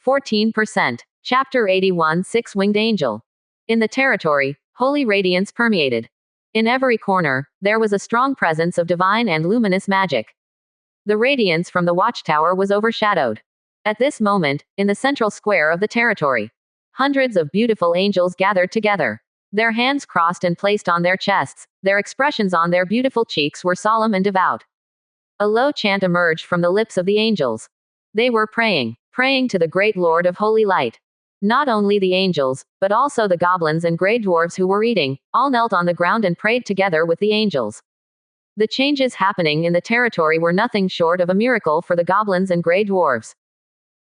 14%. Chapter 81 Six-Winged Angel. In the territory, holy radiance permeated. In every corner, there was a strong presence of divine and luminous magic. The radiance from the watchtower was overshadowed. At this moment, in the central square of the territory, hundreds of beautiful angels gathered together. Their hands crossed and placed on their chests, their expressions on their beautiful cheeks were solemn and devout. A low chant emerged from the lips of the angels. They were praying to the great Lord of Holy Light. Not only the angels, but also the goblins and grey dwarves who were eating, all knelt on the ground and prayed together with the angels. The changes happening in the territory were nothing short of a miracle for the goblins and grey dwarves.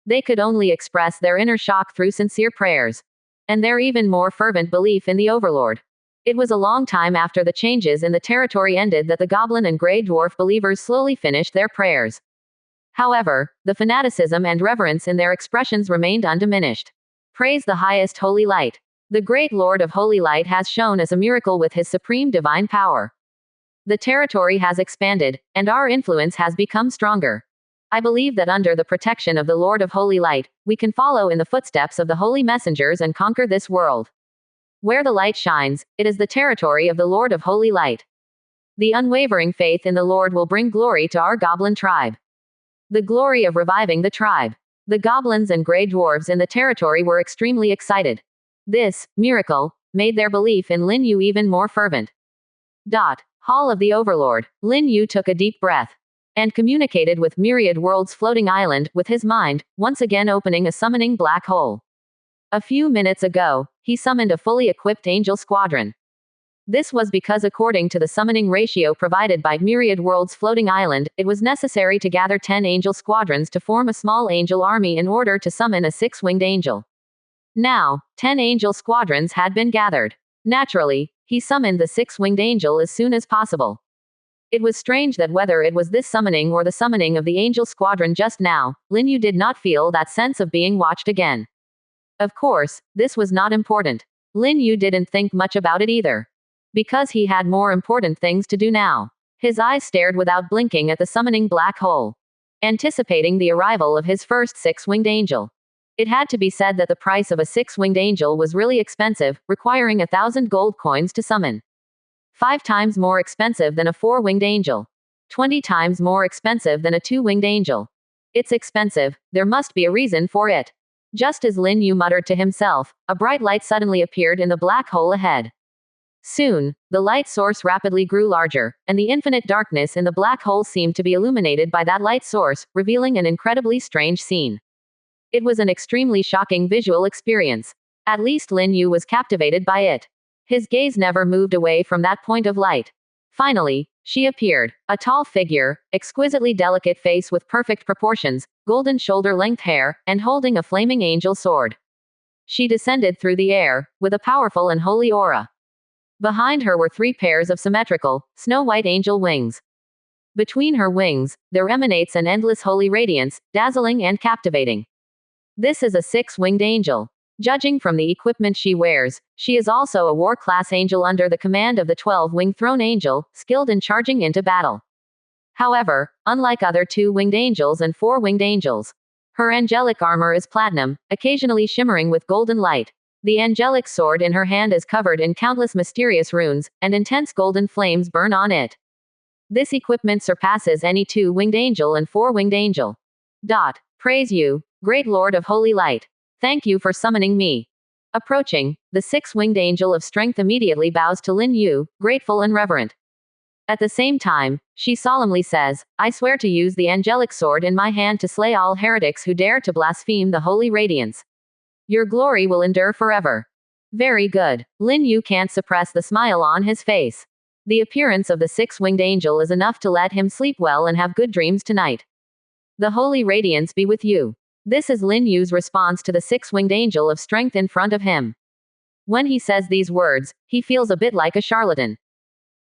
They could only express their inner shock through sincere prayers. And their even more fervent belief in the Overlord. It was a long time after the changes in the territory ended that the goblin and grey dwarf believers slowly finished their prayers. However, the fanaticism and reverence in their expressions remained undiminished. Praise the highest holy light. The great Lord of Holy Light has shown us a miracle with his supreme divine power. The territory has expanded, and our influence has become stronger. I believe that under the protection of the Lord of Holy Light, we can follow in the footsteps of the holy messengers and conquer this world. Where the light shines, it is the territory of the Lord of Holy Light. The unwavering faith in the Lord will bring glory to our goblin tribe. The glory of reviving the tribe. The goblins and grey dwarves in the territory were extremely excited. This miracle made their belief in Lin Yu even more fervent. Hall of the Overlord. Lin Yu took a deep breath and communicated with myriad worlds floating island with his mind, once again opening a summoning black hole. A few minutes ago, he summoned a fully equipped angel squadron. This was because according to the summoning ratio provided by myriad worlds floating island, it was necessary to gather 10 angel squadrons to form a small angel army in order to summon a six-winged angel. Now, 10 angel squadrons had been gathered. Naturally, he summoned the six-winged angel as soon as possible. It was strange that whether it was this summoning or the summoning of the angel squadron just now, Lin Yu did not feel that sense of being watched again. Of course, this was not important. Lin Yu didn't think much about it either. Because he had more important things to do now. His eyes stared without blinking at the summoning black hole, anticipating the arrival of his first six-winged angel. It had to be said that the price of a six-winged angel was really expensive, requiring 1,000 gold coins to summon. 5 times more expensive than a 4-winged angel. 20 times more expensive than a 2-winged angel. It's expensive, there must be a reason for it. Just as Lin Yu muttered to himself, a bright light suddenly appeared in the black hole ahead. Soon, the light source rapidly grew larger, and the infinite darkness in the black hole seemed to be illuminated by that light source, revealing an incredibly strange scene. It was an extremely shocking visual experience. At least Lin Yu was captivated by it. His gaze never moved away from that point of light. Finally, she appeared, a tall figure, exquisitely delicate face with perfect proportions, golden shoulder-length hair, and holding a flaming angel sword. She descended through the air, with a powerful and holy aura. Behind her were 3 pairs of symmetrical, snow-white angel wings. Between her wings, there emanates an endless holy radiance, dazzling and captivating. This is a 6-winged angel. Judging from the equipment she wears, she is also a war-class angel under the command of the 12-winged throne angel, skilled in charging into battle. However, unlike other 2-winged angels and 4-winged angels, her angelic armor is platinum, occasionally shimmering with golden light. The angelic sword in her hand is covered in countless mysterious runes, and intense golden flames burn on it. This equipment surpasses any 2-winged angel and 4-winged angel. Praise you, great Lord of Holy Light. Thank you for summoning me. Approaching, the 6-winged angel of strength immediately bows to Lin Yu, grateful and reverent. At the same time, she solemnly says, I swear to use the angelic sword in my hand to slay all heretics who dare to blaspheme the holy radiance. Your glory will endure forever. Very good. Lin Yu can't suppress the smile on his face. The appearance of the 6-winged angel is enough to let him sleep well and have good dreams tonight. The holy radiance be with you. This is Lin Yu's response to the 6-winged angel of strength in front of him. When he says these words, he feels a bit like a charlatan.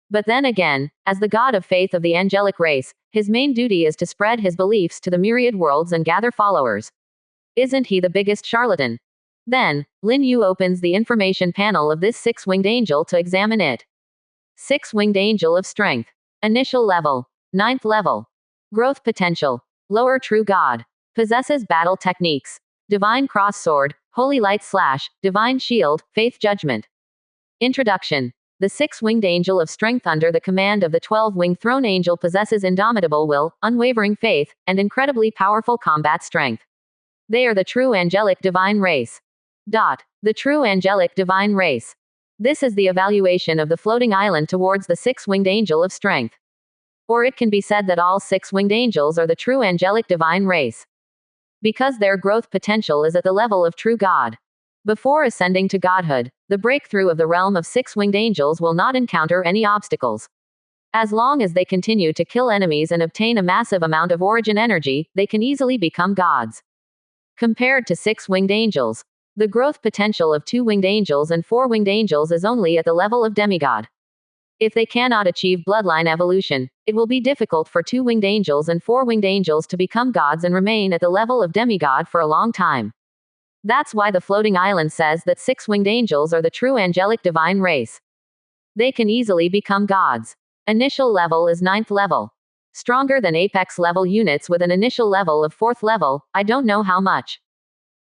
But then again, as the god of faith of the angelic race, his main duty is to spread his beliefs to the myriad worlds and gather followers. Isn't he the biggest charlatan? Then, Lin Yu opens the information panel of this 6-winged angel to examine it. 6-winged angel of strength. Initial level. 9th level. Growth potential. Lower true god. Possesses battle techniques. Divine Cross Sword, Holy Light Slash, Divine Shield, Faith Judgment. Introduction. The six-winged angel of strength under the command of the 12-winged throne angel possesses indomitable will, unwavering faith, and incredibly powerful combat strength. They are the true angelic divine race. The true angelic divine race. This is the evaluation of the floating island towards the six-winged angel of strength. Or it can be said that all six-winged angels are the true angelic divine race, because their growth potential is at the level of true God. Before ascending to godhood, the breakthrough of the realm of six-winged angels will not encounter any obstacles. As long as they continue to kill enemies and obtain a massive amount of origin energy, they can easily become gods. Compared to six-winged angels, the growth potential of two-winged angels and four-winged angels is only at the level of demigod. If they cannot achieve bloodline evolution, it will be difficult for two-winged angels and four-winged angels to become gods and remain at the level of demigod for a long time. That's why the floating island says that six-winged angels are the true angelic divine race. They can easily become gods. Initial level is 9th level. Stronger than apex level units with an initial level of 4th level, I don't know how much.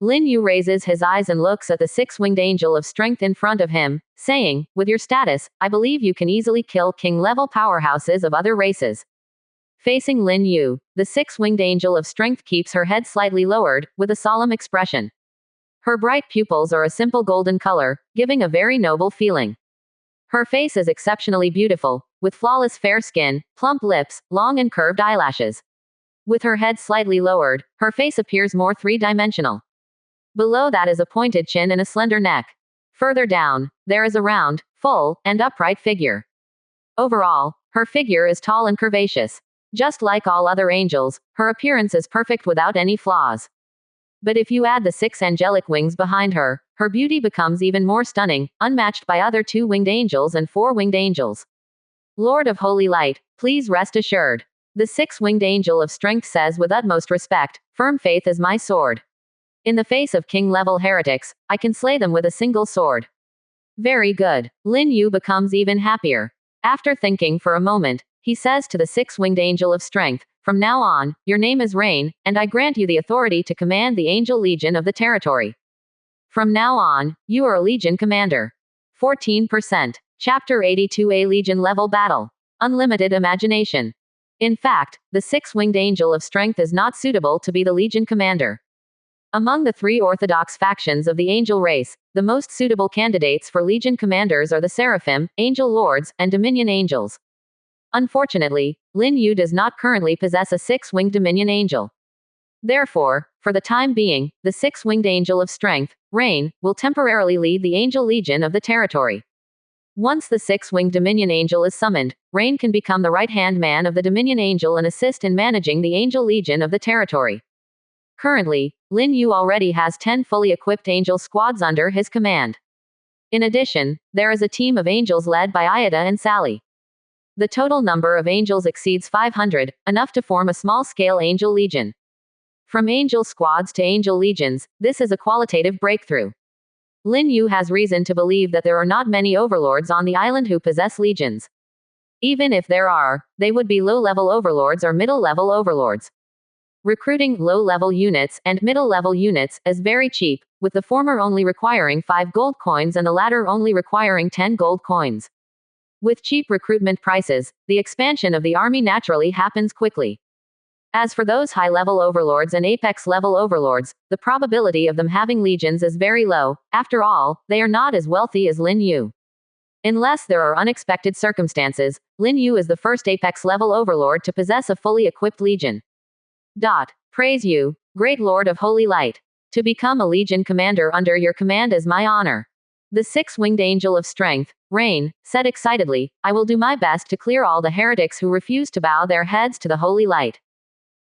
Lin Yu raises his eyes and looks at the six-winged angel of strength in front of him, saying, with your status, I believe you can easily kill king-level powerhouses of other races. Facing Lin Yu, the six-winged angel of strength keeps her head slightly lowered, with a solemn expression. Her bright pupils are a simple golden color, giving a very noble feeling. Her face is exceptionally beautiful, with flawless fair skin, plump lips, long and curved eyelashes. With her head slightly lowered, her face appears more three-dimensional. Below that is a pointed chin and a slender neck. Further down, there is a round, full, and upright figure. Overall, her figure is tall and curvaceous. Just like all other angels, her appearance is perfect without any flaws. But if you add the six angelic wings behind her, her beauty becomes even more stunning, unmatched by other two-winged angels and four-winged angels. Lord of Holy Light, please rest assured. The six-winged angel of strength says with utmost respect, firm faith is my sword. In the face of king-level heretics, I can slay them with a single sword. Very good. Lin Yu becomes even happier. After thinking for a moment, he says to the six-winged angel of strength, from now on, your name is Rain, and I grant you the authority to command the angel legion of the territory. From now on, you are a legion commander. 14%. Chapter 82 A Legion Level Battle. Unlimited imagination. In fact, the six-winged angel of strength is not suitable to be the legion commander. Among the three orthodox factions of the angel race, the most suitable candidates for legion commanders are the seraphim, angel lords, and dominion angels. Unfortunately, Lin Yu does not currently possess a six-winged dominion angel. Therefore, for the time being, the six-winged angel of strength, Rain, will temporarily lead the angel legion of the territory. Once the six-winged dominion angel is summoned, Rain can become the right-hand man of the dominion angel and assist in managing the angel legion of the territory. Currently, Lin Yu already has 10 fully equipped angel squads under his command. In addition, there is a team of angels led by Ayada and Sally. The total number of angels exceeds 500, enough to form a small-scale angel legion. From angel squads to angel legions, this is a qualitative breakthrough. Lin Yu has reason to believe that there are not many overlords on the island who possess legions. Even if there are, they would be low-level overlords or middle-level overlords. Recruiting low-level units and middle-level units is very cheap, with the former only requiring 5 gold coins and the latter only requiring 10 gold coins. With cheap recruitment prices, the expansion of the army naturally happens quickly. As for those high-level overlords and apex-level overlords, the probability of them having legions is very low. After all, they are not as wealthy as Lin Yu. Unless there are unexpected circumstances, Lin Yu is the first apex-level overlord to possess a fully equipped legion. Praise you, great Lord of Holy Light. To become a legion commander under your command is my honor. The six-winged angel of strength, Rain, said excitedly, I will do my best to clear all the heretics who refuse to bow their heads to the holy light.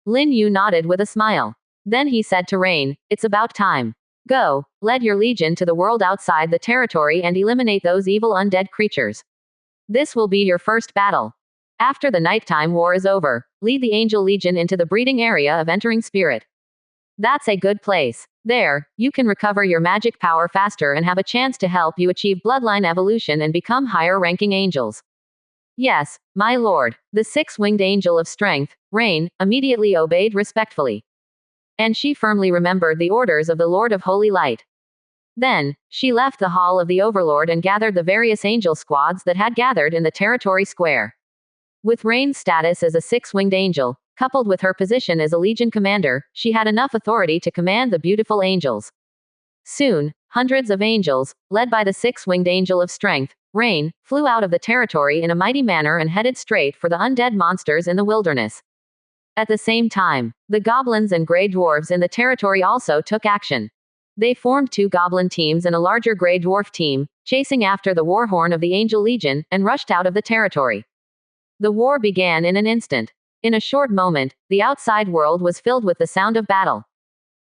Lin Yu nodded with a smile. Then he said to Rain, it's about time. Go, lead your legion to the world outside the territory and eliminate those evil undead creatures. This will be your first battle. After the nighttime war is over, lead the angel legion into the breeding area of entering spirit. That's a good place. There, you can recover your magic power faster and have a chance to help you achieve bloodline evolution and become higher-ranking angels. Yes, my lord. The six-winged angel of strength, Rain, immediately obeyed respectfully. And she firmly remembered the orders of the Lord of Holy Light. Then, she left the Hall of the Overlord and gathered the various angel squads that had gathered in the territory square. With Rain's status as a six-winged angel, coupled with her position as a legion commander, she had enough authority to command the beautiful angels. Soon, hundreds of angels, led by the six-winged angel of strength, Rain, flew out of the territory in a mighty manner and headed straight for the undead monsters in the wilderness. At the same time, the goblins and grey dwarves in the territory also took action. They formed two goblin teams and a larger grey dwarf team, chasing after the warhorn of the Angel Legion, and rushed out of the territory. The war began in an instant. In a short moment, the outside world was filled with the sound of battle.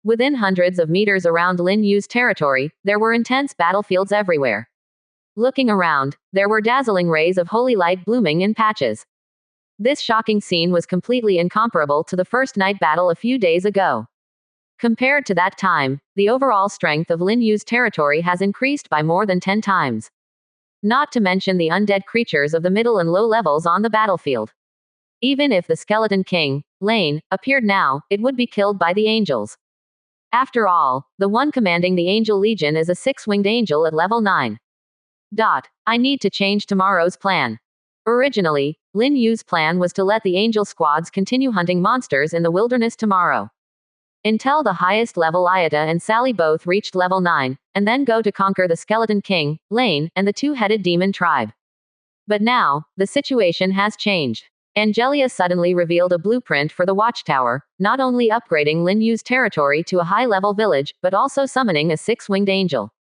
Within hundreds of meters around Lin Yu's territory, there were intense battlefields everywhere. Looking around, there were dazzling rays of holy light blooming in patches. This shocking scene was completely incomparable to the first night battle a few days ago. Compared to that time, the overall strength of Lin Yu's territory has increased by more than 10 times. Not to mention the undead creatures of the middle and low levels on the battlefield. Even if the Skeleton King, Lane, appeared now, it would be killed by the angels. After all, the one commanding the Angel Legion is a six-winged angel at level 9. I need to change tomorrow's plan. Originally, Lin Yu's plan was to let the angel squads continue hunting monsters in the wilderness tomorrow. Until the highest level Ayata and Sally both reached level 9, and then go to conquer the Skeleton King, Lane, and the two-headed demon tribe. But now, the situation has changed. Angelia suddenly revealed a blueprint for the watchtower, not only upgrading Lin Yu's territory to a high-level village, but also summoning a six-winged angel.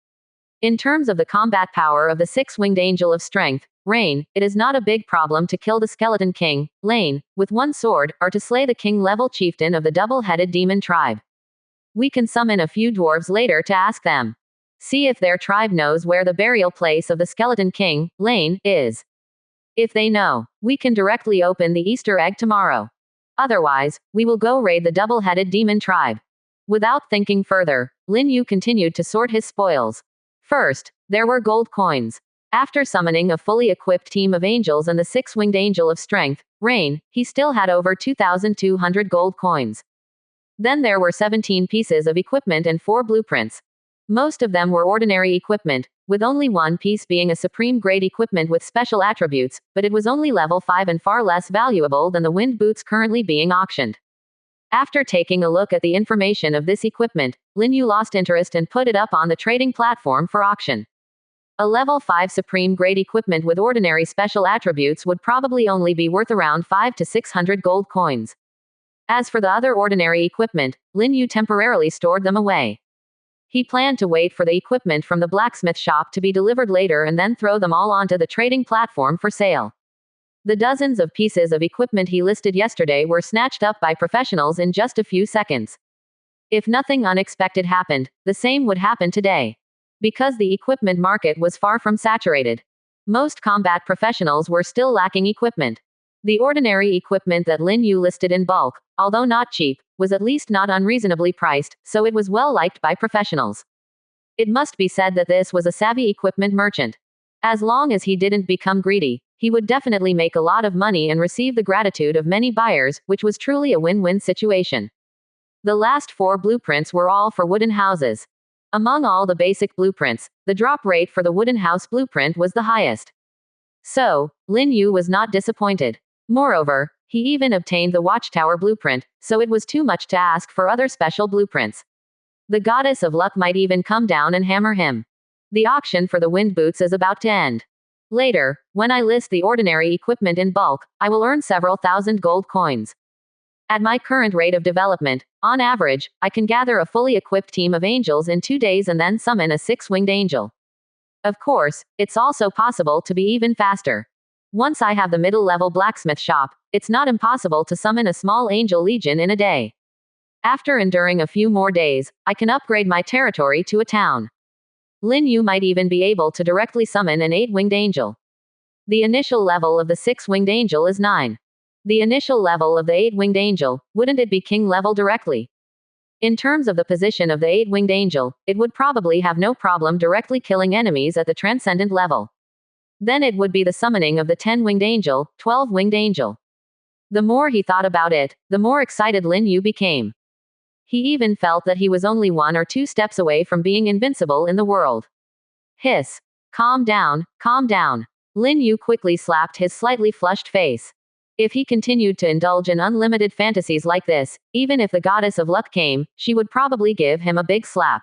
In terms of the combat power of the six-winged angel of strength, Rain, it is not a big problem to kill the Skeleton King, Lane, with one sword, or to slay the king-level chieftain of the double-headed demon tribe. We can summon a few dwarves later to ask them. See if their tribe knows where the burial place of the Skeleton King, Lane, is. If they know, we can directly open the Easter egg tomorrow. Otherwise, we will go raid the double-headed demon tribe. Without thinking further, Lin Yu continued to sort his spoils. First, there were gold coins. After summoning a fully equipped team of angels and the six-winged angel of strength, Rain, he still had over 2,200 gold coins. Then there were 17 pieces of equipment and 4 blueprints. Most of them were ordinary equipment, with only one piece being a supreme-grade equipment with special attributes, but it was only level 5 and far less valuable than the wind boots currently being auctioned. After taking a look at the information of this equipment, Lin Yu lost interest and put it up on the trading platform for auction. A level 5 supreme-grade equipment with ordinary special attributes would probably only be worth around 5 to 600 gold coins. As for the other ordinary equipment, Lin Yu temporarily stored them away. He planned to wait for the equipment from the blacksmith shop to be delivered later and then throw them all onto the trading platform for sale. The dozens of pieces of equipment he listed yesterday were snatched up by professionals in just a few seconds. If nothing unexpected happened, the same would happen today. Because the equipment market was far from saturated. Most combat professionals were still lacking equipment. The ordinary equipment that Lin Yu listed in bulk, although not cheap, was at least not unreasonably priced, so it was well liked by professionals. It must be said that this was a savvy equipment merchant. As long as he didn't become greedy, he would definitely make a lot of money and receive the gratitude of many buyers, which was truly a win-win situation. The last 4 blueprints were all for wooden houses. Among all the basic blueprints, the drop rate for the wooden house blueprint was the highest. So, Lin Yu was not disappointed. Moreover, he even obtained the watchtower blueprint, so it was too much to ask for other special blueprints. The goddess of luck might even come down and hammer him. The auction for the wind boots is about to end. Later, when I list the ordinary equipment in bulk, I will earn several thousand gold coins. At my current rate of development, on average, I can gather a fully equipped team of angels in 2 days and then summon a six-winged angel. Of course, it's also possible to be even faster. Once I have the middle-level blacksmith shop, it's not impossible to summon a small angel legion in a day. After enduring a few more days, I can upgrade my territory to a town. Lin Yu might even be able to directly summon an 8-winged angel. The initial level of the 6-winged angel is 9. The initial level of the 8-winged angel, wouldn't it be king level directly? In terms of the position of the 8-winged angel, it would probably have no problem directly killing enemies at the transcendent level. Then it would be the summoning of the 10-winged angel, 12-winged angel. The more he thought about it, the more excited Lin Yu became. He even felt that he was only 1 or 2 steps away from being invincible in the world. Hiss. Calm down, calm down. Lin Yu quickly slapped his slightly flushed face. If he continued to indulge in unlimited fantasies like this, even if the goddess of luck came, she would probably give him a big slap.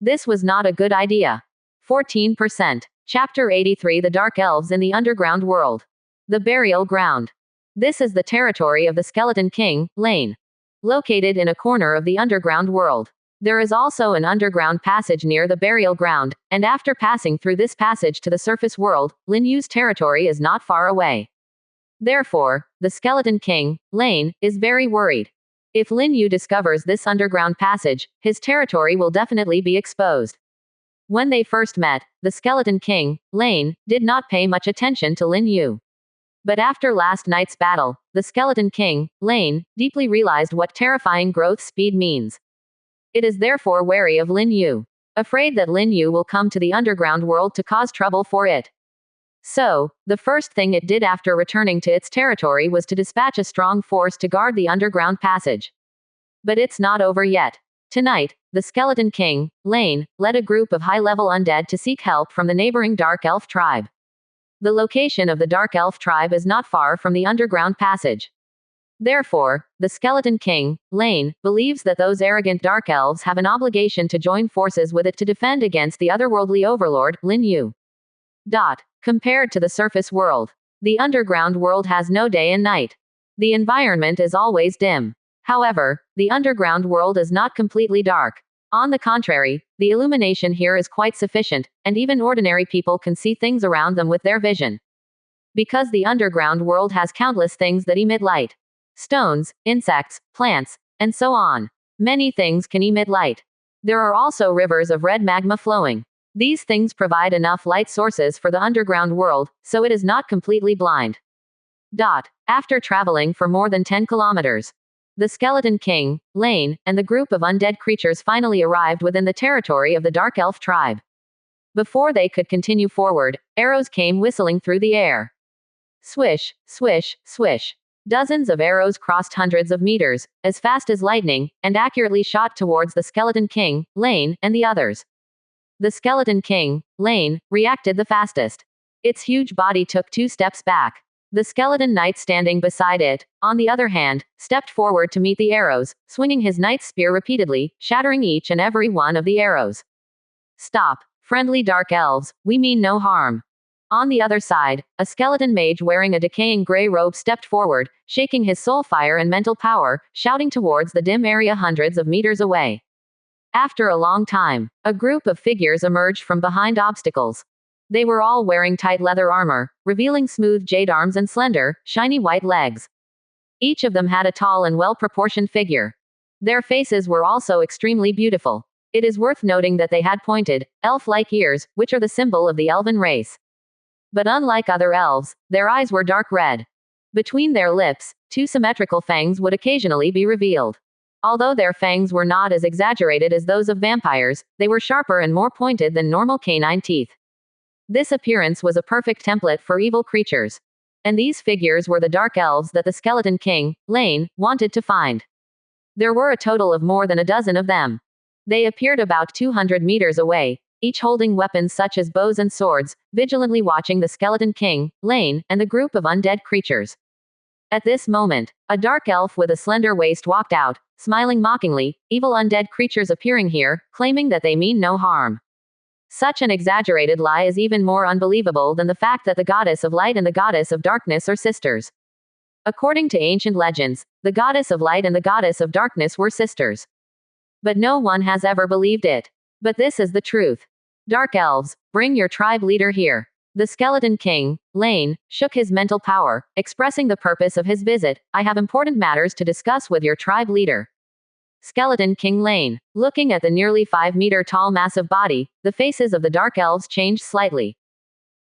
This was not a good idea. 14%. Chapter 83 The Dark Elves in the Underground World. The Burial Ground. This is the territory of the Skeleton King, Lin. Located in a corner of the underground world. There is also an underground passage near the burial ground, and after passing through this passage to the surface world, Lin Yu's territory is not far away. Therefore, the Skeleton King, Lin, is very worried. If Lin Yu discovers this underground passage, his territory will definitely be exposed. When they first met, the Skeleton King, Lin, did not pay much attention to Lin Yu. But after last night's battle, the Skeleton King, Lin, deeply realized what terrifying growth speed means. It is therefore wary of Lin Yu. Afraid that Lin Yu will come to the underground world to cause trouble for it. So, the first thing it did after returning to its territory was to dispatch a strong force to guard the underground passage. But it's not over yet. Tonight, the Skeleton King, Lin, led a group of high-level undead to seek help from the neighboring Dark Elf tribe. The location of the Dark Elf tribe is not far from the underground passage. Therefore, the Skeleton King, Lin, believes that those arrogant Dark Elves have an obligation to join forces with it to defend against the otherworldly overlord, Lin Yu. Compared to the surface world, the underground world has no day and night. The environment is always dim. However, the underground world is not completely dark. On the contrary, the illumination here is quite sufficient, and even ordinary people can see things around them with their vision. Because the underground world has countless things that emit light. Stones, insects, plants, and so on. Many things can emit light. There are also rivers of red magma flowing. These things provide enough light sources for the underground world, so it is not completely blind. After traveling for more than 10 kilometers, the Skeleton King, Lin, and the group of undead creatures finally arrived within the territory of the Dark Elf tribe. Before they could continue forward, arrows came whistling through the air. Swish, swish, swish. Dozens of arrows crossed hundreds of meters, as fast as lightning, and accurately shot towards the Skeleton King, Lin, and the others. The Skeleton King, Lin, reacted the fastest. Its huge body took 2 steps back. The skeleton knight standing beside it, on the other hand, stepped forward to meet the arrows, swinging his knight's spear repeatedly, shattering each and every one of the arrows. Stop, friendly dark elves, we mean no harm. On the other side, a skeleton mage wearing a decaying gray robe stepped forward, shaking his soul fire and mental power, shouting towards the dim area hundreds of meters away. After a long time, a group of figures emerged from behind obstacles. They were all wearing tight leather armor, revealing smooth jade arms and slender, shiny white legs. Each of them had a tall and well-proportioned figure. Their faces were also extremely beautiful. It is worth noting that they had pointed, elf-like ears, which are the symbol of the elven race. But unlike other elves, their eyes were dark red. Between their lips, 2 symmetrical fangs would occasionally be revealed. Although their fangs were not as exaggerated as those of vampires, they were sharper and more pointed than normal canine teeth. This appearance was a perfect template for evil creatures. And these figures were the dark elves that the Skeleton King, Lin, wanted to find. There were a total of more than a dozen of them. They appeared about 200 meters away, each holding weapons such as bows and swords, vigilantly watching the Skeleton King, Lin, and the group of undead creatures. At this moment, a dark elf with a slender waist walked out, smiling mockingly, evil undead creatures appearing here, claiming that they mean no harm. Such an exaggerated lie is even more unbelievable than the fact that the goddess of light and the goddess of darkness are sisters. According to ancient legends, the goddess of light and the goddess of darkness were sisters. But no one has ever believed it. But this is the truth. Dark elves, bring your tribe leader here. The Skeleton King, Lin, shook his mental power, expressing the purpose of his visit. I have important matters to discuss with your tribe leader. Skeleton King Lin. Looking at the nearly 5-meter-tall massive body, the faces of the dark elves changed slightly.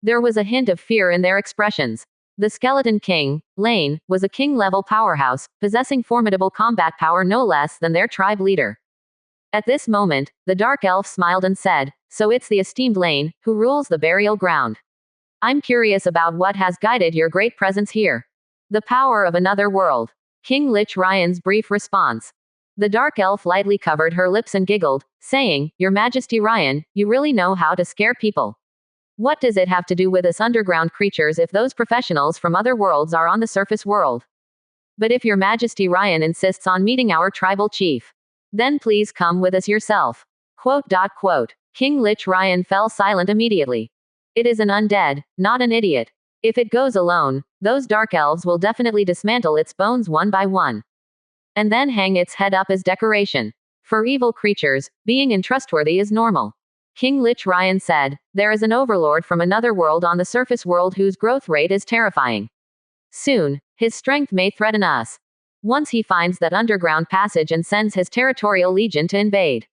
There was a hint of fear in their expressions. The Skeleton King, Lin, was a king-level powerhouse, possessing formidable combat power no less than their tribe leader. At this moment, the dark elf smiled and said, "So it's the esteemed Lin, who rules the burial ground. I'm curious about what has guided your great presence here." The power of another world. King Lich Ryan's brief response. The dark elf lightly covered her lips and giggled, saying, "Your Majesty Ryan, you really know how to scare people. What does it have to do with us underground creatures if those professionals from other worlds are on the surface world? But if Your Majesty Ryan insists on meeting our tribal chief, then please come with us yourself." Quote. King Lich Ryan fell silent immediately. It is an undead, not an idiot. If it goes alone, those dark elves will definitely dismantle its bones one by one. And then hang its head up as decoration. For evil creatures, being untrustworthy is normal. King Lich Ryan said, "There is an overlord from another world on the surface world whose growth rate is terrifying. Soon, his strength may threaten us. Once he finds that underground passage and sends his territorial legion to invade,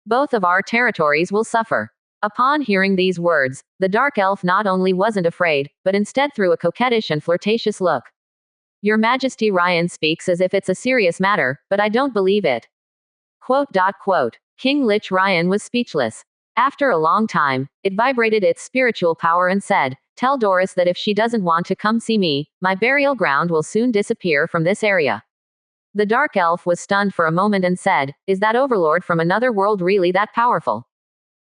both of our territories will suffer." Upon hearing these words, the dark elf not only wasn't afraid, but instead threw a coquettish and flirtatious look. "Your Majesty Ryan speaks as if it's a serious matter, but I don't believe it." Quote. King Lich Ryan was speechless. After a long time, it vibrated its spiritual power and said, "Tell Doris that if she doesn't want to come see me, my burial ground will soon disappear from this area." The dark elf was stunned for a moment and said, "Is that overlord from another world really that powerful?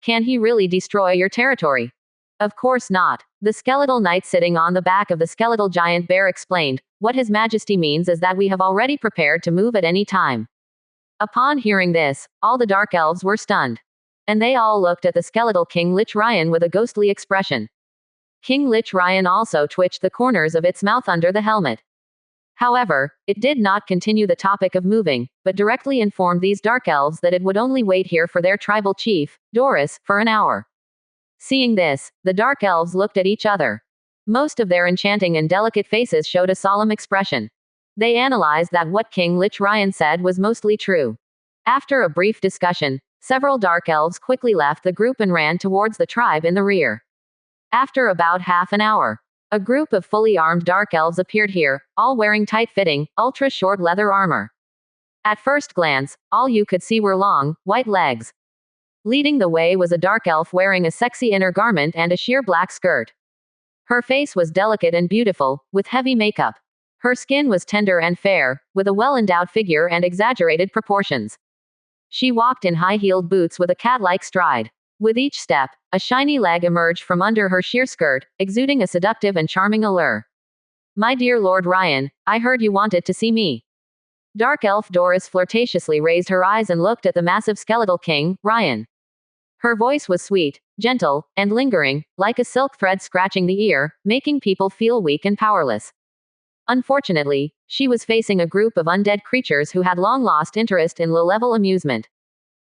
Can he really destroy your territory?" "Of course not." The skeletal knight sitting on the back of the skeletal giant bear explained, "What His Majesty means is that we have already prepared to move at any time." Upon hearing this, all the dark elves were stunned. And they all looked at the skeletal King Lich Ryan with a ghostly expression. King Lich Ryan also twitched the corners of its mouth under the helmet. However, it did not continue the topic of moving, but directly informed these dark elves that it would only wait here for their tribal chief, Doris, for an hour. Seeing this, the dark elves looked at each other. Most of their enchanting and delicate faces showed a solemn expression. They analyzed that what King Lich Ryan said was mostly true. After a brief discussion, several dark elves quickly left the group and ran towards the tribe in the rear. After about half an hour, a group of fully armed dark elves appeared here, all wearing tight-fitting, ultra-short leather armor. At first glance, all you could see were long, white legs. Leading the way was a dark elf wearing a sexy inner garment and a sheer black skirt. Her face was delicate and beautiful, with heavy makeup. Her skin was tender and fair, with a well-endowed figure and exaggerated proportions. She walked in high-heeled boots with a cat-like stride. With each step, a shiny leg emerged from under her sheer skirt, exuding a seductive and charming allure. "My dear Lord Ryan, I heard you wanted to see me." Dark elf Doris flirtatiously raised her eyes and looked at the massive skeletal king, Ryan. Her voice was sweet, gentle, and lingering, like a silk thread scratching the ear, making people feel weak and powerless. Unfortunately, she was facing a group of undead creatures who had long lost interest in low-level amusement.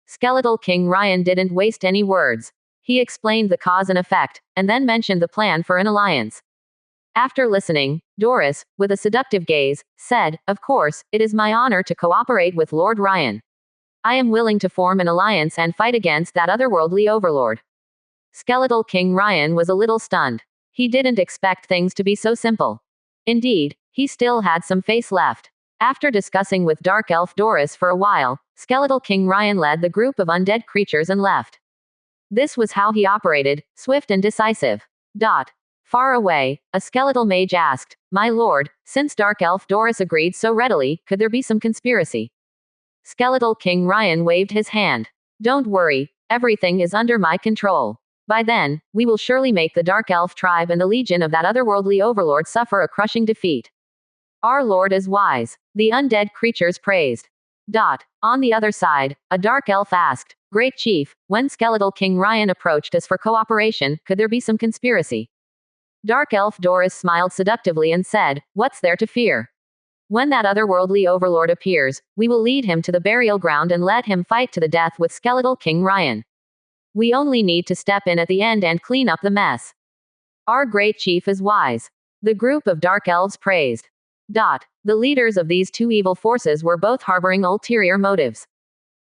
Skeletal King Ryan didn't waste any words. He explained the cause and effect, and then mentioned the plan for an alliance. After listening, Doris, with a seductive gaze, said, "Of course, it is my honor to cooperate with Lord Ryan. I am willing to form an alliance and fight against that otherworldly overlord." Skeletal King Ryan was a little stunned. He didn't expect things to be so simple. Indeed, he still had some face left. After discussing with Dark Elf Doris for a while, Skeletal King Ryan led the group of undead creatures and left. This was how he operated, swift and decisive. Far away, a skeletal mage asked, "My lord, since Dark Elf Doris agreed so readily, could there be some conspiracy?" Skeletal King Ryan waved his hand. "Don't worry, everything is under my control. By then, we will surely make the Dark Elf tribe and the legion of that otherworldly overlord suffer a crushing defeat. Our lord is wise," the undead creatures praised. On the other side, a dark elf asked, "Great chief, when Skeletal King Ryan approached us for cooperation, could there be some conspiracy?" Dark elf Doris smiled seductively and said, "What's there to fear? When that otherworldly overlord appears, we will lead him to the burial ground and let him fight to the death with Skeletal King Ryan. We only need to step in at the end and clean up the mess. Our great chief is wise." The group of dark elves praised. The leaders of these two evil forces were both harboring ulterior motives.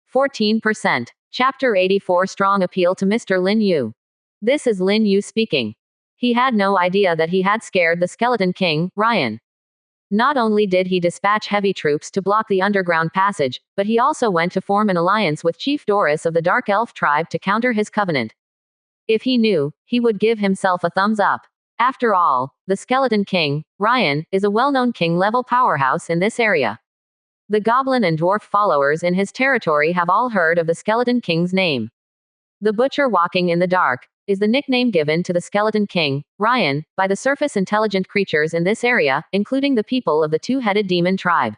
14%. Chapter 84 Strong Appeal to Mr. Lin Yu. This is Lin Yu speaking. He had no idea that he had scared the Skeleton King, Ryan. Not only did he dispatch heavy troops to block the underground passage, but he also went to form an alliance with Chief Doris of the Dark Elf tribe to counter his covenant. If he knew, he would give himself a thumbs up. After all, the Skeleton King, Ryan, is a well-known king-level powerhouse in this area. The goblin and dwarf followers in his territory have all heard of the Skeleton King's name. The butcher walking in the dark is the nickname given to the Skeleton King, Ryan, by the surface intelligent creatures in this area, including the people of the two-headed demon tribe.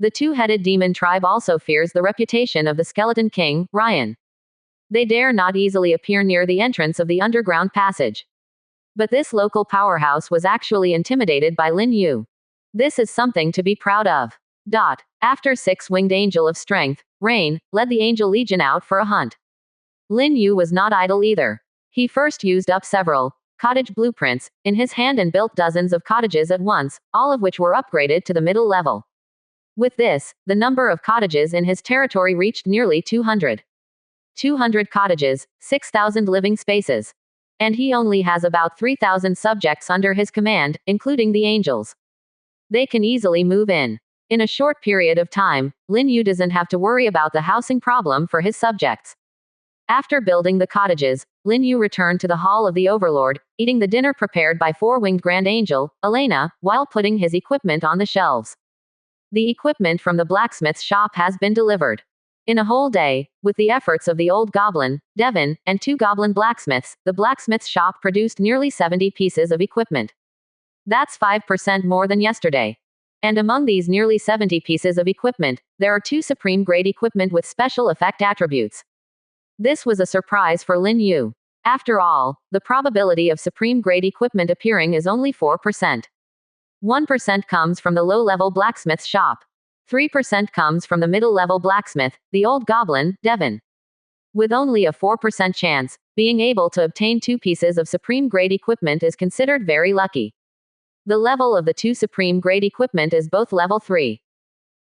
The two-headed demon tribe also fears the reputation of the Skeleton King, Ryan. They dare not easily appear near the entrance of the underground passage. But this local powerhouse was actually intimidated by Lin Yu. This is something to be proud of. After six-winged angel of strength, Rain, led the angel legion out for a hunt. Lin Yu was not idle either. He first used up several cottage blueprints in his hand and built dozens of cottages at once, all of which were upgraded to the middle level. With this, the number of cottages in his territory reached nearly 200. 200 cottages, 6,000 living spaces. And he only has about 3,000 subjects under his command, including the angels. They can easily move in. In a short period of time, Lin Yu doesn't have to worry about the housing problem for his subjects. After building the cottages, Lin Yu returned to the Hall of the Overlord, eating the dinner prepared by four-winged Grand Angel, Elena, while putting his equipment on the shelves. The equipment from the blacksmith's shop has been delivered. In a whole day, with the efforts of the old goblin, Devon, and two goblin blacksmiths, the blacksmith's shop produced nearly 70 pieces of equipment. That's 5% more than yesterday. And among these nearly 70 pieces of equipment, there are two supreme-grade equipment with special effect attributes. This was a surprise for Lin Yu. After all, the probability of supreme-grade equipment appearing is only 4%. 1% comes from the low-level blacksmith's shop. 3% comes from the middle-level blacksmith, the old goblin, Devon. With only a 4% chance, being able to obtain two pieces of supreme-grade equipment is considered very lucky. The level of the two supreme-grade equipment is both level 3.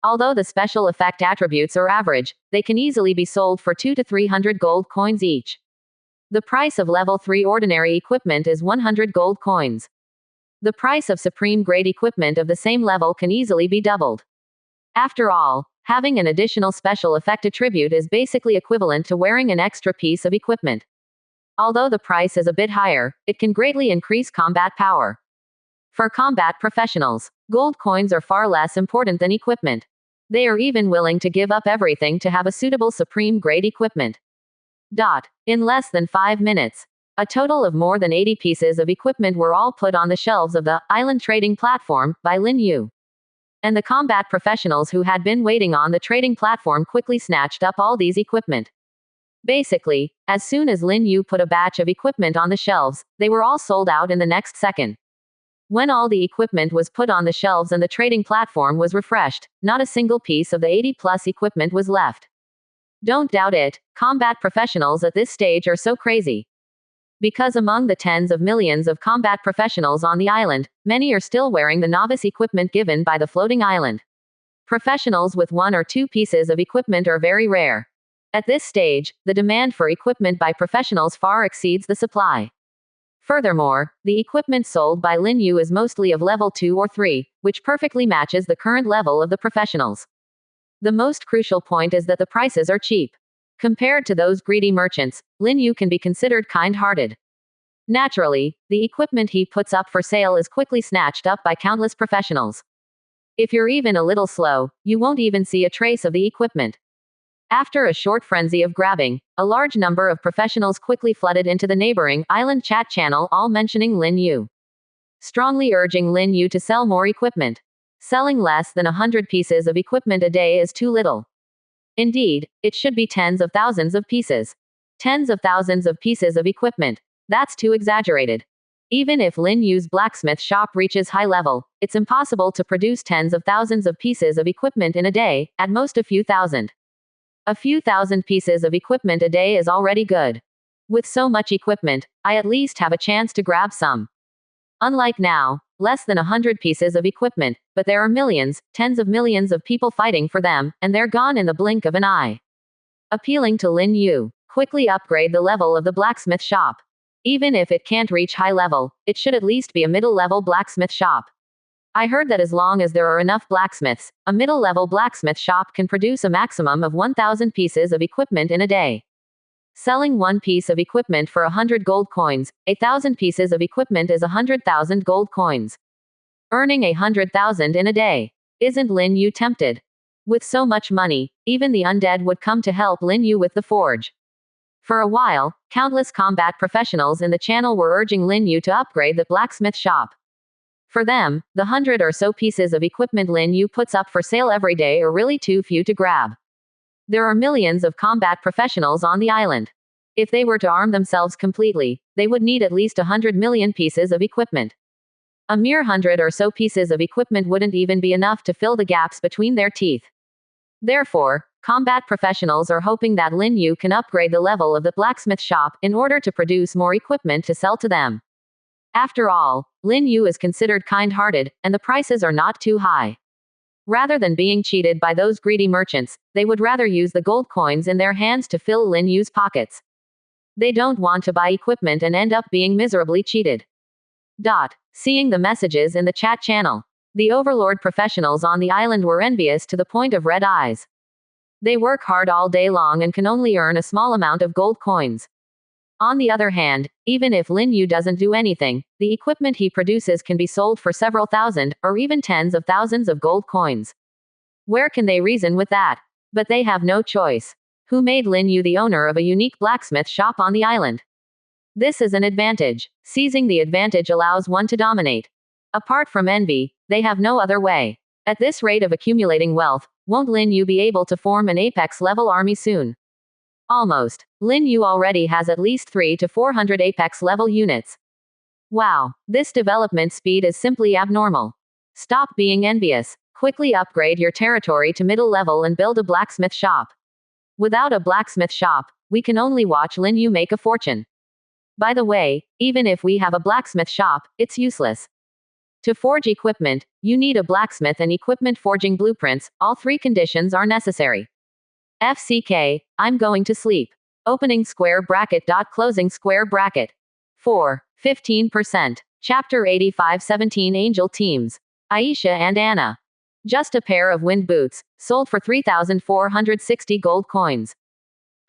Although the special effect attributes are average, they can easily be sold for 200 to 300 gold coins each. The price of level 3 ordinary equipment is 100 gold coins. The price of supreme grade equipment of the same level can easily be doubled. After all, having an additional special effect attribute is basically equivalent to wearing an extra piece of equipment. Although the price is a bit higher, it can greatly increase combat power. For combat professionals, gold coins are far less important than equipment. They are even willing to give up everything to have a suitable supreme-grade equipment. In less than 5 minutes, a total of more than 80 pieces of equipment were all put on the shelves of the island trading platform by Lin Yu. And the combat professionals who had been waiting on the trading platform quickly snatched up all these equipment. Basically, as soon as Lin Yu put a batch of equipment on the shelves, they were all sold out in the next second. When all the equipment was put on the shelves and the trading platform was refreshed, not a single piece of the 80+ equipment was left. Don't doubt it, combat professionals at this stage are so crazy. Because among the tens of millions of combat professionals on the island, many are still wearing the novice equipment given by the floating island. Professionals with 1 or 2 pieces of equipment are very rare. At this stage, the demand for equipment by professionals far exceeds the supply. Furthermore, the equipment sold by Lin Yu is mostly of level 2 or 3, which perfectly matches the current level of the professionals. The most crucial point is that the prices are cheap. Compared to those greedy merchants, Lin Yu can be considered kind-hearted. Naturally, the equipment he puts up for sale is quickly snatched up by countless professionals. If you're even a little slow, you won't even see a trace of the equipment. After a short frenzy of grabbing, a large number of professionals quickly flooded into the neighboring island chat channel, all mentioning Lin Yu. Strongly urging Lin Yu to sell more equipment. Selling less than 100 pieces of equipment a day is too little. Indeed, it should be tens of thousands of pieces. Tens of thousands of pieces of equipment. That's too exaggerated. Even if Lin Yu's blacksmith shop reaches high level, it's impossible to produce tens of thousands of pieces of equipment in a day, at most a few thousand. A few thousand pieces of equipment a day is already good. With so much equipment, I at least have a chance to grab some. Unlike now, less than 100 pieces of equipment, but there are millions, tens of millions of people fighting for them, and they're gone in the blink of an eye. Appealing to Lin Yu, quickly upgrade the level of the blacksmith shop. Even if it can't reach high level, it should at least be a middle-level blacksmith shop. I heard that as long as there are enough blacksmiths, a middle-level blacksmith shop can produce a maximum of 1,000 pieces of equipment in a day. Selling one piece of equipment for 100 gold coins, 1,000 pieces of equipment is 100,000 gold coins. Earning 100,000 in a day. Isn't Lin Yu tempted? With so much money, even the undead would come to help Lin Yu with the forge. For a while, countless combat professionals in the channel were urging Lin Yu to upgrade the blacksmith shop. For them, the 100 or so pieces of equipment Lin Yu puts up for sale every day are really too few to grab. There are millions of combat professionals on the island. If they were to arm themselves completely, they would need at least 100 million pieces of equipment. A mere 100 or so pieces of equipment wouldn't even be enough to fill the gaps between their teeth. Therefore, combat professionals are hoping that Lin Yu can upgrade the level of the blacksmith shop in order to produce more equipment to sell to them. After all, Lin Yu is considered kind-hearted, and the prices are not too high. Rather than being cheated by those greedy merchants, they would rather use the gold coins in their hands to fill Lin Yu's pockets. They don't want to buy equipment and end up being miserably cheated. Seeing the messages in the chat channel, the overlord professionals on the island were envious to the point of red eyes. They work hard all day long and can only earn a small amount of gold coins. On the other hand, even if Lin Yu doesn't do anything, the equipment he produces can be sold for several thousand, or even tens of thousands of gold coins. Where can they reason with that? But they have no choice. Who made Lin Yu the owner of a unique blacksmith shop on the island? This is an advantage. Seizing the advantage allows one to dominate. Apart from envy, they have no other way. At this rate of accumulating wealth, won't Lin Yu be able to form an apex-level army soon? Almost. Lin Yu already has at least 300 to 400 apex-level units. Wow, this development speed is simply abnormal. Stop being envious. Quickly upgrade your territory to middle level and build a blacksmith shop. Without a blacksmith shop, we can only watch Lin Yu make a fortune. By the way, even if we have a blacksmith shop, it's useless. To forge equipment, you need a blacksmith and equipment forging blueprints. All three conditions are necessary. FCK, I'm going to sleep. Opening square bracket. Closing square bracket. 15%. Chapter 85-17 Angel Teams. Aisha and Anna. Just a pair of wind boots, sold for 3,460 gold coins.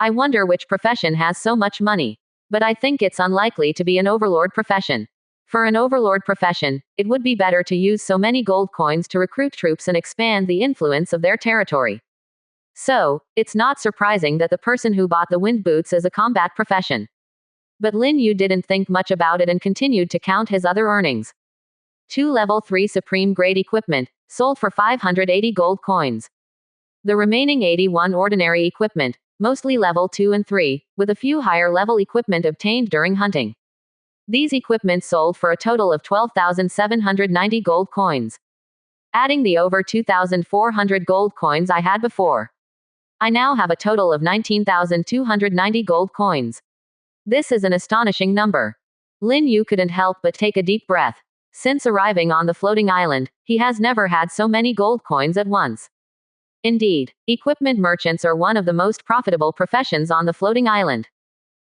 I wonder which profession has so much money. But I think it's unlikely to be an overlord profession. For an overlord profession, it would be better to use so many gold coins to recruit troops and expand the influence of their territory. So, it's not surprising that the person who bought the wind boots is a combat profession. But Lin Yu didn't think much about it and continued to count his other earnings. 2 level 3 supreme grade equipment, sold for 580 gold coins. The remaining 81 ordinary equipment, mostly level 2 and 3, with a few higher level equipment obtained during hunting. These equipment sold for a total of 12,790 gold coins. Adding the over 2,400 gold coins I had before, I now have a total of 19,290 gold coins. This is an astonishing number. Lin Yu couldn't help but take a deep breath. Since arriving on the floating island, he has never had so many gold coins at once. Indeed, equipment merchants are one of the most profitable professions on the floating island.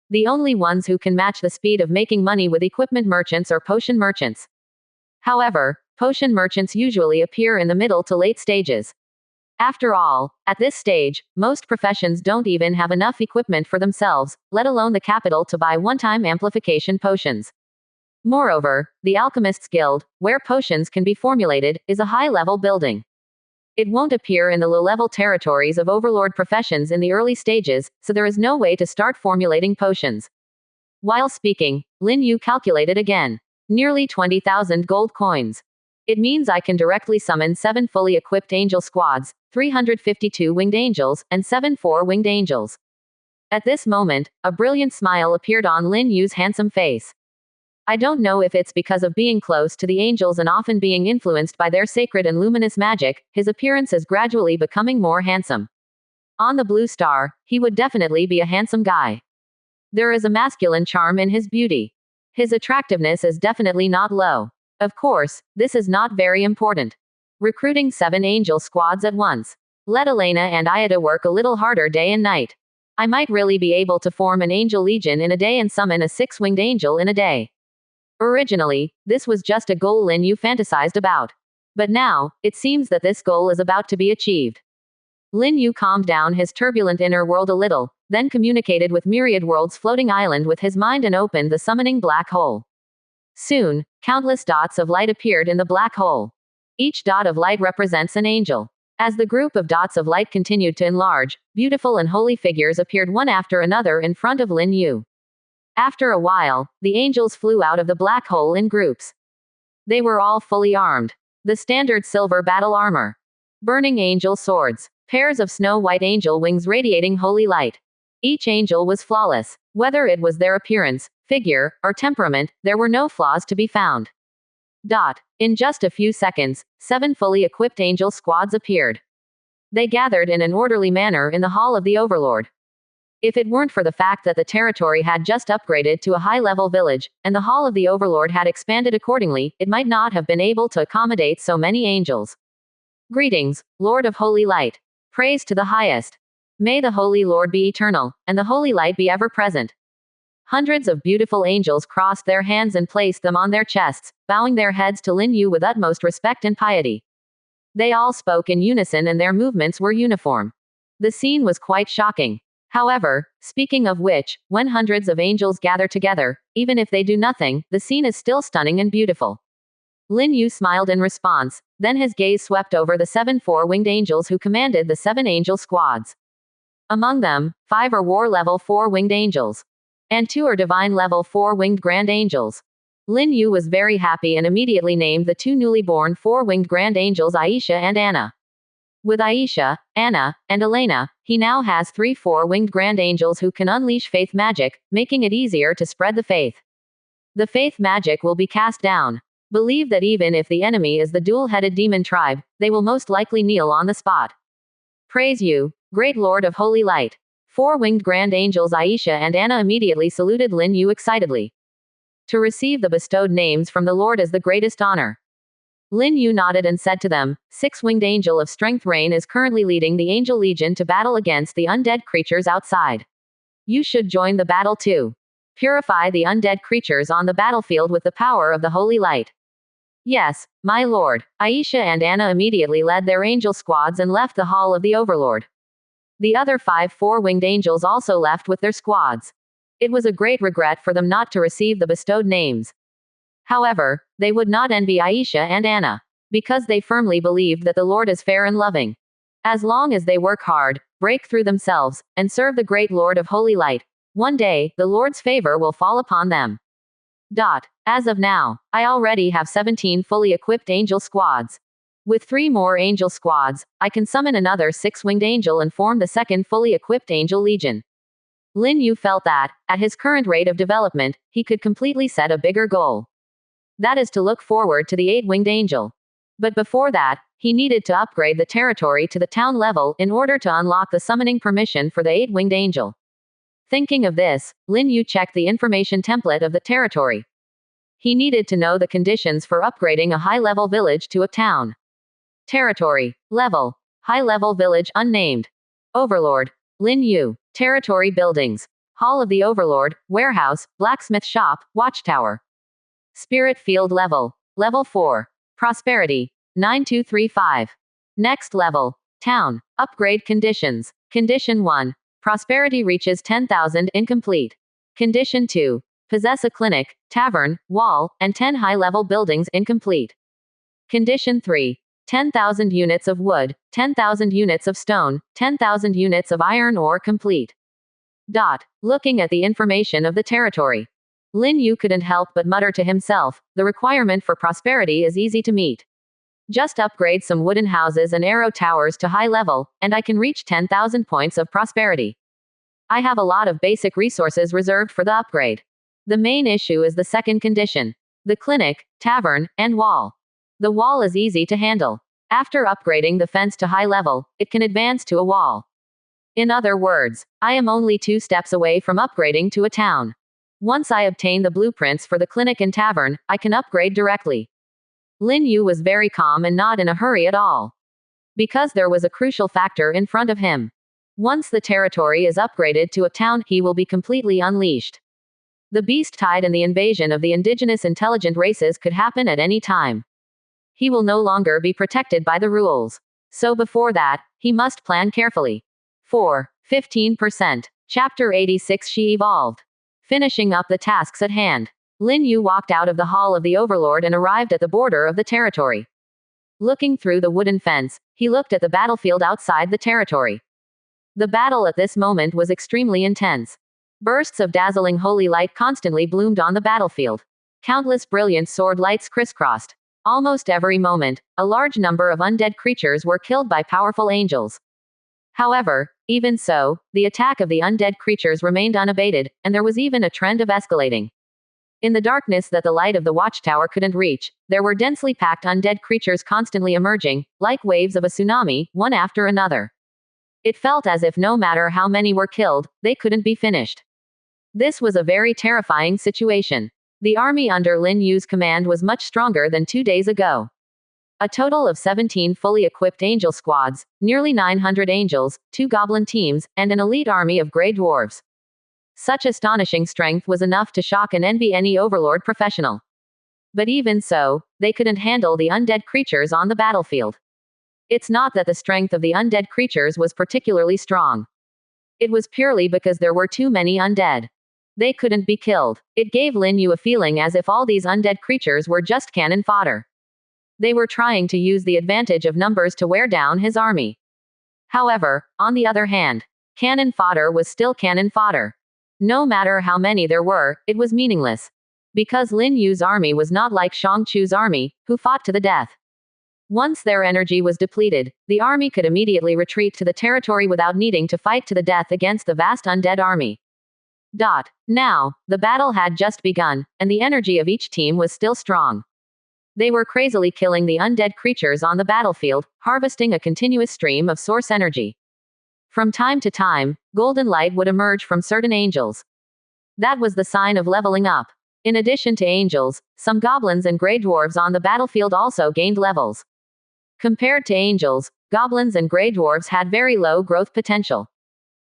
The only ones who can match the speed of making money with equipment merchants are potion merchants. However, potion merchants usually appear in the middle to late stages. After all, at this stage, most professions don't even have enough equipment for themselves, let alone the capital to buy one-time amplification potions. Moreover, the Alchemist's Guild, where potions can be formulated, is a high-level building. It won't appear in the low-level territories of overlord professions in the early stages, so there is no way to start formulating potions. While speaking, Lin Yu calculated again. Nearly 20,000 gold coins. It means I can directly summon 7 fully equipped angel squads, 352 winged angels, and 7 four-winged angels. At this moment, a brilliant smile appeared on Lin Yu's handsome face. I don't know if it's because of being close to the angels and often being influenced by their sacred and luminous magic, his appearance is gradually becoming more handsome. On the blue star, he would definitely be a handsome guy. There is a masculine charm in his beauty. His attractiveness is definitely not low. Of course, this is not very important. Recruiting 7 angel squads at once. Let Elena and Ida work a little harder day and night. I might really be able to form an angel legion in a day and summon a 6-winged angel in a day. Originally, this was just a goal Lin Yu fantasized about. But now, it seems that this goal is about to be achieved. Lin Yu calmed down his turbulent inner world a little, then communicated with Myriad World's floating island with his mind and opened the summoning black hole. Soon, countless dots of light appeared in the black hole. Each dot of light represents an angel. As the group of dots of light continued to enlarge, beautiful and holy figures appeared one after another in front of Lin Yu. After a while, the angels flew out of the black hole in groups. They were all fully armed. The standard silver battle armor. Burning angel swords. Pairs of snow-white angel wings radiating holy light. Each angel was flawless. Whether it was their appearance, figure, or temperament, there were no flaws to be found. In just a few seconds, 7 fully equipped angel squads appeared. They gathered in an orderly manner in the Hall of the Overlord. If it weren't for the fact that the territory had just upgraded to a high-level village, and the Hall of the Overlord had expanded accordingly, it might not have been able to accommodate so many angels. Greetings, Lord of Holy Light. Praise to the highest. May the Holy Lord be eternal, and the Holy Light be ever-present. Hundreds of beautiful angels crossed their hands and placed them on their chests, bowing their heads to Lin Yu with utmost respect and piety. They all spoke in unison and their movements were uniform. The scene was quite shocking. However, speaking of which, when hundreds of angels gather together, even if they do nothing, the scene is still stunning and beautiful. Lin Yu smiled in response, then his gaze swept over the 7 four-winged angels who commanded the 7 angel squads. Among them, 5 are war level 4-winged angels. And 2 are divine level 4-winged grand angels. Lin Yu was very happy and immediately named the 2 newly born 4-winged grand angels Aisha and Anna. With Aisha, Anna, and Elena, he now has 3 4-winged grand angels who can unleash faith magic, making it easier to spread the faith. The faith magic will be cast down. Believe that even if the enemy is the dual-headed demon tribe, they will most likely kneel on the spot. Praise you, great Lord of Holy Light. 4-winged grand angels Aisha and Anna immediately saluted Lin Yu excitedly. To receive the bestowed names from the Lord is the greatest honor. Lin Yu nodded and said to them, 6-winged angel of strength Rain is currently leading the angel legion to battle against the undead creatures outside. You should join the battle too. Purify the undead creatures on the battlefield with the power of the holy light. Yes, my lord. Aisha and Anna immediately led their angel squads and left the Hall of the Overlord. The other 5 4-winged angels also left with their squads. It was a great regret for them not to receive the bestowed names. However, they would not envy Aisha and Anna, because they firmly believed that the Lord is fair and loving. As long as they work hard, break through themselves, and serve the great Lord of Holy Light, one day, the Lord's favor will fall upon them. As of now, I already have 17 fully equipped angel squads. With 3 more angel squads, I can summon another 6-winged angel and form the 2nd fully equipped angel legion. Lin Yu felt that, at his current rate of development, he could completely set a bigger goal. That is to look forward to the 8-winged angel. But before that, he needed to upgrade the territory to the town level in order to unlock the summoning permission for the 8-winged angel. Thinking of this, Lin Yu checked the information template of the territory. He needed to know the conditions for upgrading a high-level village to a town. Territory. Level. High-level village unnamed. Overlord. Lin Yu. Territory buildings. Hall of the Overlord, warehouse, blacksmith shop, watchtower. Spirit field level. Level 4. Prosperity. 9235. Next level. Town. Upgrade conditions. Condition 1. Prosperity reaches 10,000 incomplete. Condition 2. Possess a clinic, tavern, wall, and 10 high-level buildings incomplete. Condition 3. 10,000 units of wood, 10,000 units of stone, 10,000 units of iron ore complete. Looking at the information of the territory, Lin Yu couldn't help but mutter to himself, the requirement for prosperity is easy to meet. Just upgrade some wooden houses and arrow towers to high level, and I can reach 10,000 points of prosperity. I have a lot of basic resources reserved for the upgrade. The main issue is the second condition. The clinic, tavern, and wall. The wall is easy to handle. After upgrading the fence to high level, it can advance to a wall. In other words, I am only 2 steps away from upgrading to a town. Once I obtain the blueprints for the clinic and tavern, I can upgrade directly. Lin Yu was very calm and not in a hurry at all. Because there was a crucial factor in front of him. Once the territory is upgraded to a town, he will be completely unleashed. The beast tide and the invasion of the indigenous intelligent races could happen at any time. He will no longer be protected by the rules. So before that, he must plan carefully. 15%. Chapter 86 She evolved. Finishing up the tasks at hand. Lin Yu walked out of the Hall of the Overlord and arrived at the border of the territory. Looking through the wooden fence, he looked at the battlefield outside the territory. The battle at this moment was extremely intense. Bursts of dazzling holy light constantly bloomed on the battlefield. Countless brilliant sword lights crisscrossed. Almost every moment, a large number of undead creatures were killed by powerful angels. However, even so, the attack of the undead creatures remained unabated, and there was even a trend of escalating. In the darkness that the light of the watchtower couldn't reach, there were densely packed undead creatures constantly emerging, like waves of a tsunami, one after another. It felt as if no matter how many were killed, they couldn't be finished. This was a very terrifying situation. The army under Lin Yu's command was much stronger than 2 days ago. A total of 17 fully equipped angel squads, nearly 900 angels, 2 goblin teams, and an elite army of grey dwarves. Such astonishing strength was enough to shock and envy any overlord professional. But even so, they couldn't handle the undead creatures on the battlefield. It's not that the strength of the undead creatures was particularly strong. It was purely because there were too many undead. They couldn't be killed. It gave Lin Yu a feeling as if all these undead creatures were just cannon fodder. They were trying to use the advantage of numbers to wear down his army. However, on the other hand, cannon fodder was still cannon fodder. No matter how many there were, it was meaningless. Because Lin Yu's army was not like Shang Chu's army, who fought to the death. Once their energy was depleted, the army could immediately retreat to the territory without needing to fight to the death against the vast undead army. Now, the battle had just begun, and the energy of each team was still strong. They were crazily killing the undead creatures on the battlefield, harvesting a continuous stream of source energy. From time to time, golden light would emerge from certain angels. That was the sign of leveling up. In addition to angels, some goblins and grey dwarves on the battlefield also gained levels. Compared to angels, goblins and grey dwarves had very low growth potential.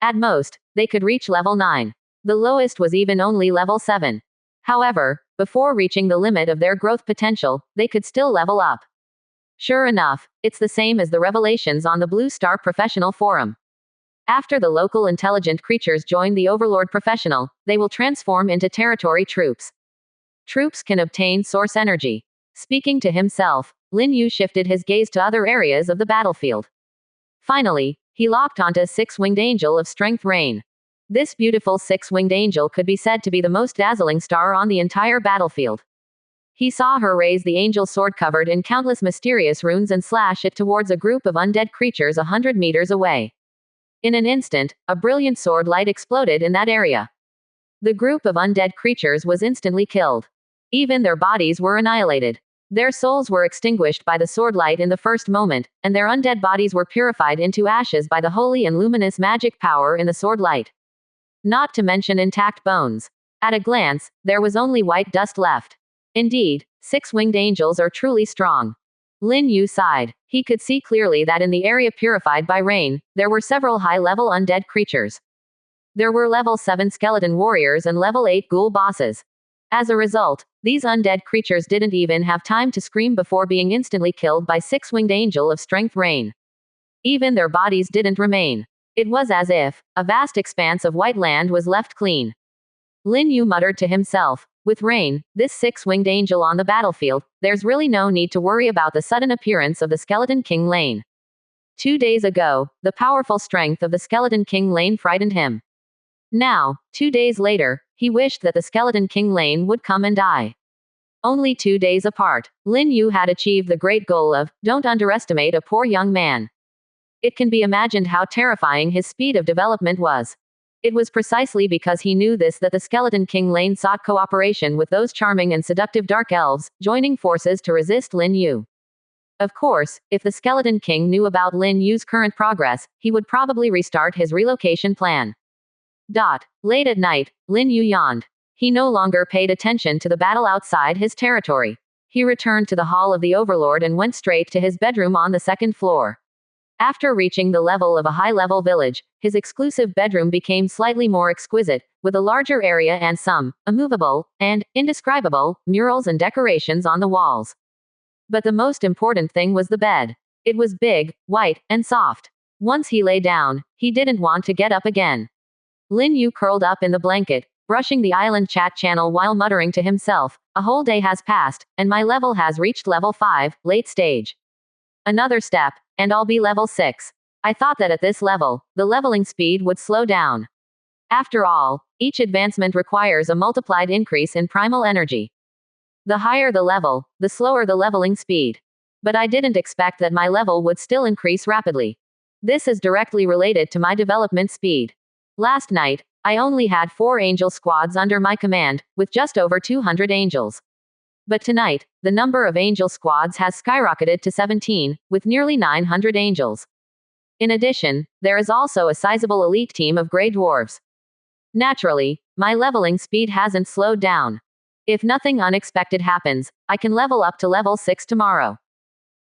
At most, they could reach level 9. The lowest was even only level 7. However, before reaching the limit of their growth potential, they could still level up. Sure enough, it's the same as the revelations on the Blue Star Professional Forum. After the local intelligent creatures join the Overlord Professional, they will transform into territory troops. Troops can obtain source energy. Speaking to himself, Lin Yu shifted his gaze to other areas of the battlefield. Finally, he locked onto a 6-winged angel of strength Rain. This beautiful 6-winged angel could be said to be the most dazzling star on the entire battlefield. He saw her raise the angel sword covered in countless mysterious runes and slash it towards a group of undead creatures 100 meters away. In an instant, a brilliant sword light exploded in that area. The group of undead creatures was instantly killed. Even their bodies were annihilated. Their souls were extinguished by the sword light in the first moment, and their undead bodies were purified into ashes by the holy and luminous magic power in the sword light. Not to mention intact bones. At a glance, there was only white dust left. Indeed, 6-winged angels are truly strong. Lin Yu sighed. He could see clearly that in the area purified by rain, there were several high-level undead creatures. There were level 7 skeleton warriors and level 8 ghoul bosses. As a result, these undead creatures didn't even have time to scream before being instantly killed by 6-winged angel of strength Rain. Even their bodies didn't remain. It was as if a vast expanse of white land was left clean. Lin Yu muttered to himself, with Rain, this 6-winged angel on the battlefield, there's really no need to worry about the sudden appearance of the Skeleton King Lane. 2 days ago, the powerful strength of the Skeleton King Lane frightened him. Now, 2 days later, he wished that the Skeleton King Lane would come and die. Only 2 days apart, Lin Yu had achieved the great goal of, don't underestimate a poor young man. It can be imagined how terrifying his speed of development was. It was precisely because he knew this that the Skeleton King Lane sought cooperation with those charming and seductive dark elves, joining forces to resist Lin Yu. Of course, if the Skeleton King knew about Lin Yu's current progress, he would probably restart his relocation plan. Late at night, Lin Yu yawned. He no longer paid attention to the battle outside his territory. He returned to the Hall of the Overlord and went straight to his bedroom on the 2nd floor. After reaching the level of a high-level village, his exclusive bedroom became slightly more exquisite, with a larger area and some immovable and indescribable murals and decorations on the walls. But the most important thing was the bed. It was big, white, and soft. Once he lay down, he didn't want to get up again. Lin Yu curled up in the blanket, brushing the island chat channel while muttering to himself, a whole day has passed, and my level has reached level 5, late stage. Another step, and I'll be level 6. I thought that at this level, the leveling speed would slow down. After all, each advancement requires a multiplied increase in primal energy. The higher the level, the slower the leveling speed. But I didn't expect that my level would still increase rapidly. This is directly related to my development speed. Last night, I only had 4 angel squads under my command, with just over 200 angels. But tonight, the number of angel squads has skyrocketed to 17, with nearly 900 angels. In addition, there is also a sizable elite team of gray dwarves. Naturally, my leveling speed hasn't slowed down. If nothing unexpected happens, I can level up to level 6 tomorrow.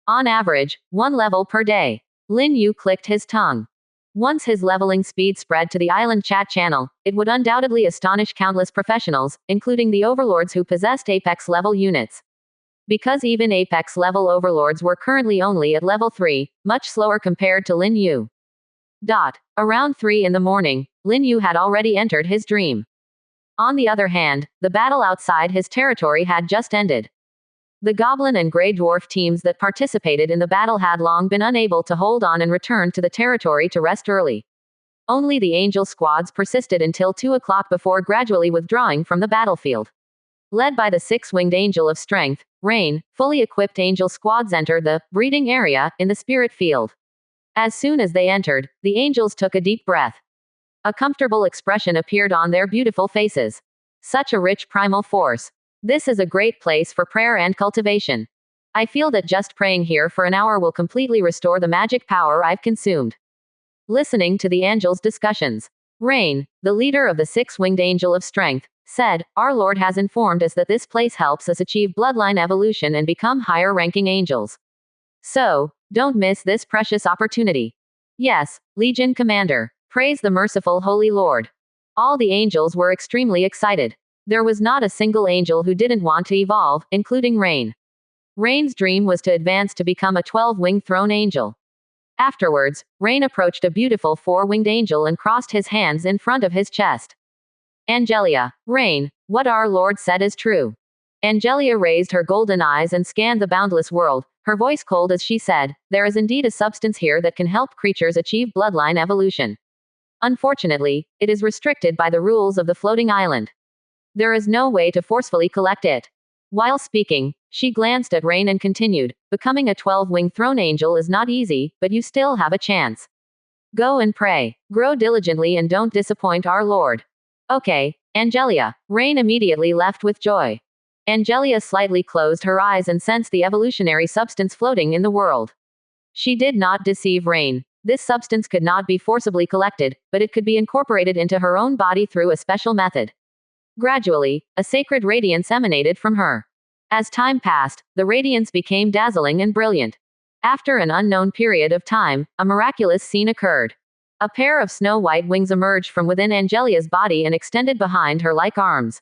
On average, 1 level per day. Lin Yu clicked his tongue. Once his leveling speed spread to the island chat channel, it would undoubtedly astonish countless professionals, including the overlords who possessed Apex level units. Because even Apex level overlords were currently only at level 3, much slower compared to Lin Yu. Around 3 in the morning, Lin Yu had already entered his dream. On the other hand, the battle outside his territory had just ended. The Goblin and Grey Dwarf teams that participated in the battle had long been unable to hold on and returned to the territory to rest early. Only the Angel squads persisted until 2 o'clock before gradually withdrawing from the battlefield. Led by the 6-winged Angel of Strength, Rain, fully equipped Angel squads entered the breeding area in the spirit field. As soon as they entered, the angels took a deep breath. A comfortable expression appeared on their beautiful faces. Such a rich primal force. This is a great place for prayer and cultivation. I feel that just praying here for an hour will completely restore the magic power I've consumed. Listening to the angels' discussions, Rain, the leader of the 6-winged Angel of Strength, said, "Our Lord has informed us that this place helps us achieve bloodline evolution and become higher-ranking angels. So, don't miss this precious opportunity." Yes, Legion Commander. Praise the merciful Holy Lord. All the angels were extremely excited. There was not a single angel who didn't want to evolve, including Rain. Rain's dream was to advance to become a 12-winged throne angel. Afterwards, Rain approached a beautiful 4-winged angel and crossed his hands in front of his chest. "Angelia, Rain, what our Lord said is true." Angelia raised her golden eyes and scanned the boundless world, her voice cold as she said, "There is indeed a substance here that can help creatures achieve bloodline evolution. Unfortunately, it is restricted by the rules of the floating island. There is no way to forcefully collect it." While speaking, she glanced at Rain and continued, "Becoming a 12-winged throne angel is not easy, but you still have a chance. Go and pray. Grow diligently and don't disappoint our Lord." "Okay, Angelia." Rain immediately left with joy. Angelia slightly closed her eyes and sensed the evolutionary substance floating in the world. She did not deceive Rain. This substance could not be forcibly collected, but it could be incorporated into her own body through a special method. Gradually, a sacred radiance emanated from her. As time passed, the radiance became dazzling and brilliant. After an unknown period of time, a miraculous scene occurred. A pair of snow-white wings emerged from within Angelia's body and extended behind her like arms.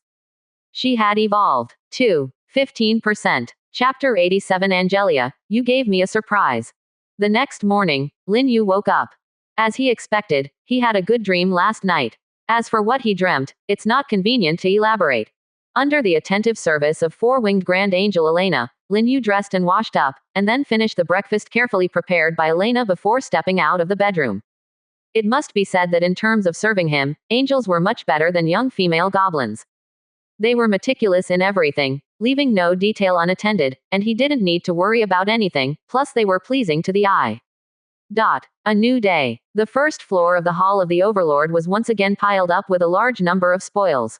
She had evolved. 15%. Chapter 87. Angelia, you gave me a surprise. The next morning, Lin Yu woke up. As he expected, he had a good dream last night. As for what he dreamt, it's not convenient to elaborate. Under the attentive service of 4-winged Grand Angel Elena, Lin Yu dressed and washed up, and then finished the breakfast carefully prepared by Elena before stepping out of the bedroom. It must be said that in terms of serving him, angels were much better than young female goblins. They were meticulous in everything, leaving no detail unattended, and he didn't need to worry about anything, plus they were pleasing to the eye. A new day. The first floor of the Hall of the Overlord was once again piled up with a large number of spoils.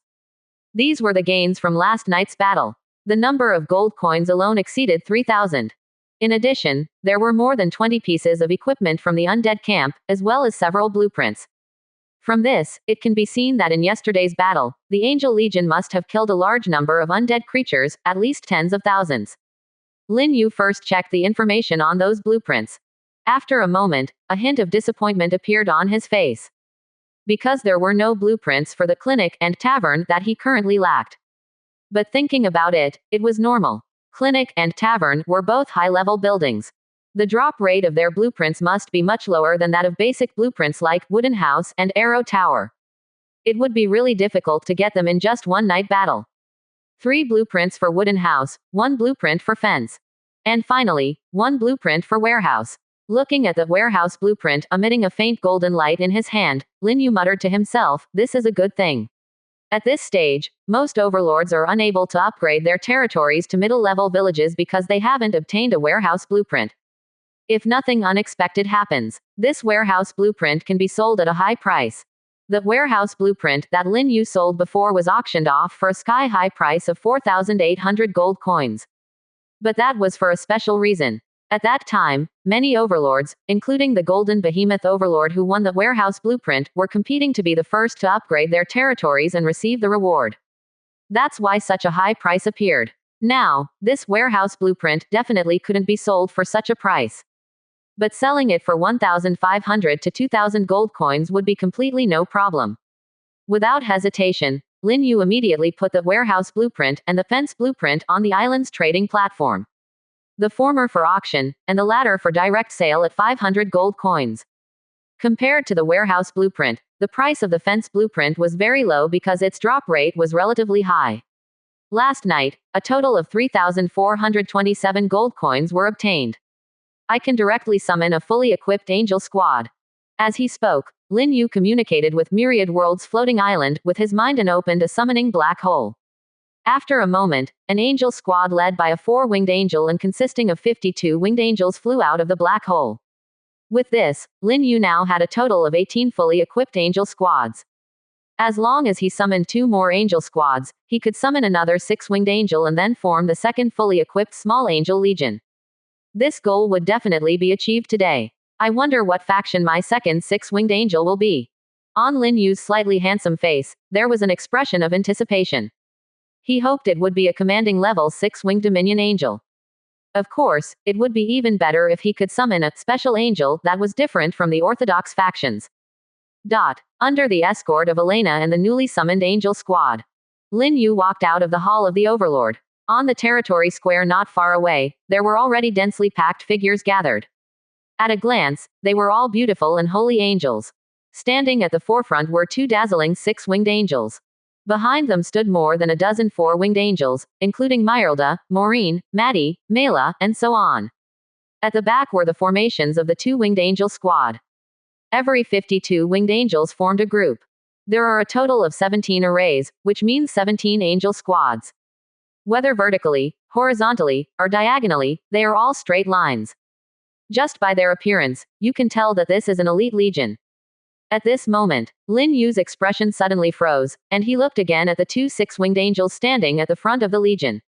These were the gains from last night's battle. The number of gold coins alone exceeded 3,000. In addition, there were more than 20 pieces of equipment from the undead camp, as well as several blueprints. From this, it can be seen that in yesterday's battle, the Angel Legion must have killed a large number of undead creatures, at least tens of thousands. Lin Yu first checked the information on those blueprints. After a moment, a hint of disappointment appeared on his face. Because there were no blueprints for the clinic and tavern that he currently lacked. But thinking about it, it was normal. Clinic and tavern were both high-level buildings. The drop rate of their blueprints must be much lower than that of basic blueprints like Wooden House and Arrow Tower. It would be really difficult to get them in just one night battle. 3 blueprints for Wooden House, 1 blueprint for Fence. And finally, one blueprint for warehouse. Looking at the warehouse blueprint emitting a faint golden light in his hand, Lin Yu muttered to himself, this is a good thing. At this stage, most overlords are unable to upgrade their territories to middle-level villages because they haven't obtained a warehouse blueprint. If nothing unexpected happens, this warehouse blueprint can be sold at a high price. The warehouse blueprint that Lin Yu sold before was auctioned off for a sky-high price of 4,800 gold coins. But that was for a special reason. At that time, many overlords, including the Golden Behemoth Overlord who won the warehouse blueprint, were competing to be the first to upgrade their territories and receive the reward. That's why such a high price appeared. Now, this warehouse blueprint definitely couldn't be sold for such a price. But selling it for 1,500 to 2,000 gold coins would be completely no problem. Without hesitation, Lin Yu immediately put the warehouse blueprint and the fence blueprint on the island's trading platform. The former for auction, and the latter for direct sale at 500 gold coins. Compared to the warehouse blueprint, the price of the fence blueprint was very low because its drop rate was relatively high. Last night, a total of 3,427 gold coins were obtained. I can directly summon a fully equipped angel squad. As he spoke, Lin Yu communicated with Myriad World's floating island with his mind and opened a summoning black hole. After a moment, an angel squad led by a 4-winged angel and consisting of 52 winged angels flew out of the black hole. With this, Lin Yu now had a total of 18 fully equipped angel squads. As long as he summoned 2 more angel squads, he could summon another 6-winged angel and then form the second fully equipped small angel legion. This goal would definitely be achieved today. I wonder what faction my second 6-winged angel will be. On Lin Yu's slightly handsome face, there was an expression of anticipation. He hoped it would be a commanding level 6-winged Dominion angel. Of course, it would be even better if he could summon a special angel that was different from the orthodox factions. Under the escort of Elena and the newly summoned angel squad, Lin Yu walked out of the Hall of the Overlord. On the territory square not far away, there were already densely packed figures gathered. At a glance, they were all beautiful and holy angels. Standing at the forefront were 2 dazzling 6-winged angels. Behind them stood more than a dozen 4-winged angels, including Myrilda, Maureen, Maddie, Mela, and so on. At the back were the formations of the 2-winged angel squad. Every 52 winged angels formed a group. There are a total of 17 arrays, which means 17 angel squads. Whether vertically, horizontally, or diagonally, they are all straight lines. Just by their appearance, you can tell that this is an elite legion. At this moment, Lin Yu's expression suddenly froze, and he looked again at the 2 6-winged angels standing at the front of the legion.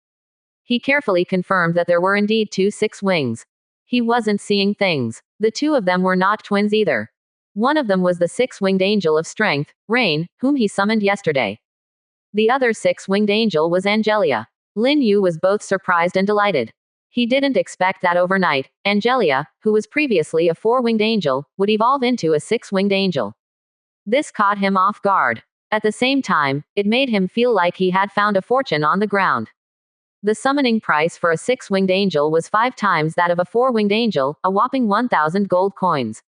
He carefully confirmed that there were indeed 2 6 wings. He wasn't seeing things. The 2 of them were not twins either. One of them was the 6-winged angel of strength, Rain, whom he summoned yesterday. The other 6-winged angel was Angelia. Lin Yu was both surprised and delighted. He didn't expect that overnight, Angelia, who was previously a 4-winged angel, would evolve into a 6-winged angel. This caught him off guard. At the same time, it made him feel like he had found a fortune on the ground. The summoning price for a 6-winged angel was 5 times that of a 4-winged angel, a whopping 1,000 gold coins.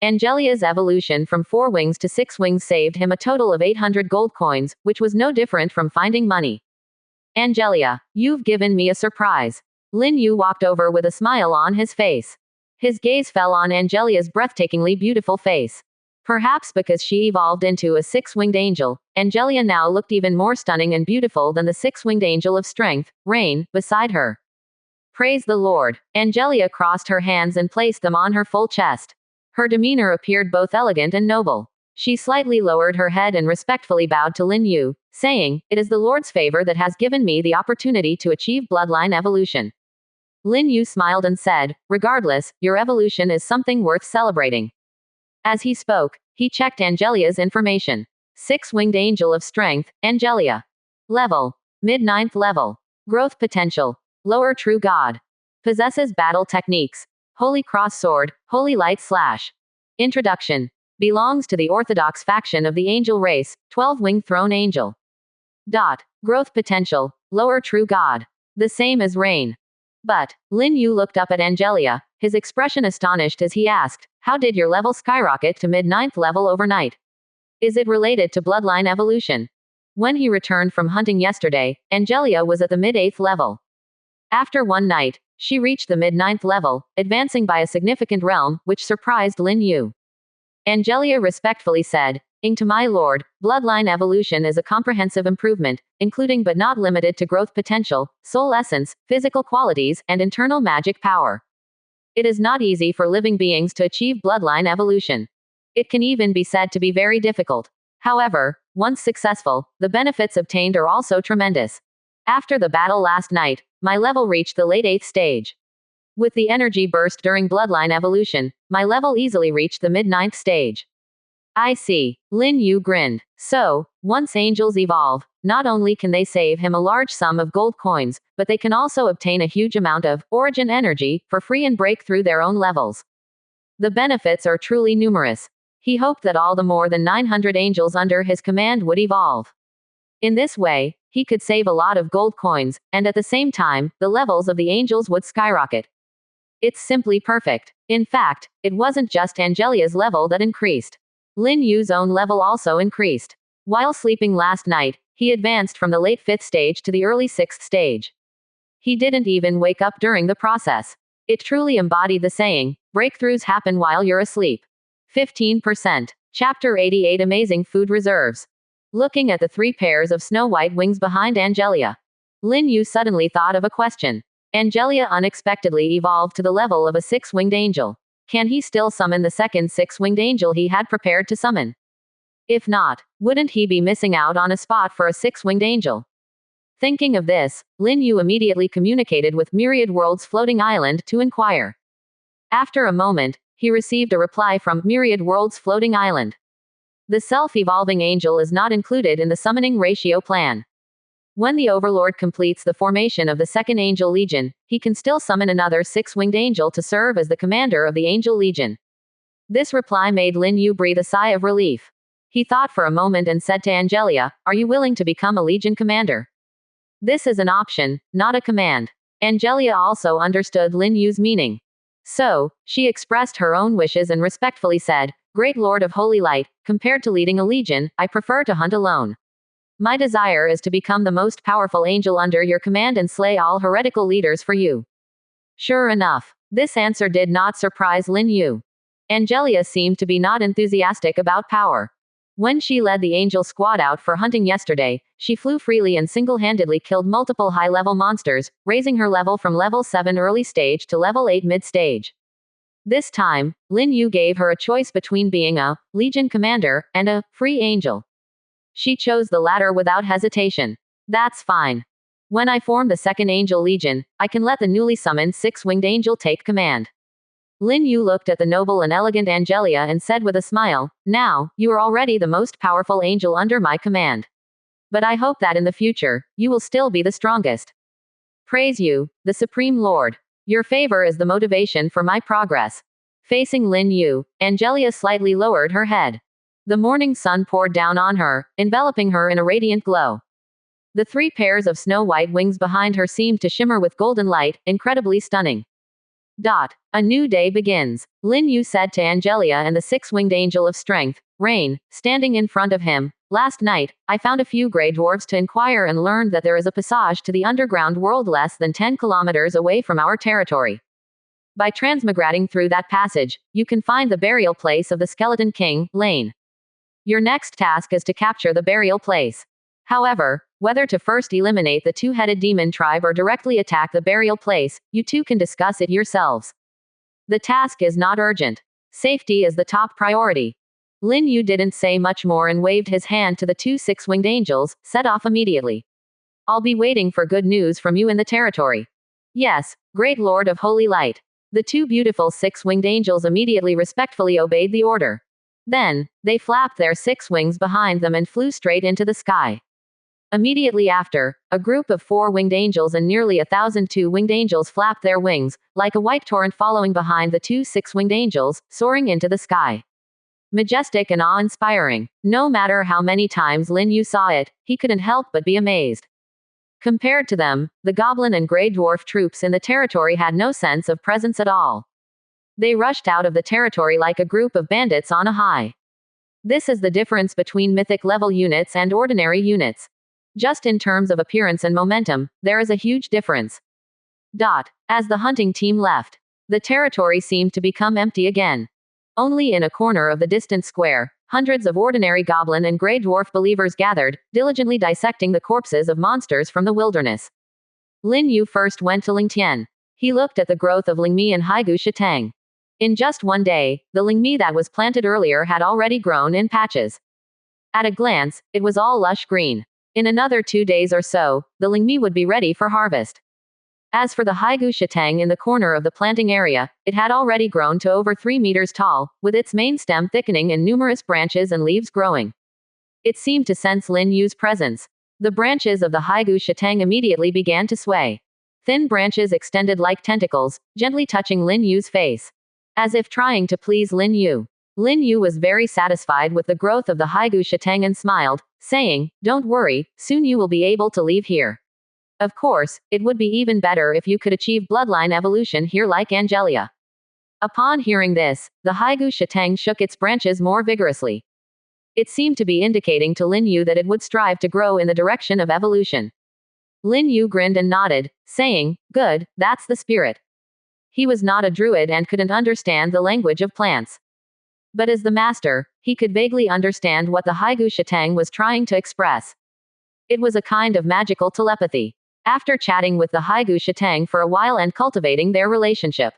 Angelia's evolution from 4 wings to 6 wings saved him a total of 800 gold coins, which was no different from finding money. Angelia, you've given me a surprise. Lin Yu walked over with a smile on his face. His gaze fell on Angelia's breathtakingly beautiful face. Perhaps because she evolved into a 6-winged angel, Angelia now looked even more stunning and beautiful than the 6-winged angel of strength, Rain, beside her. Praise the Lord. Angelia crossed her hands and placed them on her full chest. Her demeanor appeared both elegant and noble. She slightly lowered her head and respectfully bowed to Lin Yu, saying, "It is the Lord's favor that has given me the opportunity to achieve bloodline evolution." Lin Yu smiled and said, "Regardless, your evolution is something worth celebrating." As he spoke, he checked Angelia's information. 6-winged angel of strength, Angelia. Level. Mid-9th level. Growth potential. Lower true god. Possesses battle techniques. Holy cross sword, holy light slash. Introduction. Belongs to the orthodox faction of the angel race, 12-winged throne angel. Growth potential. Lower true god. The same as Rain. But, Lin Yu looked up at Angelia, his expression astonished as he asked, "How did your level skyrocket to mid-9th level overnight? Is it related to bloodline evolution?" When he returned from hunting yesterday, Angelia was at the mid-8th level. After one night, She reached the mid-9th level, advancing by a significant realm, which surprised Lin Yu. Angelia respectfully said, "To my lord, bloodline evolution is a comprehensive improvement, including but not limited to growth potential, soul essence, physical qualities, and internal magic power. It is not easy for living beings to achieve bloodline evolution. It can even be said to be very difficult. However, once successful, the benefits obtained are also tremendous. After the battle last night, my level reached the late 8th stage. With the energy burst during bloodline evolution, my level easily reached the mid-9th stage." "I see." Lin Yu grinned. "So, once angels evolve, not only can they save him a large sum of gold coins, but they can also obtain a huge amount of origin energy for free and break through their own levels. The benefits are truly numerous." He hoped that all the more than 900 angels under his command would evolve. In this way, he could save a lot of gold coins, and at the same time, the levels of the angels would skyrocket. It's simply perfect. In fact, it wasn't just Angelia's level that increased. Lin Yu's own level also increased. While sleeping last night, he advanced from the late 5th stage to the early 6th stage. He didn't even wake up during the process. It truly embodied the saying, breakthroughs happen while you're asleep. 15%. Chapter 88 Amazing Food Reserves. Looking at the 3 pairs of snow-white wings behind Angelia, Lin Yu suddenly thought of a question. Angelia unexpectedly evolved to the level of a 6-winged angel. Can he still summon the second 6-winged angel he had prepared to summon? If not, wouldn't he be missing out on a spot for a 6-winged angel? Thinking of this, Lin Yu immediately communicated with Myriad World's floating island to inquire. After a moment, he received a reply from Myriad World's floating island. The self-evolving angel is not included in the summoning ratio plan. When the Overlord completes the formation of the Second Angel Legion, he can still summon another 6-winged angel to serve as the commander of the Angel Legion. This reply made Lin Yu breathe a sigh of relief. He thought for a moment and said to Angelia, "Are you willing to become a Legion commander?" This is an option, not a command. Angelia also understood Lin Yu's meaning. So, she expressed her own wishes and respectfully said, "Great Lord of Holy Light, compared to leading a legion, I prefer to hunt alone. My desire is to become the most powerful angel under your command and slay all heretical leaders for you." Sure enough, this answer did not surprise Lin Yu. Angelia seemed to be not enthusiastic about power. When she led the angel squad out for hunting yesterday, she flew freely and single-handedly killed multiple high-level monsters, raising her level from level 7 early stage to level 8 mid-stage. This time, Lin Yu gave her a choice between being a Legion commander and a free angel. She chose the latter without hesitation. "That's fine. When I form the Second Angel Legion, I can let the newly summoned 6-winged angel take command." Lin Yu looked at the noble and elegant Angelia and said with a smile, "Now, you are already the most powerful angel under my command. But I hope that in the future, you will still be the strongest. Praise you, the Supreme Lord. Your favor is the motivation for my progress." Facing Lin Yu, Angelia slightly lowered her head. The morning sun poured down on her, enveloping her in a radiant glow. The 3 pairs of snow-white wings behind her seemed to shimmer with golden light, incredibly stunning. "A new day begins," Lin Yu said to Angelia and the 6-winged angel of strength, Rain, standing in front of him. "Last night, I found a few grey dwarves to inquire and learned that there is a passage to the underground world less than 10 kilometers away from our territory. By transmigrating through that passage, you can find the burial place of the Skeleton King, Lane. Your next task is to capture the burial place. However, whether to first eliminate the 2-headed demon tribe or directly attack the burial place, you two can discuss it yourselves. The task is not urgent. Safety is the top priority." Lin Yu didn't say much more and waved his hand to the 2 6-winged angels, set off immediately. "I'll be waiting for good news from you in the territory." "Yes, Great Lord of Holy Light." The 2 beautiful 6-winged angels immediately respectfully obeyed the order. Then, they flapped their 6 wings behind them and flew straight into the sky. Immediately after, a group of 4-winged angels and nearly 1,000 2-winged angels flapped their wings, like a white torrent following behind the 2 6-winged angels, soaring into the sky. Majestic and awe-inspiring. No matter how many times Lin Yu saw it, he couldn't help but be amazed. Compared to them, the goblin and grey dwarf troops in the territory had no sense of presence at all. They rushed out of the territory like a group of bandits on a high. This is the difference between mythic level units and ordinary units. Just in terms of appearance and momentum, there is a huge difference. As the hunting team left, the territory seemed to become empty again. Only in a corner of the distant square, hundreds of ordinary goblin and grey dwarf believers gathered, diligently dissecting the corpses of monsters from the wilderness. Lin Yu first went to Lingtian. He looked at the growth of Lingmi and Haigu Shitang. In just one day, the Lingmi that was planted earlier had already grown in patches. At a glance, it was all lush green. In another 2 days or so, the Lingmi would be ready for harvest. As for the Haigu Shitang in the corner of the planting area, it had already grown to over 3 meters tall, with its main stem thickening and numerous branches and leaves growing. It seemed to sense Lin Yu's presence. The branches of the Haigu Shitang immediately began to sway. Thin branches extended like tentacles, gently touching Lin Yu's face. As if trying to please Lin Yu. Lin Yu was very satisfied with the growth of the Haigu Shitang and smiled, saying, "Don't worry, soon you will be able to leave here. Of course, it would be even better if you could achieve bloodline evolution here like Angelia." Upon hearing this, the Haigu Shitang shook its branches more vigorously. It seemed to be indicating to Lin Yu that it would strive to grow in the direction of evolution. Lin Yu grinned and nodded, saying, "Good, that's the spirit." He was not a druid and couldn't understand the language of plants. But as the master, he could vaguely understand what the Haigu Shitang was trying to express. It was a kind of magical telepathy. After chatting with the Haigu Shitang for a while and cultivating their relationship,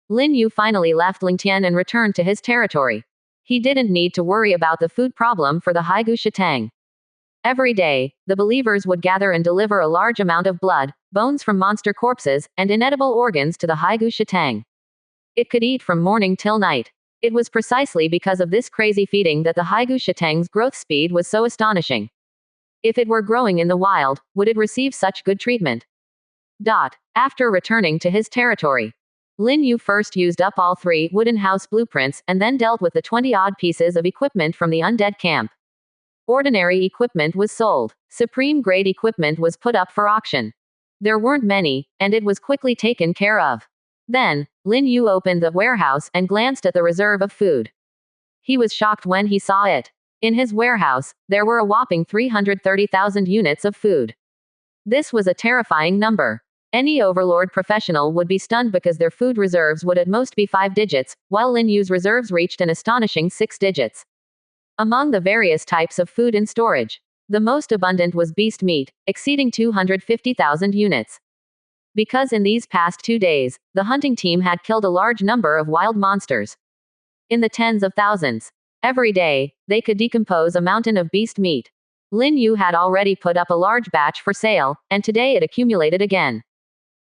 Lin Yu finally left Lingtian and returned to his territory. He didn't need to worry about the food problem for the Haigu Shitang. Every day, the believers would gather and deliver a large amount of blood, bones from monster corpses, and inedible organs to the Haigu Shitang. It could eat from morning till night. It was precisely because of this crazy feeding that the Haigu Shitang's growth speed was so astonishing. If it were growing in the wild, would it receive such good treatment? After returning to his territory, Lin Yu first used up all 3 wooden house blueprints and then dealt with the 20-odd pieces of equipment from the undead camp. Ordinary equipment was sold. Supreme-grade equipment was put up for auction. There weren't many, and it was quickly taken care of. Then, Lin Yu opened the warehouse and glanced at the reserve of food. He was shocked when he saw it. In his warehouse, there were a whopping 330,000 units of food. This was a terrifying number. Any overlord professional would be stunned because their food reserves would at most be 5 digits, while Lin Yu's reserves reached an astonishing 6 digits. Among the various types of food in storage, the most abundant was beast meat, exceeding 250,000 units. Because in these past 2 days, the hunting team had killed a large number of wild monsters. In the tens of thousands. Every day, they could decompose a mountain of beast meat. Lin Yu had already put up a large batch for sale, and today it accumulated again.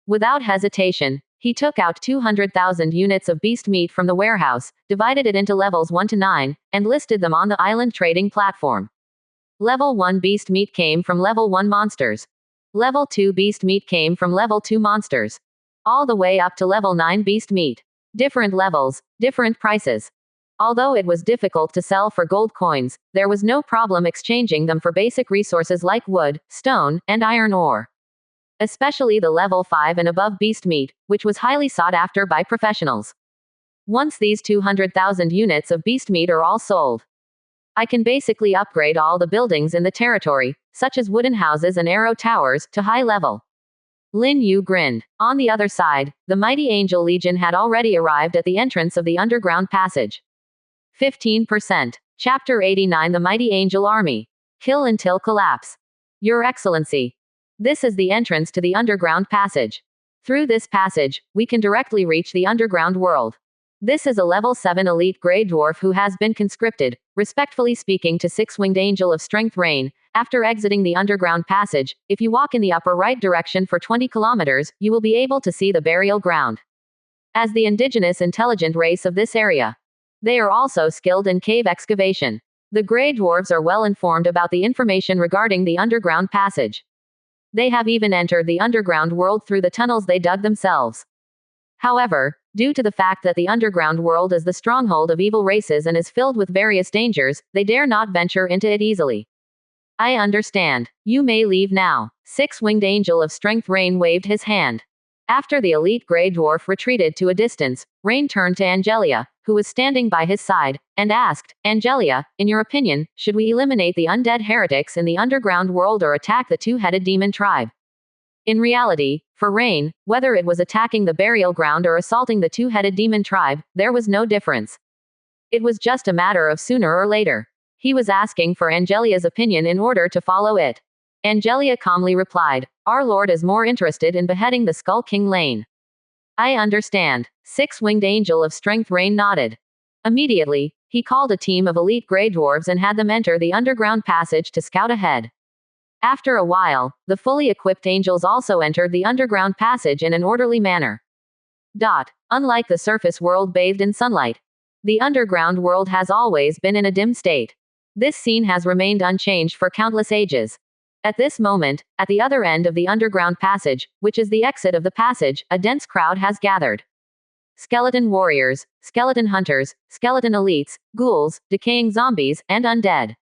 Without hesitation, he took out 200,000 units of beast meat from the warehouse, divided it into levels 1 to 9, and listed them on the island trading platform. Level 1 beast meat came from level 1 monsters. Level 2 beast meat came from level 2 monsters. All the way up to level 9 beast meat. Different levels, different prices. Although it was difficult to sell for gold coins, there was no problem exchanging them for basic resources like wood, stone, and iron ore. Especially the level 5 and above beast meat, which was highly sought after by professionals. Once these 200,000 units of beast meat are all sold, I can basically upgrade all the buildings in the territory, such as wooden houses and arrow towers, to high level. Lin Yu grinned. On the other side, the mighty Angel Legion had already arrived at the entrance of the underground passage. 15%. Chapter 89 The Mighty Angel Army. Kill until collapse. Your Excellency. This is the entrance to the underground passage. Through this passage, we can directly reach the underground world. This is a level 7 elite grey dwarf who has been conscripted, respectfully speaking to Six-Winged Angel of Strength Rain. After exiting the underground passage, if you walk in the upper right direction for 20 kilometers, you will be able to see the burial ground. As the indigenous intelligent race of this area, they are also skilled in cave excavation. The grey dwarves are well informed about the information regarding the underground passage. They have even entered the underground world through the tunnels they dug themselves. However, due to the fact that the underground world is the stronghold of evil races and is filled with various dangers, they dare not venture into it easily. I understand. You may leave now. Six-Winged Angel of Strength Rain waved his hand. After the elite grey dwarf retreated to a distance, Rain turned to Angelia, who was standing by his side, and asked, "Angelia, in your opinion, should we eliminate the undead heretics in the underground world or attack the two-headed demon tribe?" In reality, for Rain, whether it was attacking the burial ground or assaulting the two-headed demon tribe, there was no difference. It was just a matter of sooner or later. He was asking for Angelia's opinion in order to follow it. Angelia calmly replied, "Our lord is more interested in beheading the Skull King Lane." "I understand." Six-winged angel of strength Rain nodded. Immediately, he called a team of elite grey dwarves and had them enter the underground passage to scout ahead. After a while, the fully equipped angels also entered the underground passage in an orderly manner. Unlike the surface world bathed in sunlight, the underground world has always been in a dim state. This scene has remained unchanged for countless ages. At this moment, at the other end of the underground passage, which is the exit of the passage, a dense crowd has gathered. Skeleton warriors, skeleton hunters, skeleton elites, ghouls, decaying zombies, and undead.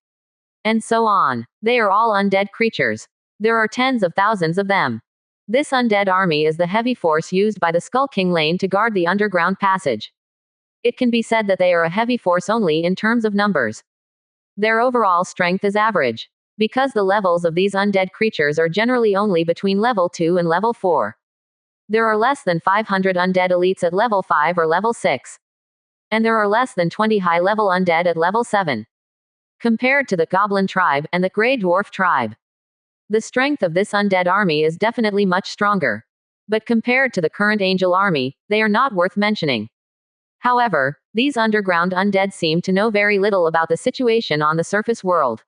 And so on. They are all undead creatures. There are tens of thousands of them. This undead army is the heavy force used by the Skull King Lane to guard the underground passage. It can be said that they are a heavy force only in terms of numbers. Their overall strength is average. Because the levels of these undead creatures are generally only between level 2 and level 4. There are less than 500 undead elites at level 5 or level 6. And there are less than 20 high-level undead at level 7. Compared to the Goblin tribe and the Grey Dwarf tribe, the strength of this undead army is definitely much stronger. But compared to the current angel army, they are not worth mentioning. However, these underground undead seem to know very little about the situation on the surface world.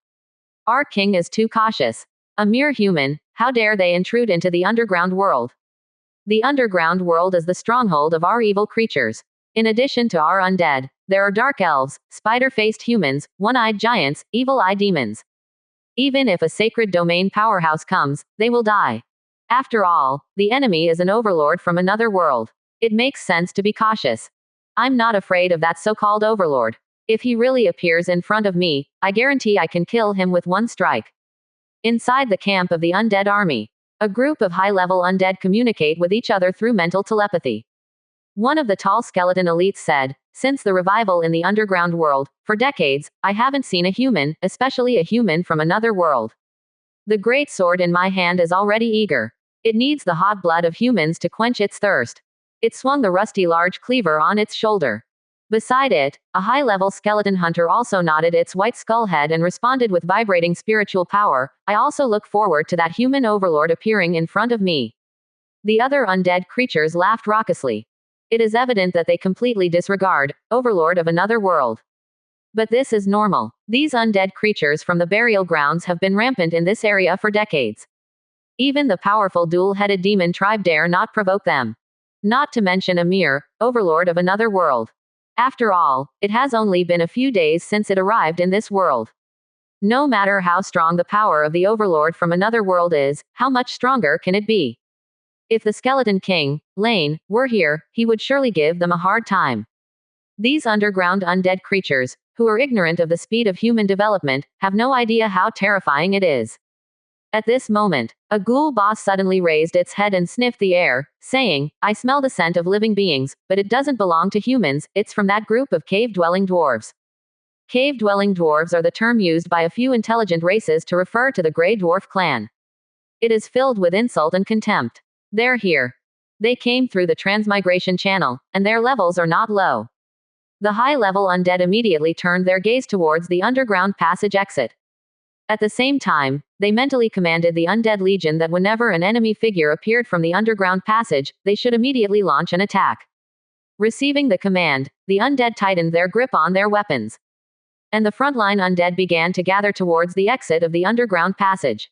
Our king is too cautious. A mere human, how dare they intrude into the underground world? The underground world is the stronghold of our evil creatures. In addition to our undead, there are dark elves, spider-faced humans, one-eyed giants, evil-eye demons. Even if a sacred domain powerhouse comes, they will die. After all, the enemy is an overlord from another world. It makes sense to be cautious. I'm not afraid of that so-called overlord. If he really appears in front of me, I guarantee I can kill him with one strike. Inside the camp of the undead army, a group of high-level undead communicate with each other through mental telepathy. One of the tall skeleton elites said, "Since the revival in the underground world, for decades, I haven't seen a human, especially a human from another world. The great sword in my hand is already eager. It needs the hot blood of humans to quench its thirst." It swung the rusty large cleaver on its shoulder. Beside it, a high-level skeleton hunter also nodded its white skull head and responded with vibrating spiritual power, "I also look forward to that human overlord appearing in front of me." The other undead creatures laughed raucously. It is evident that they completely disregard overlord of another world. But this is normal. These undead creatures from the burial grounds have been rampant in this area for decades. Even the powerful dual-headed demon tribe dare not provoke them. Not to mention a mere overlord of another world. After all, it has only been a few days since it arrived in this world. No matter how strong the power of the overlord from another world is, how much stronger can it be? If the Skeleton King, Lane, were here, he would surely give them a hard time. These underground undead creatures, who are ignorant of the speed of human development, have no idea how terrifying it is. At this moment, a ghoul boss suddenly raised its head and sniffed the air, saying, "I smell the scent of living beings, but it doesn't belong to humans, it's from that group of cave-dwelling dwarves." Cave-dwelling dwarves are the term used by a few intelligent races to refer to the Grey Dwarf clan. It is filled with insult and contempt. They're here. They came through the transmigration channel, and their levels are not low. The high-level undead immediately turned their gaze towards the underground passage exit. At the same time, they mentally commanded the undead legion that whenever an enemy figure appeared from the underground passage, they should immediately launch an attack. Receiving the command, the undead tightened their grip on their weapons. And the frontline undead began to gather towards the exit of the underground passage.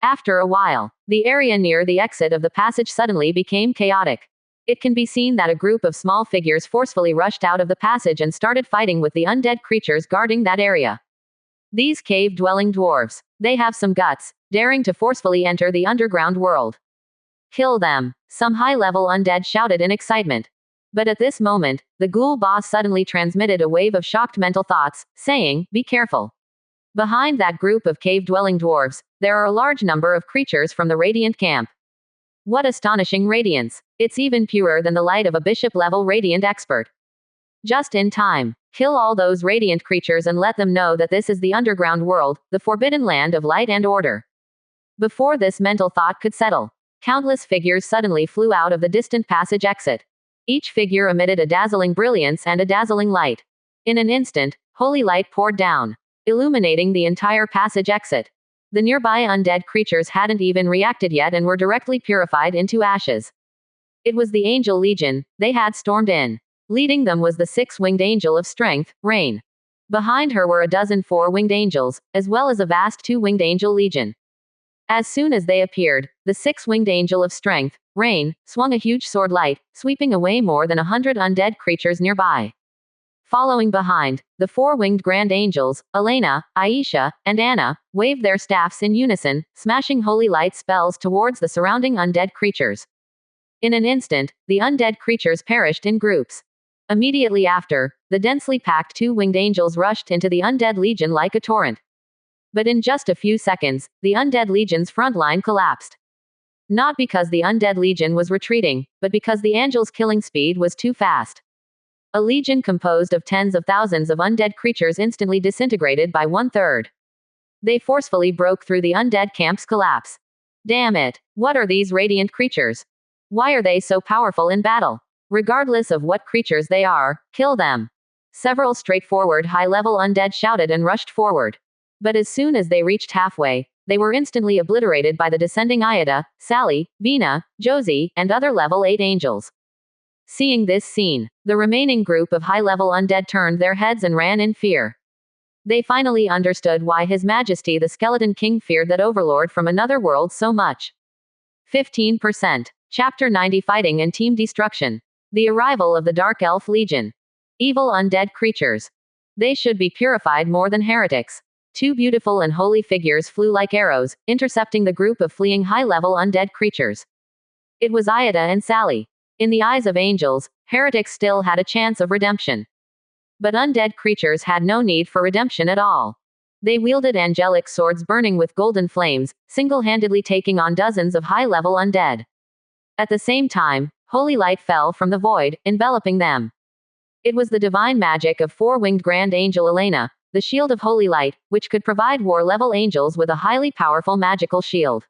After a while, the area near the exit of the passage suddenly became chaotic. It can be seen that a group of small figures forcefully rushed out of the passage and started fighting with the undead creatures guarding that area. These cave-dwelling dwarves, they have some guts, daring to forcefully enter the underground world. "Kill them," some high-level undead shouted in excitement. But at this moment, the ghoul boss suddenly transmitted a wave of shocked mental thoughts, saying, "Be careful." Behind that group of cave-dwelling dwarves, there are a large number of creatures from the Radiant camp. What astonishing radiance! It's even purer than the light of a bishop-level Radiant expert. Just in time. Kill all those Radiant creatures and let them know that this is the underground world, the forbidden land of light and order. Before this mental thought could settle, Countless figures suddenly flew out of the distant passage exit. Each figure emitted a dazzling brilliance and a dazzling light. In an instant, holy light poured down, illuminating the entire passage exit. The nearby undead creatures hadn't even reacted yet and were directly purified into ashes. It was the Angel Legion. They had stormed in. Leading them was the six-winged angel of strength, Rain. Behind her were a dozen four-winged angels, as well as a vast two-winged angel legion. As soon as they appeared, the six-winged angel of strength, Rain, swung a huge sword light, sweeping away more than 100 undead creatures nearby. Following behind, the four-winged grand angels, Elena, Aisha, and Anna, waved their staffs in unison, smashing holy light spells towards the surrounding undead creatures. In an instant, the undead creatures perished in groups. Immediately after, the densely packed two-winged angels rushed into the undead legion like a torrent. But in just a few seconds, the undead legion's front line collapsed. Not because the undead legion was retreating, but because the angels' killing speed was too fast. A legion composed of tens of thousands of undead creatures instantly disintegrated by 1/3. They forcefully broke through the undead camp's collapse. Damn it! What are these radiant creatures? Why are they so powerful in battle? Regardless of what creatures they are, kill them. Several straightforward high-level undead shouted and rushed forward. But as soon as they reached halfway, they were instantly obliterated by the descending Ayada, Sally, Vina, Josie, and other level 8 angels. Seeing this scene, the remaining group of high-level undead turned their heads and ran in fear. They finally understood why His Majesty the Skeleton King feared that overlord from another world so much. 15%. Chapter 90 Fighting and Team Destruction. The arrival of the Dark Elf Legion. Evil undead creatures. They should be purified more than heretics. Two beautiful and holy figures flew like arrows, intercepting the group of fleeing high-level undead creatures. It was Ayada and Sally. In the eyes of angels, heretics still had a chance of redemption. But undead creatures had no need for redemption at all. They wielded angelic swords burning with golden flames, single-handedly taking on dozens of high-level undead. At the same time, holy light fell from the void, enveloping them. It was the divine magic of four-winged Grand Angel Elena, the shield of holy light, which could provide war-level angels with a highly powerful magical shield.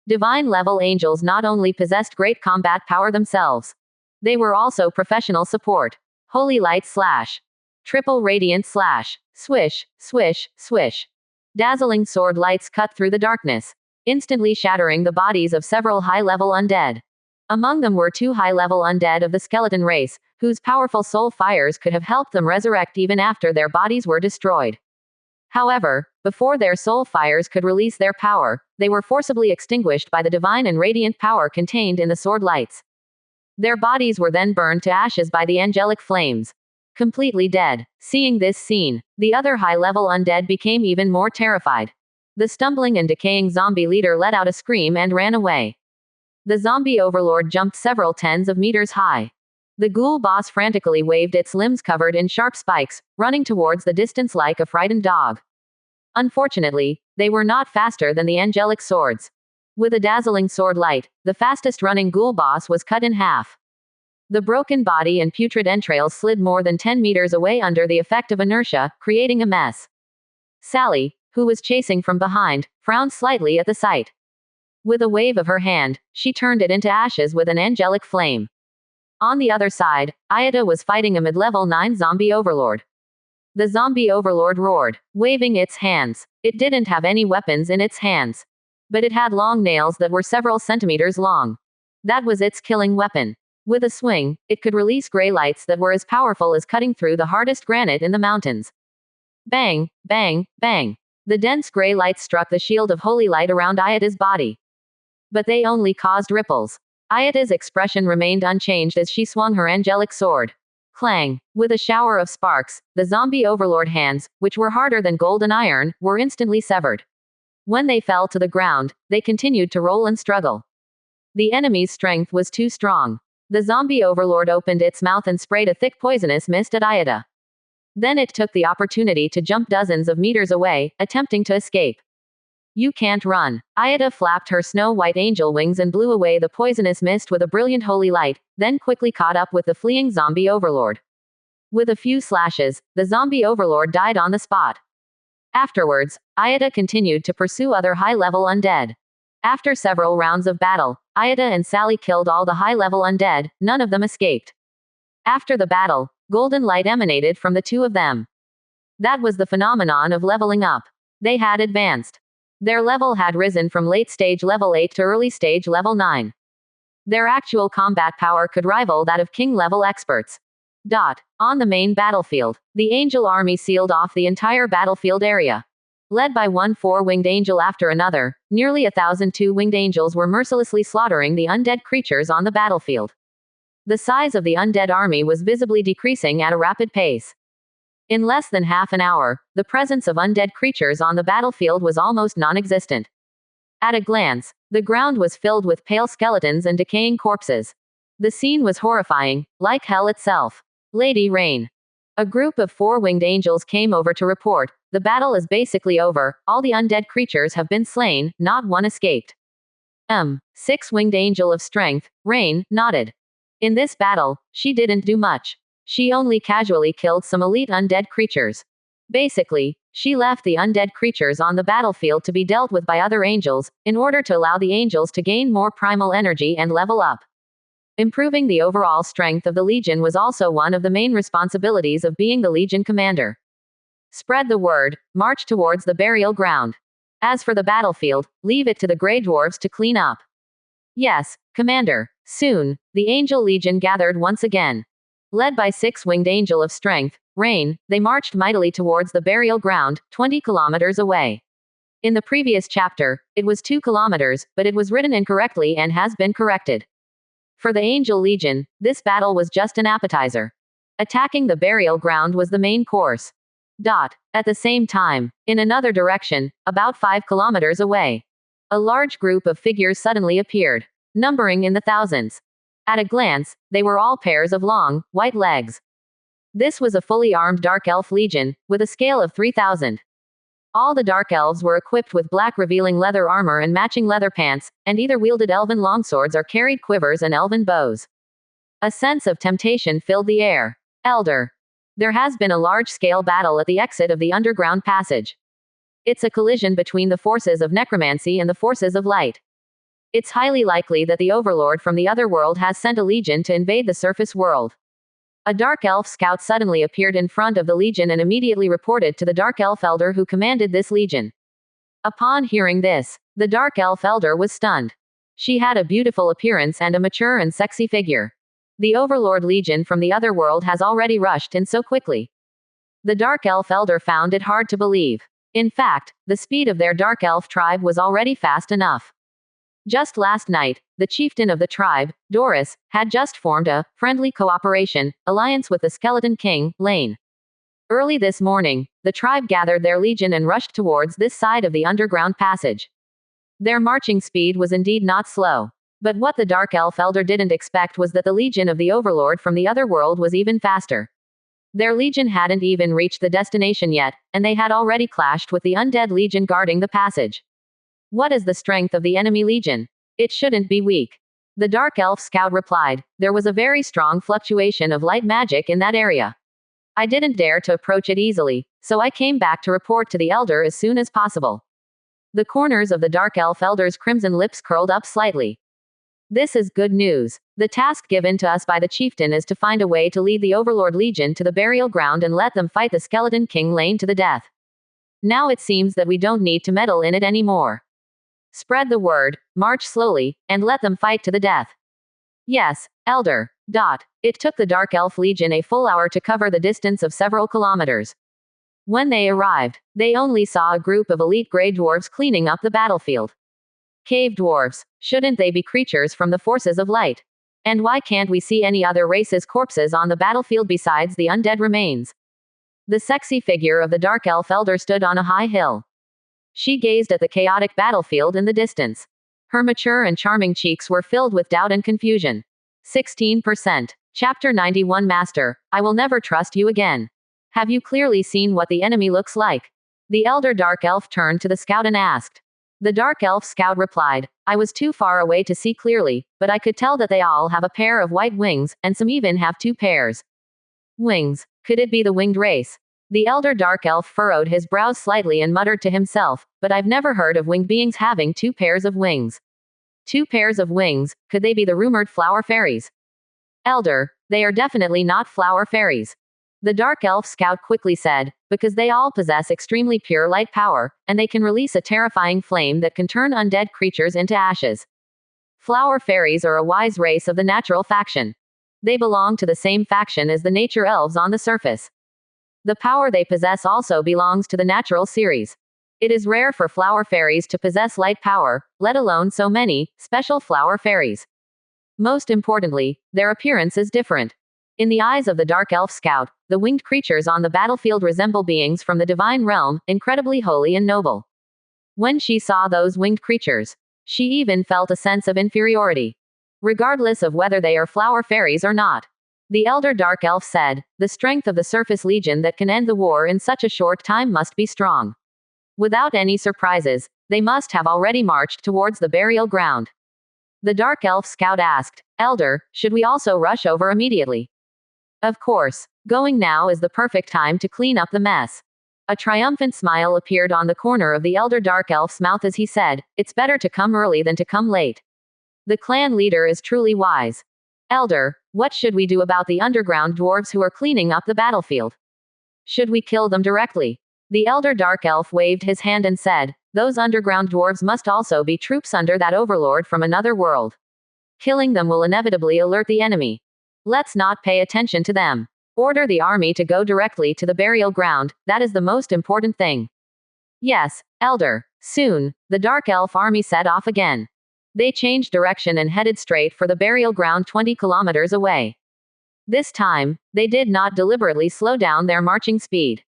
Divine-level angels not only possessed great combat power themselves. They were also professional support. Holy light slash. Triple radiant slash. Swish, swish, swish. Dazzling sword lights cut through the darkness, instantly shattering the bodies of several high-level undead. Among them were two high-level undead of the skeleton race, whose powerful soul fires could have helped them resurrect even after their bodies were destroyed. However, before their soul fires could release their power, they were forcibly extinguished by the divine and radiant power contained in the sword lights. Their bodies were then burned to ashes by the angelic flames. Completely dead. Seeing this scene, the other high-level undead became even more terrified. The stumbling and decaying zombie leader let out a scream and ran away. The zombie overlord jumped several tens of meters high. The ghoul boss frantically waved its limbs covered in sharp spikes, running towards the distance like a frightened dog. Unfortunately, they were not faster than the angelic swords. With a dazzling sword light, the fastest-running ghoul boss was cut in half. The broken body and putrid entrails slid more than 10 meters away under the effect of inertia, creating a mess. Sally, who was chasing from behind, frowned slightly at the sight. With a wave of her hand, she turned it into ashes with an angelic flame. On the other side, Ayada was fighting a mid-level 9 zombie overlord. The zombie overlord roared, waving its hands. It didn't have any weapons in its hands. But it had long nails that were several centimeters long. That was its killing weapon. With a swing, it could release gray lights that were as powerful as cutting through the hardest granite in the mountains. Bang, bang, bang. The dense gray lights struck the shield of holy light around Ayada's body. But they only caused ripples. Ayada's expression remained unchanged as she swung her angelic sword. Clang. With a shower of sparks, the zombie overlord hands, which were harder than gold and iron, were instantly severed. When they fell to the ground, they continued to roll and struggle. The enemy's strength was too strong. The zombie overlord opened its mouth and sprayed a thick poisonous mist at Ayada. Then it took the opportunity to jump dozens of meters away, attempting to escape. You can't run. Ayada flapped her snow-white angel wings and blew away the poisonous mist with a brilliant holy light, then quickly caught up with the fleeing zombie overlord. With a few slashes, the zombie overlord died on the spot. Afterwards, Ayada continued to pursue other high-level undead. After several rounds of battle, Ayada and Sally killed all the high-level undead, none of them escaped. After the battle, golden light emanated from the two of them. That was the phenomenon of leveling up. They had advanced. Their level had risen from late stage level 8 to early stage level 9. Their actual combat power could rival that of king level experts. On the main battlefield, the angel army sealed off the entire battlefield area. Led by one four-winged angel after another, nearly 1,000 two-winged angels were mercilessly slaughtering the undead creatures on the battlefield. The size of the undead army was visibly decreasing at a rapid pace. In less than half an hour, the presence of undead creatures on the battlefield was almost non-existent. At a glance, the ground was filled with pale skeletons and decaying corpses. The scene was horrifying, like hell itself. Lady Rain. A group of four-winged angels came over to report, "The battle is basically over, all the undead creatures have been slain, not one escaped." Six-winged angel of strength, Rain, nodded. In this battle, she didn't do much. She only casually killed some elite undead creatures. Basically, she left the undead creatures on the battlefield to be dealt with by other angels, in order to allow the angels to gain more primal energy and level up. Improving the overall strength of the Legion was also one of the main responsibilities of being the Legion commander. Spread the word, march towards the burial ground. As for the battlefield, leave it to the Grey Dwarves to clean up. Yes, Commander. Soon, the Angel Legion gathered once again. Led by six-winged angel of strength, Rain, they marched mightily towards the burial ground, 20 kilometers away. In the previous chapter, it was 2 kilometers, but it was written incorrectly and has been corrected. For the Angel Legion, this battle was just an appetizer. Attacking the burial ground was the main course. At the same time, in another direction, about 5 kilometers away, a large group of figures suddenly appeared, numbering in the thousands. At a glance, they were all pairs of long, white legs. This was a fully armed Dark Elf Legion, with a scale of 3,000. All the Dark Elves were equipped with black revealing leather armor and matching leather pants, and either wielded elven longswords or carried quivers and elven bows. A sense of temptation filled the air. Elder. There has been a large-scale battle at the exit of the underground passage. It's a collision between the forces of necromancy and the forces of light. It's highly likely that the Overlord from the other world has sent a legion to invade the surface world. A Dark Elf scout suddenly appeared in front of the legion and immediately reported to the Dark Elf Elder who commanded this legion. Upon hearing this, the Dark Elf Elder was stunned. She had a beautiful appearance and a mature and sexy figure. The Overlord Legion from the other world has already rushed in so quickly. The Dark Elf Elder found it hard to believe. In fact, the speed of their Dark Elf tribe was already fast enough. Just last night, the chieftain of the tribe, Doris, had just formed a friendly cooperation alliance with the Skeleton King, Lane. Early this morning, the tribe gathered their legion and rushed towards this side of the underground passage. Their marching speed was indeed not slow. But what the Dark Elf Elder didn't expect was that the legion of the Overlord from the other world was even faster. Their legion hadn't even reached the destination yet, and they had already clashed with the undead legion guarding the passage. What is the strength of the enemy legion? It shouldn't be weak. The Dark Elf scout replied, "There was a very strong fluctuation of light magic in that area. I didn't dare to approach it easily, so I came back to report to the Elder as soon as possible." The corners of the Dark Elf Elder's crimson lips curled up slightly. This is good news. The task given to us by the chieftain is to find a way to lead the Overlord Legion to the burial ground and let them fight the Skeleton King Lane to the death. Now it seems that we don't need to meddle in it anymore. Spread the word, march slowly, and let them fight to the death. Yes, Elder. It took the Dark Elf Legion a full hour to cover the distance of several kilometers. When they arrived, they only saw a group of elite Grey Dwarves cleaning up the battlefield. Cave Dwarves, shouldn't they be creatures from the forces of light? And why can't we see any other races' corpses on the battlefield besides the undead remains? The sexy figure of the Dark Elf Elder stood on a high hill. She gazed at the chaotic battlefield in the distance. Her mature and charming cheeks were filled with doubt and confusion. 16%. Chapter 91 Master, I will never trust you again. Have you clearly seen what the enemy looks like? The elder Dark Elf turned to the scout and asked. The Dark Elf scout replied, I was too far away to see clearly, but I could tell that they all have a pair of white wings, and some even have 2 pairs. Wings. Could it be the winged race? The elder dark elf furrowed his brows slightly and muttered to himself, but I've never heard of winged beings having 2 pairs of wings. 2 pairs of wings, could they be the rumored flower fairies? Elder, they are definitely not flower fairies. The dark elf scout quickly said, because they all possess extremely pure light power, and they can release a terrifying flame that can turn undead creatures into ashes. Flower fairies are a wise race of the natural faction. They belong to the same faction as the nature elves on the surface. The power they possess also belongs to the natural series. It is rare for flower fairies to possess light power, let alone so many special flower fairies. Most importantly, their appearance is different. In the eyes of the dark elf scout, the winged creatures on the battlefield resemble beings from the divine realm, incredibly holy and noble. When she saw those winged creatures, she even felt a sense of inferiority. Regardless of whether they are flower fairies or not. The elder dark elf said, the strength of the surface legion that can end the war in such a short time must be strong. Without any surprises, they must have already marched towards the burial ground. The dark elf scout asked, Elder, should we also rush over immediately? Of course. Going now is the perfect time to clean up the mess. A triumphant smile appeared on the corner of the elder dark elf's mouth as he said, it's better to come early than to come late. The clan leader is truly wise. Elder, what should we do about the underground dwarves who are cleaning up the battlefield? Should we kill them directly? The elder dark elf waved his hand and said, those underground dwarves must also be troops under that overlord from another world. Killing them will inevitably alert the enemy. Let's not pay attention to them. Order the army to go directly to the burial ground, that is the most important thing. Yes, Elder. Soon, the dark elf army set off again. They changed direction and headed straight for the burial ground 20 kilometers away. This time, they did not deliberately slow down their marching speed.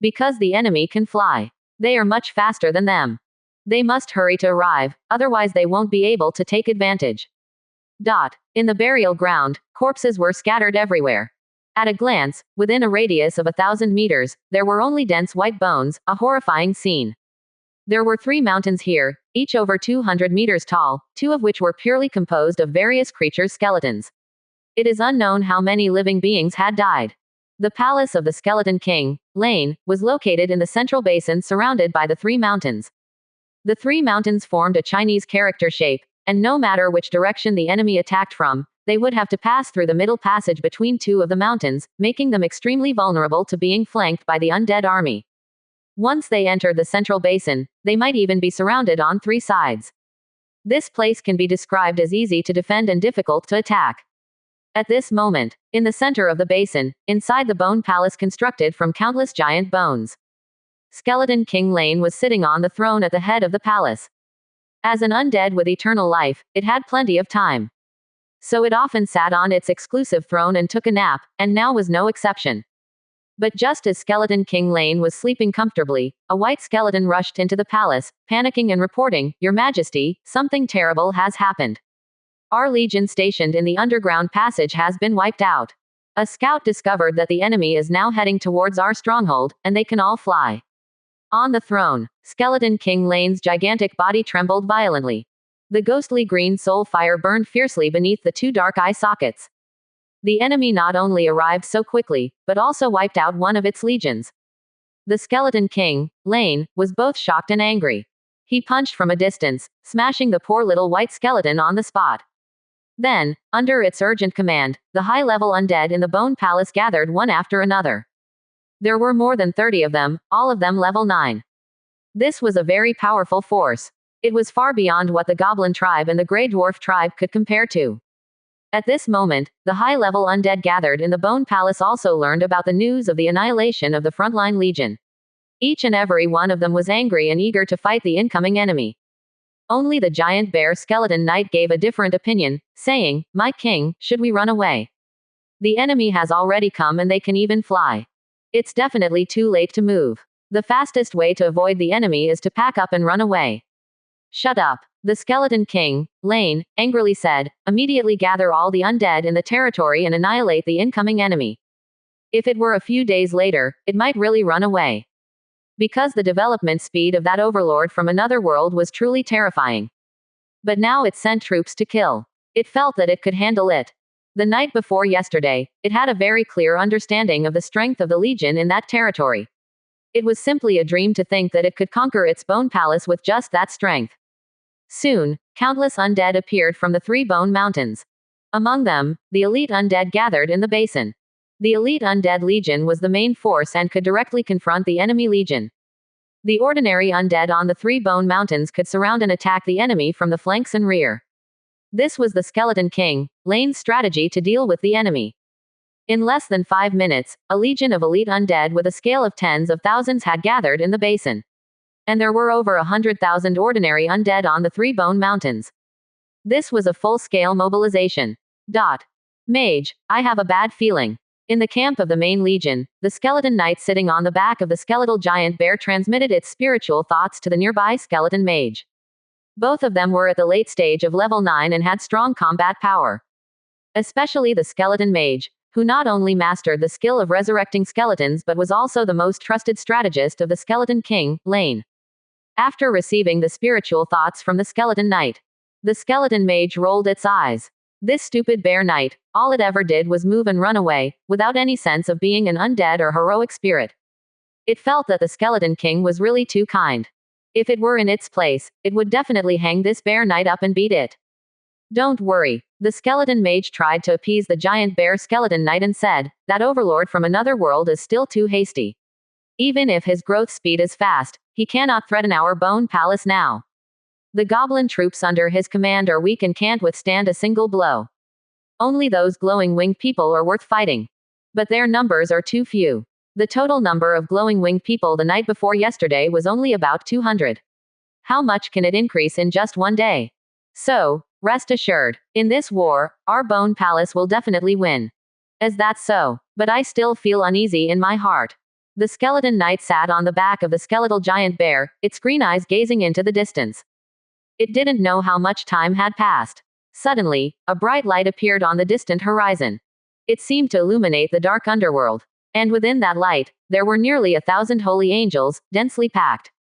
Because the enemy can fly. They are much faster than them. They must hurry to arrive, otherwise they won't be able to take advantage. In the burial ground, corpses were scattered everywhere. At a glance, within a radius of 1,000 meters, there were only dense white bones, a horrifying scene. There were 3 mountains here, each over 200 meters tall, 2 of which were purely composed of various creatures' skeletons. It is unknown how many living beings had died. The palace of the Skeleton King, Lin, was located in the central basin surrounded by the 3 mountains. The 3 mountains formed a Chinese character shape, and no matter which direction the enemy attacked from, they would have to pass through the middle passage between 2 of the mountains, making them extremely vulnerable to being flanked by the undead army. Once they entered the central basin, they might even be surrounded on 3 sides. This place can be described as easy to defend and difficult to attack. At this moment, in the center of the basin, inside the bone palace constructed from countless giant bones, Skeleton King Lin was sitting on the throne at the head of the palace. As an undead with eternal life, it had plenty of time. So it often sat on its exclusive throne and took a nap, and now was no exception. But just as Skeleton King Lin was sleeping comfortably, a white skeleton rushed into the palace, panicking and reporting, Your Majesty, something terrible has happened. Our legion stationed in the underground passage has been wiped out. A scout discovered that the enemy is now heading towards our stronghold, and they can all fly. On the throne, Skeleton King Lin's gigantic body trembled violently. The ghostly green soul fire burned fiercely beneath the 2 dark eye sockets. The enemy not only arrived so quickly, but also wiped out one of its legions. The Skeleton King, Lin, was both shocked and angry. He punched from a distance, smashing the poor little white skeleton on the spot. Then, under its urgent command, the high-level undead in the Bone Palace gathered one after another. There were more than 30 of them, all of them level 9. This was a very powerful force. It was far beyond what the Goblin tribe and the Grey Dwarf tribe could compare to. At this moment, the high-level undead gathered in the Bone Palace also learned about the news of the annihilation of the frontline legion. Each and every one of them was angry and eager to fight the incoming enemy. Only the giant bear skeleton knight gave a different opinion, saying, My king, should we run away? The enemy has already come and they can even fly. It's definitely too late to move. The fastest way to avoid the enemy is to pack up and run away. Shut up. The Skeleton King, Lin, angrily said, immediately gather all the undead in the territory and annihilate the incoming enemy. If it were a few days later, it might really run away. Because the development speed of that overlord from another world was truly terrifying. But now it sent troops to kill. It felt that it could handle it. The night before yesterday, it had a very clear understanding of the strength of the Legion in that territory. It was simply a dream to think that it could conquer its bone palace with just that strength. Soon, countless undead appeared from the three bone mountains. Among them, the elite undead gathered in the basin. The elite undead legion was the main force and could directly confront the enemy legion. The ordinary undead on the three bone mountains could surround and attack the enemy from the flanks and rear. This was the Skeleton King, Lin's strategy to deal with the enemy. In less than 5 minutes, a legion of elite undead with a scale of tens of thousands had gathered in the basin. And there were over 100,000 ordinary undead on the three bone mountains. This was a full-scale mobilization. Mage, I have a bad feeling. In the camp of the main legion, the skeleton knight sitting on the back of the skeletal giant bear transmitted its spiritual thoughts to the nearby skeleton mage. Both of them were at the late stage of level 9 and had strong combat power. Especially the skeleton mage, who not only mastered the skill of resurrecting skeletons but was also the most trusted strategist of the Skeleton King, Lin. After receiving the spiritual thoughts from the skeleton knight, the skeleton mage rolled its eyes. This stupid bear knight, all it ever did was move and run away, without any sense of being an undead or heroic spirit. It felt that the Skeleton King was really too kind. If it were in its place, it would definitely hang this bear knight up and beat it. Don't worry. The skeleton mage tried to appease the giant bear skeleton knight and said, that overlord from another world is still too hasty. Even if his growth speed is fast, he cannot threaten our bone palace now. The goblin troops under his command are weak and can't withstand a single blow. Only those glowing winged people are worth fighting. But their numbers are too few. The total number of glowing winged people the night before yesterday was only about 200. How much can it increase in just one day? So, rest assured, in this war, our bone palace will definitely win. Is that so? But I still feel uneasy in my heart. The skeleton knight sat on the back of the skeletal giant bear, its green eyes gazing into the distance. It didn't know how much time had passed. Suddenly, a bright light appeared on the distant horizon. It seemed to illuminate the dark underworld. And within that light, there were nearly 1,000 holy angels, densely packed.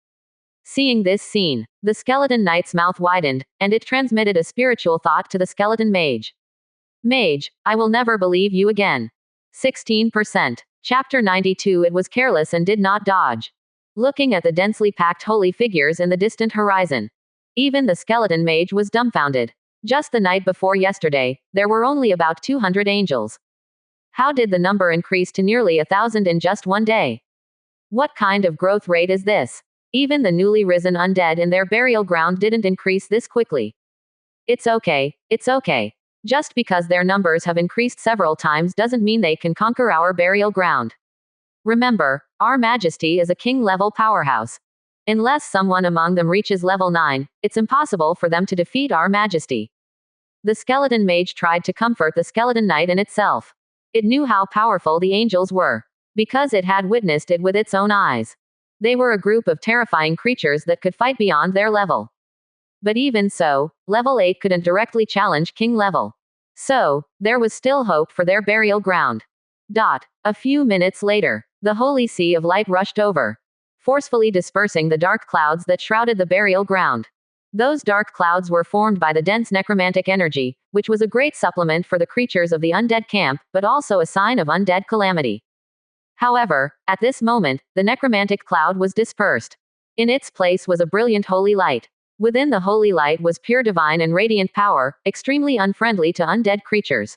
Seeing this scene, the skeleton knight's mouth widened, and it transmitted a spiritual thought to the skeleton mage. Mage, I will never believe you again. 16%. Chapter 92. It was careless and did not dodge. Looking at the densely packed holy figures in the distant horizon, even the skeleton mage was dumbfounded. Just the night before yesterday, there were only about 200 angels. How did the number increase to nearly 1,000 in just one day? What kind of growth rate is this? Even the newly risen undead in their burial ground didn't increase this quickly. It's okay. Just because their numbers have increased several times doesn't mean they can conquer our burial ground. Remember, our Majesty is a king-level powerhouse. Unless someone among them reaches level 9, it's impossible for them to defeat our Majesty. The skeleton mage tried to comfort the skeleton knight in itself. It knew how powerful the angels were, because it had witnessed it with its own eyes. They were a group of terrifying creatures that could fight beyond their level. But even so, level 8 couldn't directly challenge king level. So, there was still hope for their burial ground. A few minutes later, the holy sea of light rushed over, forcefully dispersing the dark clouds that shrouded the burial ground. Those dark clouds were formed by the dense necromantic energy, which was a great supplement for the creatures of the undead camp, but also a sign of undead calamity. However, at this moment, the necromantic cloud was dispersed. In its place was a brilliant holy light. Within the holy light was pure divine and radiant power, extremely unfriendly to undead creatures.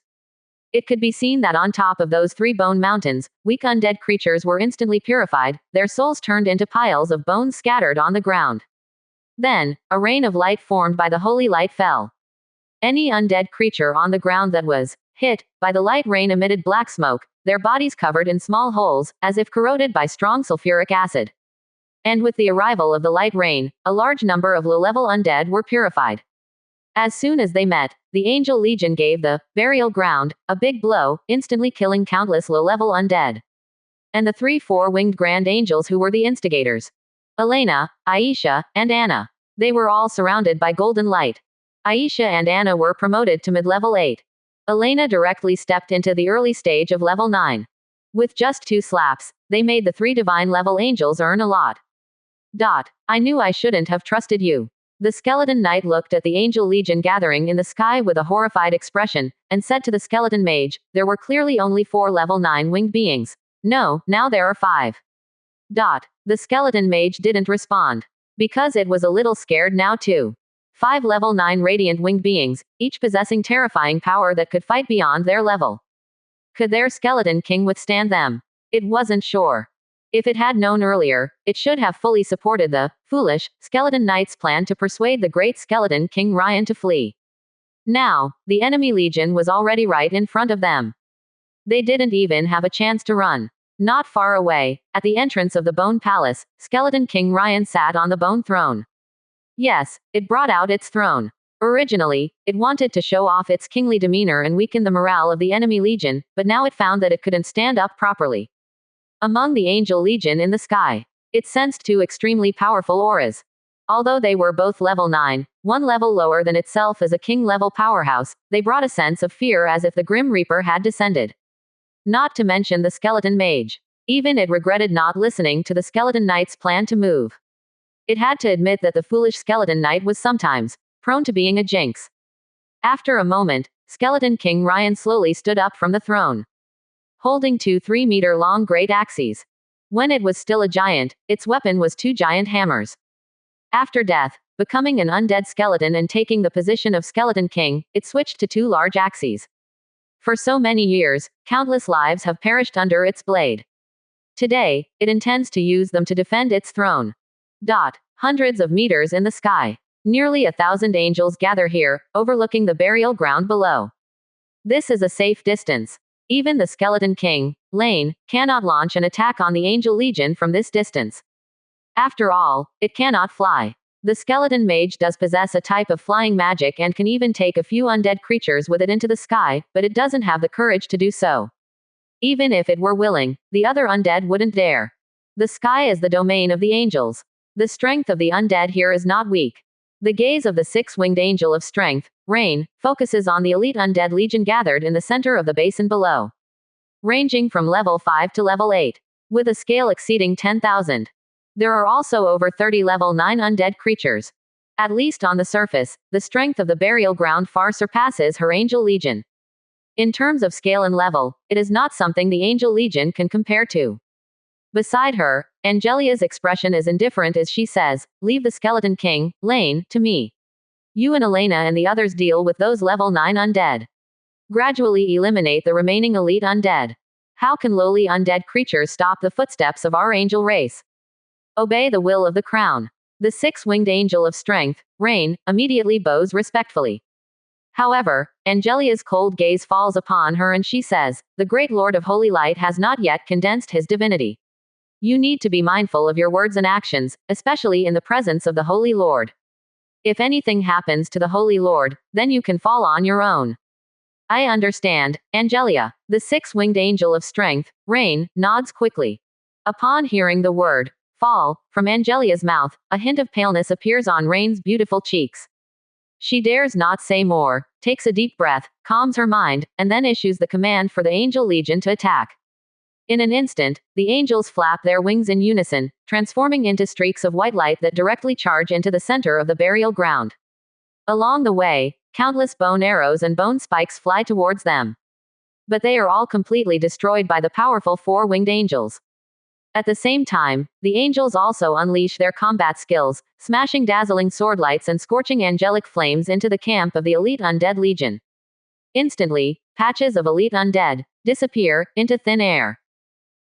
It could be seen that on top of those three bone mountains, weak undead creatures were instantly purified, their souls turned into piles of bones scattered on the ground. Then, a rain of light formed by the holy light fell. Any undead creature on the ground that was hit by the light rain emitted black smoke, their bodies covered in small holes, as if corroded by strong sulfuric acid. And with the arrival of the light rain, a large number of low-level undead were purified. As soon as they met, the Angel Legion gave the burial ground a big blow, instantly killing countless low-level undead. And the 3 4-winged grand angels who were the instigators, Elena, Aisha, and Anna. They were all surrounded by golden light. Aisha and Anna were promoted to mid-level 8. Elena directly stepped into the early stage of level 9. With just 2 slaps, they made the 3 divine level angels earn a lot. I knew I shouldn't have trusted you. The skeleton knight looked at the angel legion gathering in the sky with a horrified expression, and said to the skeleton mage, there were clearly only 4 level 9 winged beings. No, now there are 5. The skeleton mage didn't respond. Because it was a little scared now too. 5 level 9 radiant winged beings, each possessing terrifying power that could fight beyond their level. Could their skeleton king withstand them? It wasn't sure. If it had known earlier, it should have fully supported the foolish skeleton knight's plan to persuade the great skeleton king Ryan to flee. Now, the enemy legion was already right in front of them. They didn't even have a chance to run. Not far away, at the entrance of the Bone Palace, skeleton king Ryan sat on the bone throne. Yes, it brought out its throne. Originally, it wanted to show off its kingly demeanor and weaken the morale of the enemy legion, but now it found that it couldn't stand up properly. Among the angel legion in the sky, it sensed 2 extremely powerful auras. Although they were both level 9, one level lower than itself as a king-level powerhouse, they brought a sense of fear as if the Grim Reaper had descended. Not to mention the skeleton mage. Even it regretted not listening to the skeleton knight's plan to move. It had to admit that the foolish skeleton knight was sometimes prone to being a jinx. After a moment, skeleton king Ryan slowly stood up from the throne, holding 2 3-meter-long great axes. When it was still a giant, its weapon was 2 giant hammers. After death, becoming an undead skeleton and taking the position of skeleton king, it switched to 2 large axes. For so many years, countless lives have perished under its blade. Today, it intends to use them to defend its throne. Hundreds of meters in the sky. Nearly 1,000 angels gather here, overlooking the burial ground below. This is a safe distance. Even the skeleton king, Lin, cannot launch an attack on the angel legion from this distance. After all, it cannot fly. The skeleton mage does possess a type of flying magic and can even take a few undead creatures with it into the sky, but it doesn't have the courage to do so. Even if it were willing, the other undead wouldn't dare. The sky is the domain of the angels. The strength of the undead here is not weak. The gaze of the 6-winged angel of strength, Rain, focuses on the elite undead legion gathered in the center of the basin below. Ranging from level 5 to level 8. With a scale exceeding 10,000. There are also over 30 level 9 undead creatures. At least on the surface, the strength of the burial ground far surpasses her angel legion. In terms of scale and level, it is not something the angel legion can compare to. Beside her, Angelia's expression is indifferent as she says, leave the skeleton king, Lane, to me. You and Elena and the others deal with those level 9 undead. Gradually eliminate the remaining elite undead. How can lowly undead creatures stop the footsteps of our angel race? Obey the will of the crown. The 6-winged angel of strength, Rain, immediately bows respectfully. However, Angelia's cold gaze falls upon her and she says, the great Lord of Holy Light has not yet condensed his divinity. You need to be mindful of your words and actions, especially in the presence of the Holy Lord. If anything happens to the Holy Lord, then you can fall on your own. I understand, Angelia. The 6-winged angel of strength, Rain, nods quickly. Upon hearing the word, fall, from Angelia's mouth, a hint of paleness appears on Rain's beautiful cheeks. She dares not say more, takes a deep breath, calms her mind, and then issues the command for the angel legion to attack. In an instant, the angels flap their wings in unison, transforming into streaks of white light that directly charge into the center of the burial ground. Along the way, countless bone arrows and bone spikes fly towards them. But they are all completely destroyed by the powerful 4-winged angels. At the same time, the angels also unleash their combat skills, smashing dazzling swordlights and scorching angelic flames into the camp of the elite undead legion. Instantly, patches of elite undead disappear into thin air.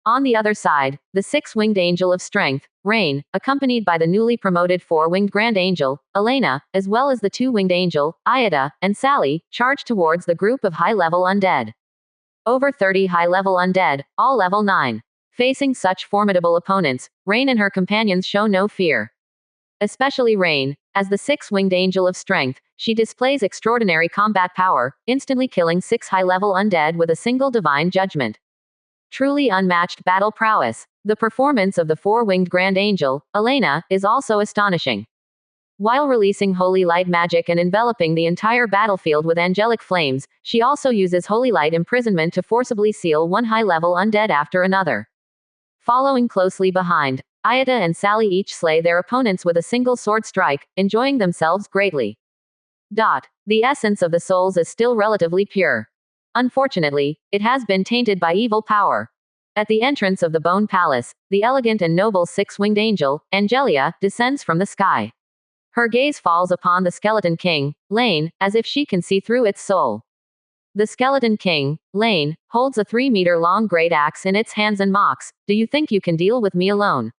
On the other side, the 6-winged angel of strength, Rain, accompanied by the newly promoted 4-winged grand angel, Elena, as well as the 2-winged angel, Ayada, and Sally, charge towards the group of high-level undead. Over 30 high-level undead, all level 9. Facing such formidable opponents, Rain and her companions show no fear. Especially Rain, as the 6-winged angel of strength, she displays extraordinary combat power, instantly killing 6 high-level undead with a single divine judgment. Truly unmatched battle prowess. The performance of the 4-winged grand angel, Elena, is also astonishing. While releasing holy light magic and enveloping the entire battlefield with angelic flames, she also uses holy light imprisonment to forcibly seal one high-level undead after another. Following closely behind, Ayata and Sally each slay their opponents with a single sword strike, enjoying themselves greatly. The essence of the souls is still relatively pure. Unfortunately, it has been tainted by evil power. At the entrance of the Bone Palace, the elegant and noble six-winged angel, Angelia, descends from the sky. Her gaze falls upon the Skeleton King, Lane, as if she can see through its soul. The Skeleton King, Lane, holds a 3-meter-long great axe in its hands and mocks, "Do you think you can deal with me alone?"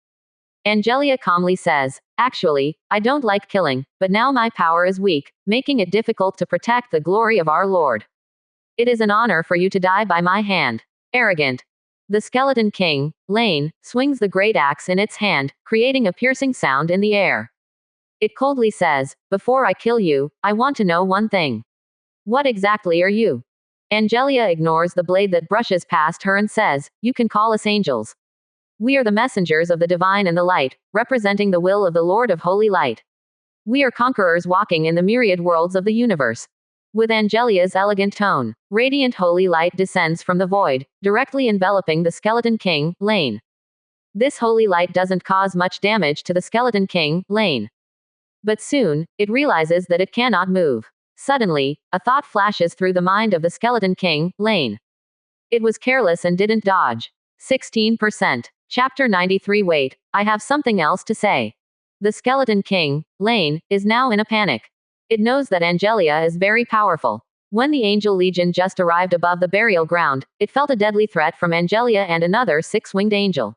Angelia calmly says, "Actually, I don't like killing, but now my power is weak, making it difficult to protect the glory of our Lord. It is an honor for you to die by my hand." Arrogant. The Skeleton King, Lane, swings the great axe in its hand, creating a piercing sound in the air. It coldly says, "Before I kill you, I want to know one thing. What exactly are you?" Angelia ignores the blade that brushes past her and says, "You can call us angels. We are the messengers of the divine and the light, representing the will of the Lord of Holy Light. We are conquerors walking in the myriad worlds of the universe." With Angelia's elegant tone, radiant holy light descends from the void, directly enveloping the Skeleton King, Lane. This holy light doesn't cause much damage to the Skeleton King, Lane. But soon, it realizes that it cannot move. Suddenly, a thought flashes through the mind of the Skeleton King, Lane. It was careless and didn't dodge. 16%. Chapter 93. Wait, I have something else to say. The Skeleton King, Lane, is now in a panic. It knows that Angelia is very powerful. When the Angel Legion just arrived above the burial ground, it felt a deadly threat from Angelia and another six-winged angel.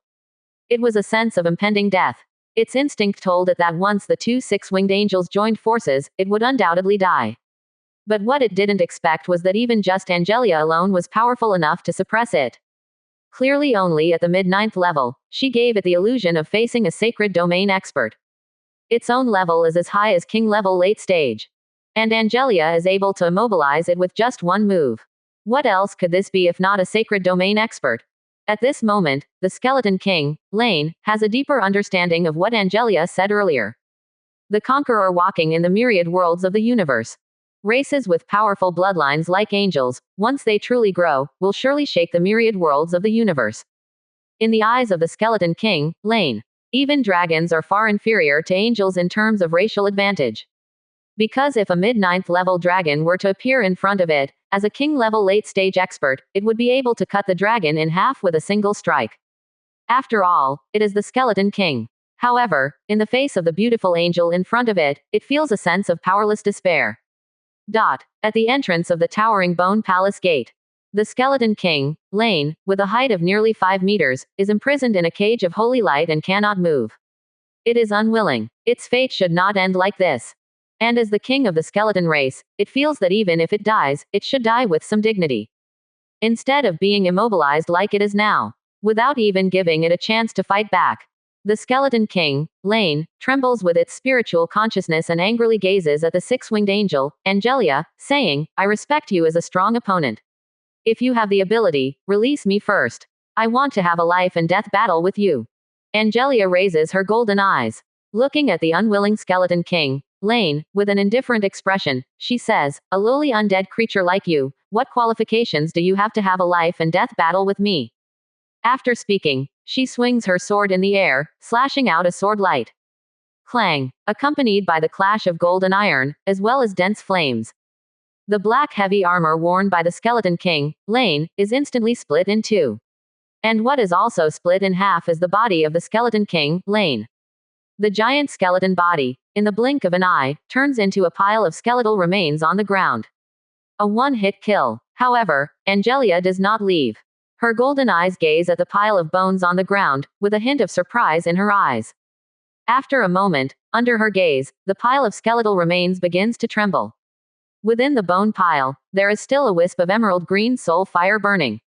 It was a sense of impending death. Its instinct told it that once the two six-winged angels joined forces, it would undoubtedly die. But what it didn't expect was that even just Angelia alone was powerful enough to suppress it. Clearly only at the mid-9th level, she gave it the illusion of facing a sacred domain expert. Its own level is as high as king level late stage. And Angelia is able to immobilize it with just one move. What else could this be if not a sacred domain expert? At this moment, the Skeleton King, Lane, has a deeper understanding of what Angelia said earlier. The conqueror walking in the myriad worlds of the universe. Races with powerful bloodlines like angels, once they truly grow, will surely shake the myriad worlds of the universe. In the eyes of the Skeleton King, Lane, even dragons are far inferior to angels in terms of racial advantage. Because if a mid-9th level dragon were to appear in front of it, as a king level late stage expert, it would be able to cut the dragon in half with a single strike. After all, it is the Skeleton King. However, in the face of the beautiful angel in front of it, it feels a sense of powerless despair. At the entrance of the towering Bone Palace gate, the Skeleton King, Lane, with a height of nearly 5 meters, is imprisoned in a cage of holy light and cannot move. It is unwilling. Its fate should not end like this. And as the king of the skeleton race, it feels that even if it dies, it should die with some dignity. Instead of being immobilized like it is now, without even giving it a chance to fight back. The Skeleton King, Lane, trembles with its spiritual consciousness and angrily gazes at the six-winged angel, Angelia, saying, "I respect you as a strong opponent. If you have the ability, release me first. I want to have a life and death battle with you." Angelia raises her golden eyes. Looking at the unwilling Skeleton King, Lane, with an indifferent expression, she says, "A lowly undead creature like you, what qualifications do you have to have a life and death battle with me?" After speaking, she swings her sword in the air, slashing out a sword light. Clang, accompanied by the clash of gold and iron, as well as dense flames. The black heavy armor worn by the Skeleton King, Lane, is instantly split in two. And what is also split in half is the body of the Skeleton King, Lane. The giant skeleton body, in the blink of an eye, turns into a pile of skeletal remains on the ground. A one-hit kill. However, Angelia does not leave. Her golden eyes gaze at the pile of bones on the ground, with a hint of surprise in her eyes. After a moment, under her gaze, the pile of skeletal remains begins to tremble. Within the bone pile, there is still a wisp of emerald green soul fire burning.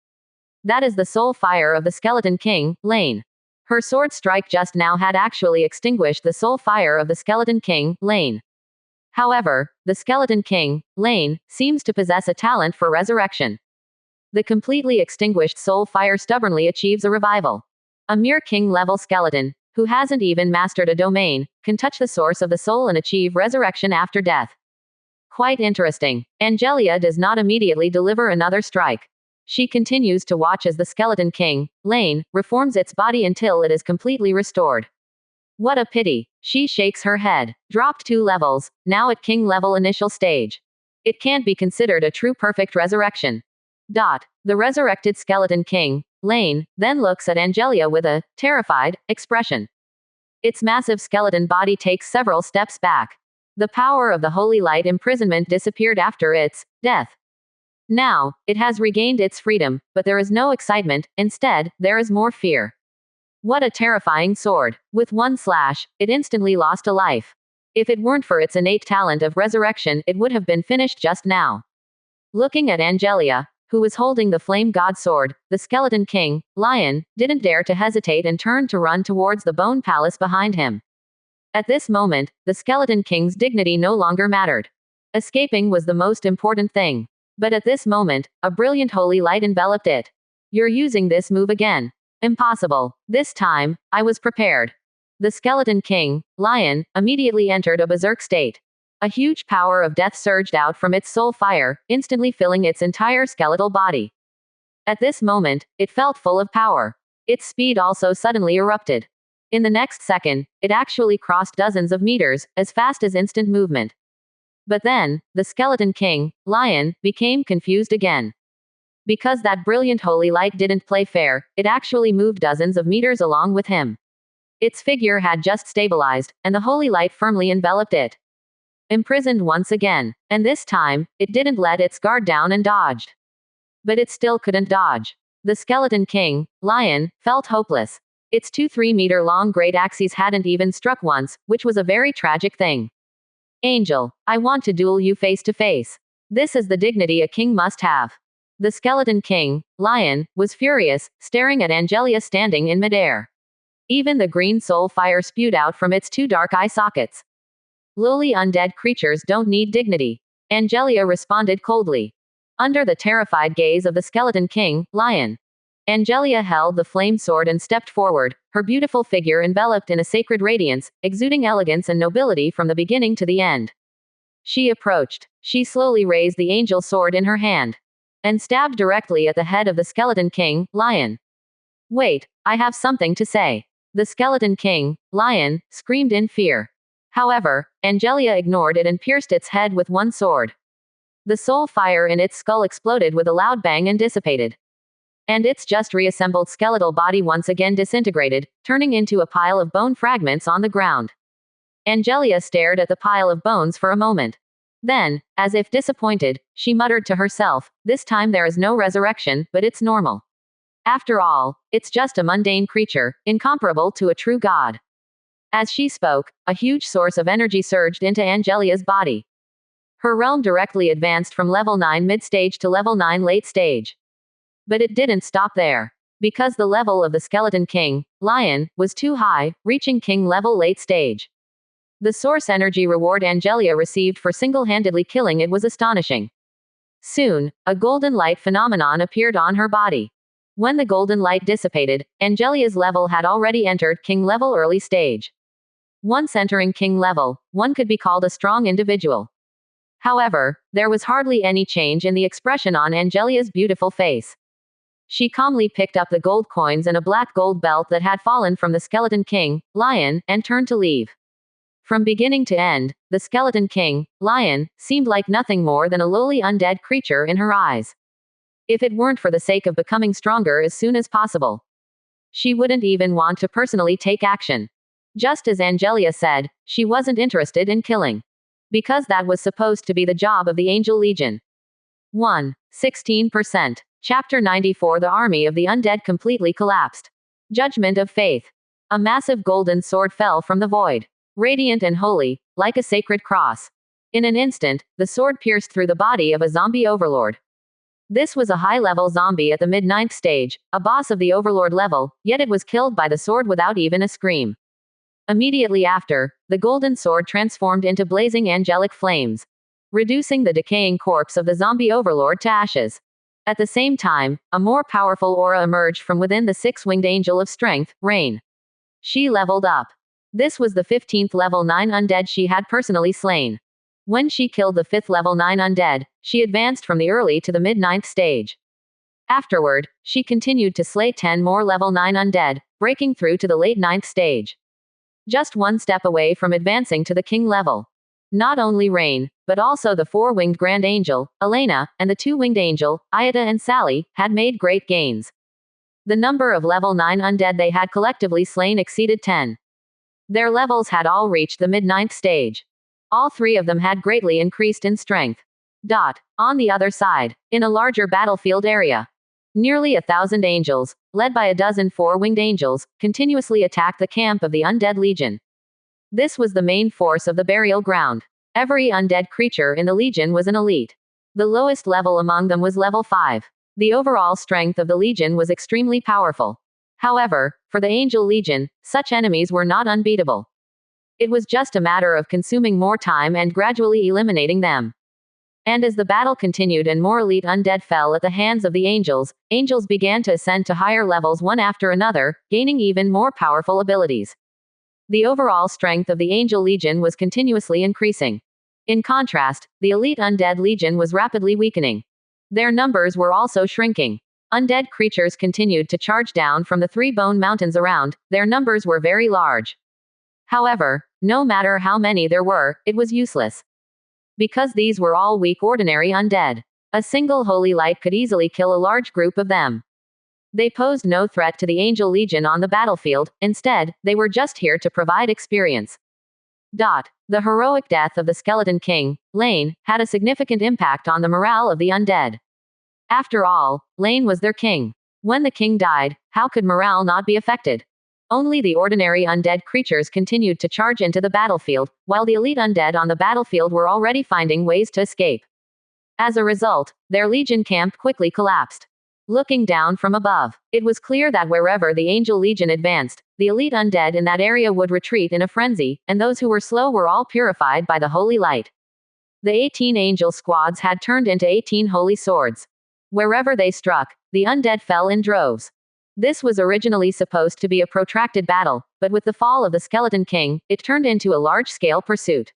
That is the soul fire of the Skeleton King, Lane. Her sword strike just now had actually extinguished the soul fire of the Skeleton King, Lane. However, the Skeleton King, Lane, seems to possess a talent for resurrection. The completely extinguished soul fire stubbornly achieves a revival. A mere king-level skeleton, who hasn't even mastered a domain, can touch the source of the soul and achieve resurrection after death. Quite interesting. Angelia does not immediately deliver another strike. She continues to watch as the Skeleton King, Lane, reforms its body until it is completely restored. What a pity. She shakes her head. Dropped 2 levels, now at king level initial stage. It can't be considered a true perfect resurrection. The resurrected Skeleton King, Lane, then looks at Angelia with a terrified expression. Its massive skeleton body takes several steps back. The power of the holy light imprisonment disappeared after its death. Now, it has regained its freedom, but there is no excitement, instead, there is more fear. What a terrifying sword. With one slash, it instantly lost a life. If it weren't for its innate talent of resurrection, it would have been finished just now. Looking at Angelia, who was holding the flame god sword, the Skeleton King, Lion, didn't dare to hesitate and turned to run towards the bone palace behind him. At this moment, the Skeleton King's dignity no longer mattered. Escaping was the most important thing. But at this moment, a brilliant holy light enveloped it. You're using this move again. Impossible. This time, I was prepared. The Skeleton King, Lion, immediately entered a berserk state. A huge power of death surged out from its soul fire, instantly filling its entire skeletal body. At this moment, it felt full of power. Its speed also suddenly erupted. In the next second, it actually crossed dozens of meters, as fast as instant movement. But then, the Skeleton King, Lion, became confused again. Because that brilliant holy light didn't play fair, it actually moved dozens of meters along with him. Its figure had just stabilized, and the holy light firmly enveloped it. Imprisoned once again. And this time, it didn't let its guard down and dodged. But it still couldn't dodge. The Skeleton King, Lion, felt hopeless. Its 2-3-meter long great axes hadn't even struck once, which was a very tragic thing. Angel, I want to duel you face to face. This is the dignity a king must have. The Skeleton King, Lion, was furious, staring at Angelia standing in midair. Even the green soul fire spewed out from its 2 dark eye sockets. Lowly undead creatures don't need dignity. Angelia responded coldly. Under the terrified gaze of the Skeleton King, Lion, Angelia held the flame sword and stepped forward, her beautiful figure enveloped in a sacred radiance, exuding elegance and nobility from the beginning to the end. She approached. She slowly raised the angel sword in her hand and stabbed directly at the head of the Skeleton King, Lion. Wait, I have something to say. The Skeleton King, Lion, screamed in fear. However, Angelia ignored it and pierced its head with one sword. The soul fire in its skull exploded with a loud bang and dissipated. And its just reassembled skeletal body once again disintegrated, turning into a pile of bone fragments on the ground. Angelia stared at the pile of bones for a moment. Then, as if disappointed, she muttered to herself, this time there is no resurrection, but it's normal. After all, it's just a mundane creature, incomparable to a true god. As she spoke, a huge source of energy surged into Angelia's body. Her realm directly advanced from level 9 mid-stage to level 9 late stage. But it didn't stop there. Because the level of the Skeleton King, Lion, was too high, reaching king level late stage. The source energy reward Angelia received for single-handedly killing it was astonishing. Soon, a golden light phenomenon appeared on her body. When the golden light dissipated, Angelia's level had already entered king level early stage. Once entering king level, one could be called a strong individual. However, there was hardly any change in the expression on Angelia's beautiful face. She calmly picked up the gold coins and a black gold belt that had fallen from the Skeleton King, Lion, and turned to leave. From beginning to end, the Skeleton King, Lion, seemed like nothing more than a lowly undead creature in her eyes. If it weren't for the sake of becoming stronger as soon as possible, she wouldn't even want to personally take action. Just as Angelia said, she wasn't interested in killing. Because that was supposed to be the job of the Angel Legion. 16%. Chapter 94. The army of the undead completely collapsed. Judgment of Faith. A massive golden sword fell from the void. Radiant and holy, like a sacred cross. In an instant, the sword pierced through the body of a zombie overlord. This was a high-level zombie at the mid-9th stage, a boss of the overlord level, yet it was killed by the sword without even a scream. Immediately after, the golden sword transformed into blazing angelic flames, reducing the decaying corpse of the zombie overlord to ashes. At the same time, a more powerful aura emerged from within the 6-winged angel of strength, Rain. She leveled up. This was the 15th level 9 undead she had personally slain. When she killed the 5th level 9 undead, she advanced from the early to the mid-9th stage. Afterward, she continued to slay 10 more level 9 undead, breaking through to the late 9th stage. Just one step away from advancing to the king level. Not only Rain, but also the 4-winged Grand Angel, Elena, and the 2-winged Angel, Ayada and Sally, had made great gains. The number of level 9 undead they had collectively slain exceeded 10. Their levels had all reached the mid-9th stage. All 3 of them had greatly increased in strength. On the other side, in a larger battlefield area, nearly 1,000 angels, led by a dozen 4-winged angels, continuously attacked the camp of the undead legion. This was the main force of the burial ground. Every undead creature in the legion was an elite. The lowest level among them was level 5. The overall strength of the legion was extremely powerful. However, for the angel legion, such enemies were not unbeatable. It was just a matter of consuming more time and gradually eliminating them. And as the battle continued and more elite undead fell at the hands of the angels, angels began to ascend to higher levels one after another, gaining even more powerful abilities. The overall strength of the angel legion was continuously increasing. In contrast, the elite undead legion was rapidly weakening. Their numbers were also shrinking. Undead creatures continued to charge down from the 3 bone mountains around, their numbers were very large. However, no matter how many there were, it was useless. Because these were all weak ordinary undead. A single holy light could easily kill a large group of them. They posed no threat to the angel legion on the battlefield, instead, they were just here to provide experience. The heroic death of the Skeleton King, Lin, had a significant impact on the morale of the undead. After all, Lin was their king. When the king died, how could morale not be affected? Only the ordinary undead creatures continued to charge into the battlefield, while the elite undead on the battlefield were already finding ways to escape. As a result, their legion camp quickly collapsed. Looking down from above, it was clear that wherever the angel legion advanced, the elite undead in that area would retreat in a frenzy, and those who were slow were all purified by the holy light. The 18 angel squads had turned into 18 holy swords. Wherever they struck, the undead fell in droves. This was originally supposed to be a protracted battle, but with the fall of the Skeleton King, it turned into a large-scale pursuit.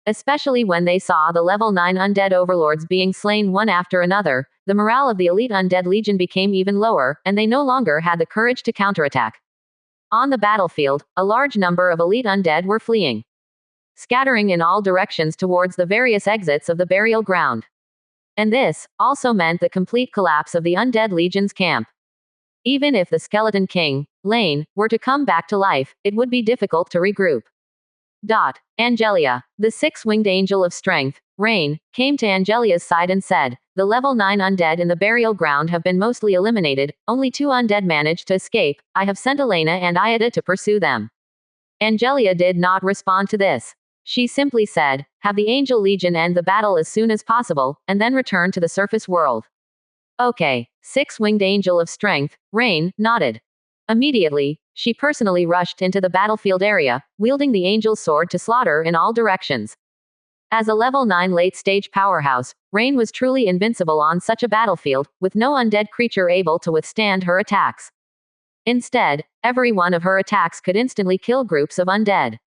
Especially when they saw the level 9 undead overlords being slain one after another, the morale of the elite undead legion became even lower, and they no longer had the courage to counterattack. On the battlefield, a large number of elite undead were fleeing, scattering in all directions towards the various exits of the burial ground. And this also meant the complete collapse of the undead legion's camp. Even if the Skeleton King, Lin, were to come back to life, it would be difficult to regroup. Angelia, the 6-winged angel of strength, Rain, came to Angelia's side and said, "The level 9 undead in the burial ground have been mostly eliminated, only 2 undead managed to escape, I have sent Elena and Ayada to pursue them." Angelia did not respond to this. She simply said, "Have the angel legion end the battle as soon as possible, and then return to the surface world." Okay, 6-winged angel of strength, Rain, nodded. Immediately, she personally rushed into the battlefield area, wielding the angel's sword to slaughter in all directions. As a level 9 late-stage powerhouse, Rain was truly invincible on such a battlefield, with no undead creature able to withstand her attacks. Instead, every one of her attacks could instantly kill groups of undead.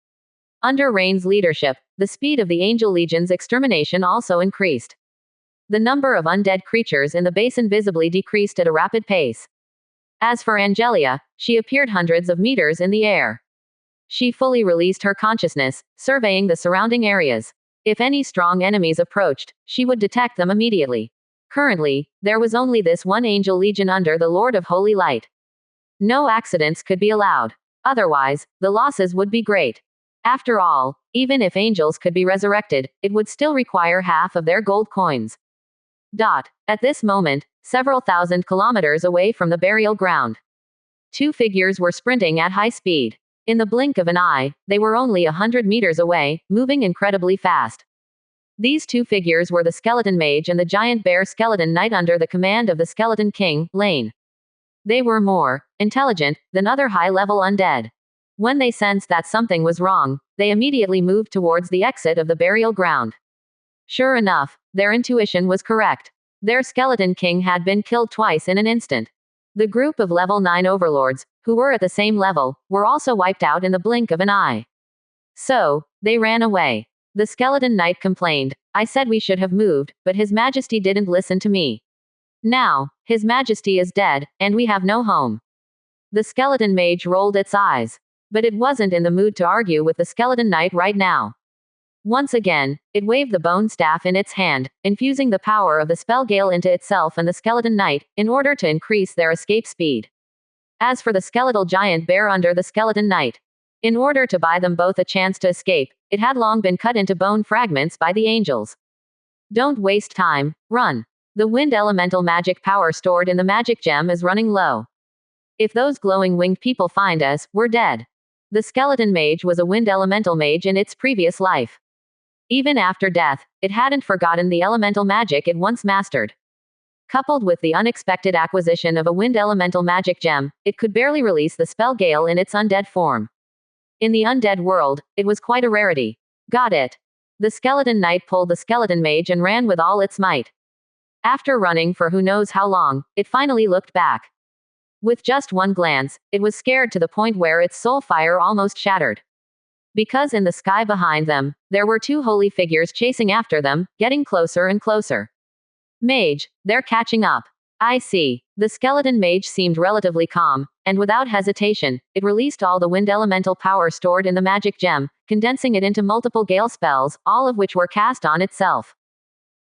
Under Rain's leadership, the speed of the angel legion's extermination also increased. The number of undead creatures in the basin visibly decreased at a rapid pace. As for Angelia, she appeared hundreds of meters in the air. She fully released her consciousness, surveying the surrounding areas. If any strong enemies approached, she would detect them immediately. Currently, there was only this one angel legion under the Lord of Holy Light. No accidents could be allowed. Otherwise, the losses would be great. After all, even if angels could be resurrected, it would still require half of their gold coins. At this moment, several thousand kilometers away from the burial ground, 2 figures were sprinting at high speed. In the blink of an eye, they were only 100 meters away, moving incredibly fast. These 2 figures were the skeleton mage and the giant bear skeleton knight under the command of the Skeleton King, Lin. They were more intelligent than other high-level undead. When they sensed that something was wrong, they immediately moved towards the exit of the burial ground. Sure enough, their intuition was correct. Their Skeleton King had been killed twice in an instant. The group of level 9 overlords, who were at the same level, were also wiped out in the blink of an eye. So, they ran away. The Skeleton Knight complained, "I said we should have moved, but His Majesty didn't listen to me." Now, His Majesty is dead, and we have no home. The skeleton mage rolled its eyes. But it wasn't in the mood to argue with the skeleton knight right now. Once again, it waved the bone staff in its hand, infusing the power of the spell gale into itself and the skeleton knight, in order to increase their escape speed. As for the skeletal giant bear under the skeleton knight, in order to buy them both a chance to escape, it had long been cut into bone fragments by the angels. Don't waste time, run. The wind elemental magic power stored in the magic gem is running low. If those glowing winged people find us, we're dead. The skeleton mage was a wind elemental mage in its previous life. Even after death, it hadn't forgotten the elemental magic it once mastered. Coupled with the unexpected acquisition of a wind elemental magic gem, it could barely release the spell gale in its undead form. In the undead world, it was quite a rarity. Got it. The skeleton knight pulled the skeleton mage and ran with all its might. After running for who knows how long, it finally looked back. With just one glance, it was scared to the point where its soul fire almost shattered. Because in the sky behind them, there were two holy figures chasing after them, getting closer and closer. Mage, they're catching up. I see. The skeleton mage seemed relatively calm, and without hesitation, it released all the wind elemental power stored in the magic gem, condensing it into multiple gale spells, all of which were cast on itself.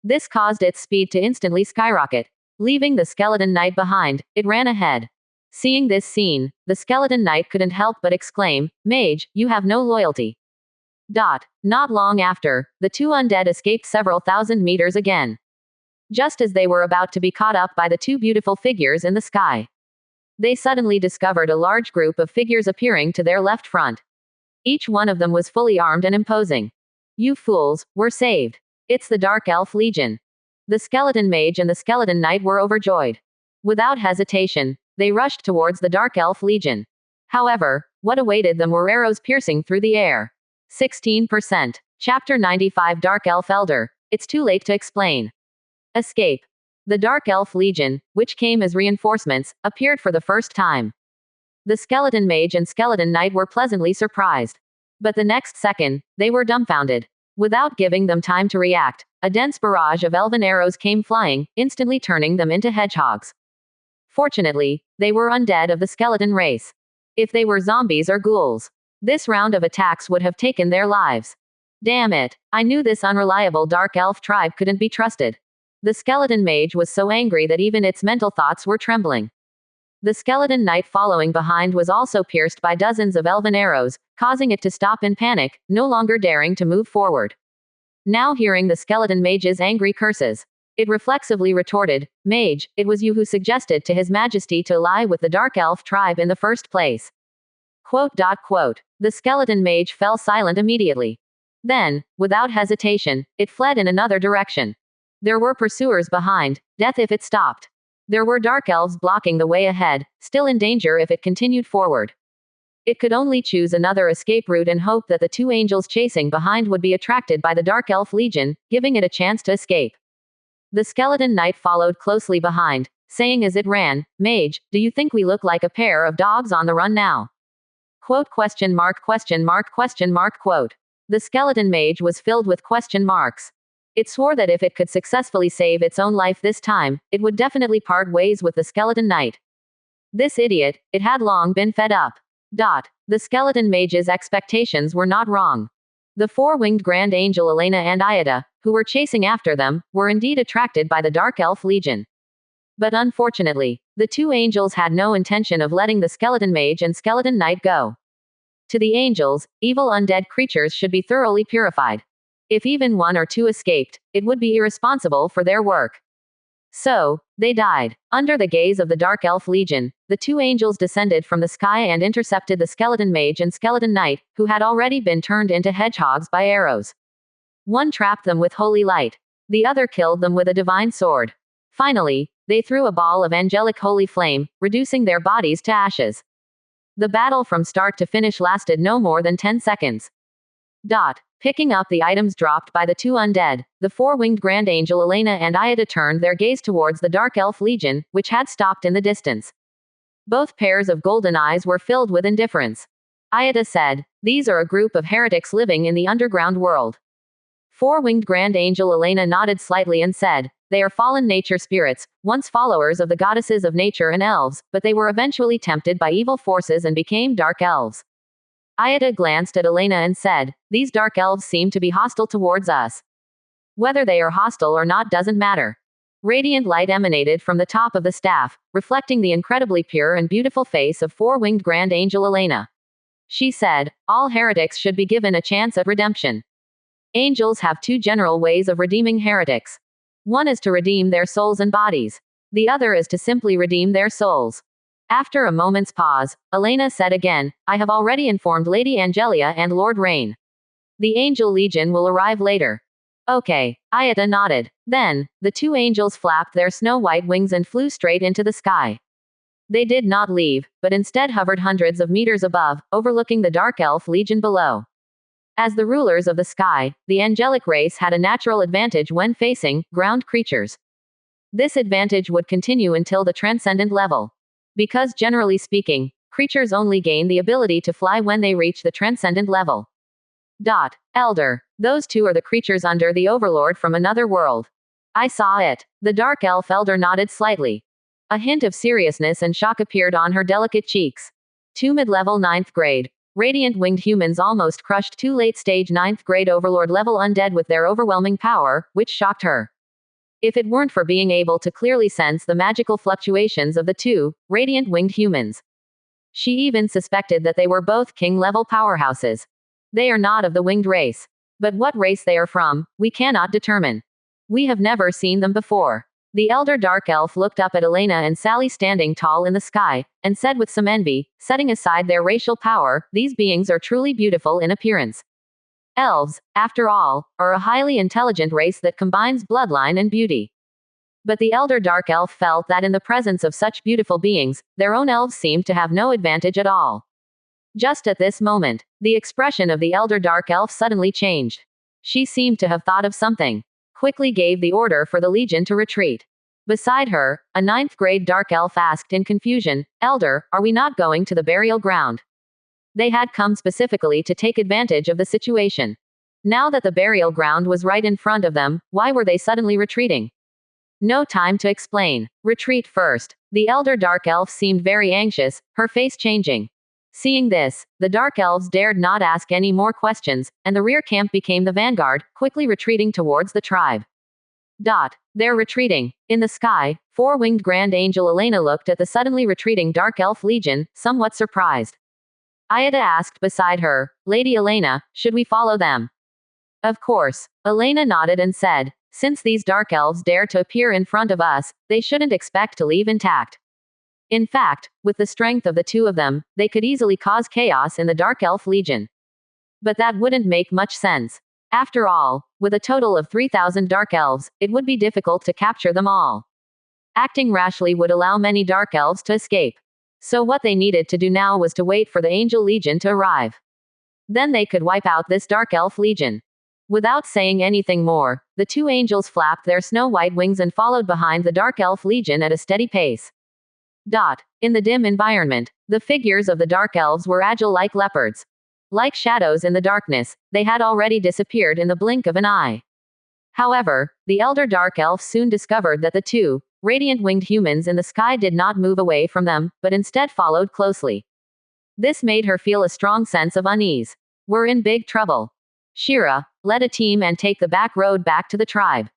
This caused its speed to instantly skyrocket. Leaving the skeleton knight behind, it ran ahead. Seeing this scene, the skeleton knight couldn't help but exclaim, "Mage, you have no loyalty." Not long after, the two undead escaped several thousand meters again. Just as they were about to be caught up by the two beautiful figures in the sky, they suddenly discovered a large group of figures appearing to their left front. Each one of them was fully armed and imposing. You fools, we're saved. It's the Dark Elf Legion. The skeleton mage and the skeleton knight were overjoyed. Without hesitation, they rushed towards the Dark Elf Legion. However, what awaited them were arrows piercing through the air. 16%. Chapter 95 Dark Elf Elder. It's too late to explain. Escape. The Dark Elf Legion, which came as reinforcements, appeared for the first time. The skeleton mage and skeleton knight were pleasantly surprised. But the next second, they were dumbfounded. Without giving them time to react, a dense barrage of elven arrows came flying, instantly turning them into hedgehogs. Fortunately, they were undead of the skeleton race. If they were zombies or ghouls, this round of attacks would have taken their lives. Damn it, I knew this unreliable dark elf tribe couldn't be trusted. The skeleton mage was so angry that even its mental thoughts were trembling. The skeleton knight following behind was also pierced by dozens of elven arrows, causing it to stop in panic, no longer daring to move forward. Now hearing the skeleton mage's angry curses, it reflexively retorted, "Mage, it was you who suggested to His Majesty to ally with the Dark Elf tribe in the first place." The skeleton mage fell silent immediately. Then, without hesitation, it fled in another direction. There were pursuers behind, death if it stopped. There were dark elves blocking the way ahead, still in danger if it continued forward. It could only choose another escape route and hope that the two angels chasing behind would be attracted by the Dark Elf Legion, giving it a chance to escape. The skeleton knight followed closely behind, saying as it ran, "Mage, do you think we look like a pair of dogs on the run now?" The skeleton mage was filled with question marks. It swore that if it could successfully save its own life this time, it would definitely part ways with the skeleton knight. This idiot, it had long been fed up. The skeleton mage's expectations were not wrong. The four-winged Grand Angel Elena and Iada, who were chasing after them, were indeed attracted by the Dark Elf Legion. But unfortunately, the two angels had no intention of letting the skeleton mage and skeleton knight go. To the angels, evil undead creatures should be thoroughly purified. If even one or two escaped, it would be irresponsible for their work. So, they died. Under the gaze of the Dark Elf Legion, the two angels descended from the sky and intercepted the skeleton mage and skeleton knight, who had already been turned into hedgehogs by arrows. One trapped them with holy light. The other killed them with a divine sword. Finally, they threw a ball of angelic holy flame, reducing their bodies to ashes. The battle from start to finish lasted no more than 10 seconds. Picking up the items dropped by the two undead, the four-winged Grand Angel Elena and Iada turned their gaze towards the Dark Elf Legion, which had stopped in the distance. Both pairs of golden eyes were filled with indifference. Iada said, "These are a group of heretics living in the underground world." Four-winged Grand Angel Elena nodded slightly and said, they are fallen nature spirits, once followers of the goddesses of nature and elves, but they were eventually tempted by evil forces and became dark elves. Ayata glanced at Elena and said, these dark elves seem to be hostile towards us. Whether they are hostile or not doesn't matter. Radiant light emanated from the top of the staff, reflecting the incredibly pure and beautiful face of four-winged Grand Angel Elena. She said, all heretics should be given a chance at redemption. Angels have two general ways of redeeming heretics. One is to redeem their souls and bodies. The other is to simply redeem their souls. After a moment's pause, Elena said again, I have already informed Lady Angelia and Lord Rain. The Angel Legion will arrive later. Okay, Ayata nodded. Then, the two angels flapped their snow-white wings and flew straight into the sky. They did not leave, but instead hovered hundreds of meters above, overlooking the Dark Elf Legion below. As the rulers of the sky, the angelic race had a natural advantage when facing ground creatures. This advantage would continue until the transcendent level. Because generally speaking, creatures only gain the ability to fly when they reach the transcendent level. Elder. Those two are the creatures under the Overlord from another world. I saw it. The Dark Elf Elder nodded slightly. A hint of seriousness and shock appeared on her delicate cheeks. Two mid-level 9th grade. Radiant winged humans almost crushed two late-stage 9th grade Overlord level undead with their overwhelming power, which shocked her. If it weren't for being able to clearly sense the magical fluctuations of the two radiant winged humans. She even suspected that they were both king-level powerhouses. They are not of the winged race. But what race they are from, we cannot determine. We have never seen them before. The elder dark elf looked up at Elena and Sally standing tall in the sky, and said with some envy, setting aside their racial power, these beings are truly beautiful in appearance. Elves, after all, are a highly intelligent race that combines bloodline and beauty. But the elder dark elf felt that in the presence of such beautiful beings, their own elves seemed to have no advantage at all. Just at this moment, the expression of the elder dark elf suddenly changed. She seemed to have thought of something. Quickly gave the order for the legion to retreat. Beside her, a 9th grade dark elf asked in confusion, Elder, are we not going to the burial ground? They had come specifically to take advantage of the situation. Now that the burial ground was right in front of them, why were they suddenly retreating? No time to explain. Retreat first. The elder dark elf seemed very anxious, her face changing. Seeing this, the dark elves dared not ask any more questions, and the rear camp became the vanguard, quickly retreating towards the tribe. They're retreating. In the sky, four-winged Grand Angel Elena looked at the suddenly retreating Dark Elf Legion, somewhat surprised. Ayata asked beside her, Lady Elena, should we follow them? Of course. Elena nodded and said, since these Dark Elves dare to appear in front of us, they shouldn't expect to leave intact. In fact, with the strength of the two of them, they could easily cause chaos in the Dark Elf Legion. But that wouldn't make much sense. After all, with a total of 3,000 Dark Elves, it would be difficult to capture them all. Acting rashly would allow many Dark Elves to escape. So what they needed to do now was to wait for the Angel Legion to arrive. Then they could wipe out this Dark Elf Legion. Without saying anything more, the two angels flapped their snow-white wings and followed behind the Dark Elf Legion at a steady pace. In the dim environment, the figures of the Dark Elves were agile like leopards. Like shadows in the darkness, they had already disappeared in the blink of an eye. However, the elder Dark Elf soon discovered that the two radiant winged humans in the sky did not move away from them, but instead followed closely. This made her feel a strong sense of unease. We're in big trouble. Shira, lead a team and take the back road back to the tribe.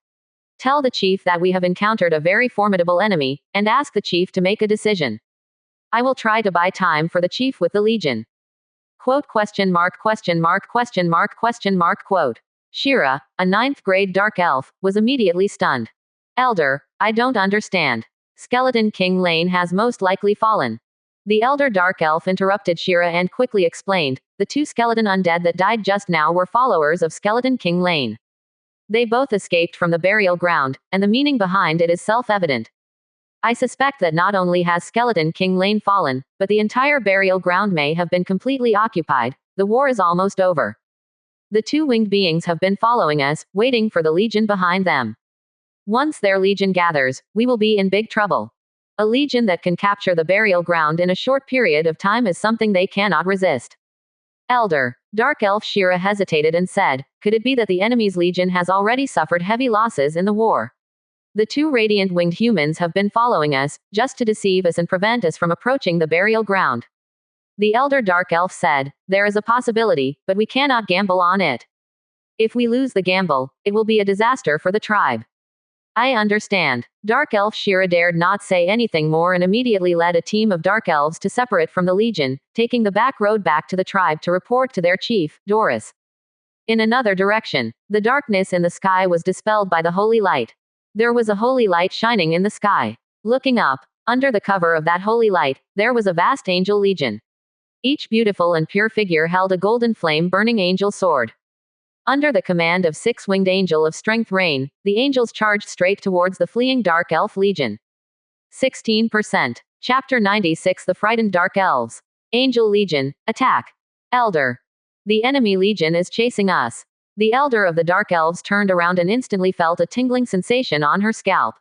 Tell the chief that we have encountered a very formidable enemy, and ask the chief to make a decision. I will try to buy time for the chief with the legion. Quote ? Shira, a 9th grade dark elf, was immediately stunned. Elder, I don't understand. Skeleton King Lane has most likely fallen. The elder dark elf interrupted Shira and quickly explained, the two skeleton undead that died just now were followers of Skeleton King Lane. They both escaped from the burial ground, and the meaning behind it is self-evident. I suspect that not only has Skeleton King Lane fallen, but the entire burial ground may have been completely occupied. The war is almost over. The two winged beings have been following us, waiting for the legion behind them. Once their legion gathers, we will be in big trouble. A legion that can capture the burial ground in a short period of time is something they cannot resist. Elder. Dark Elf Shira hesitated and said, could it be that the enemy's legion has already suffered heavy losses in the war? The two radiant winged humans have been following us, just to deceive us and prevent us from approaching the burial ground. The elder Dark Elf said, there is a possibility, but we cannot gamble on it. If we lose the gamble, it will be a disaster for the tribe. I understand. Dark Elf Shira dared not say anything more and immediately led a team of Dark Elves to separate from the Legion, taking the back road back to the tribe to report to their chief, Doris. In another direction, the darkness in the sky was dispelled by the holy light. There was a holy light shining in the sky. Looking up, under the cover of that holy light, there was a vast angel legion. Each beautiful and pure figure held a golden flame-burning angel sword. Under the command of six-winged angel of strength Rain, the angels charged straight towards the fleeing Dark Elf Legion. 16%. Chapter 96 The Frightened Dark Elves. Angel Legion, attack. Elder. The enemy legion is chasing us. The elder of the Dark Elves turned around and instantly felt a tingling sensation on her scalp.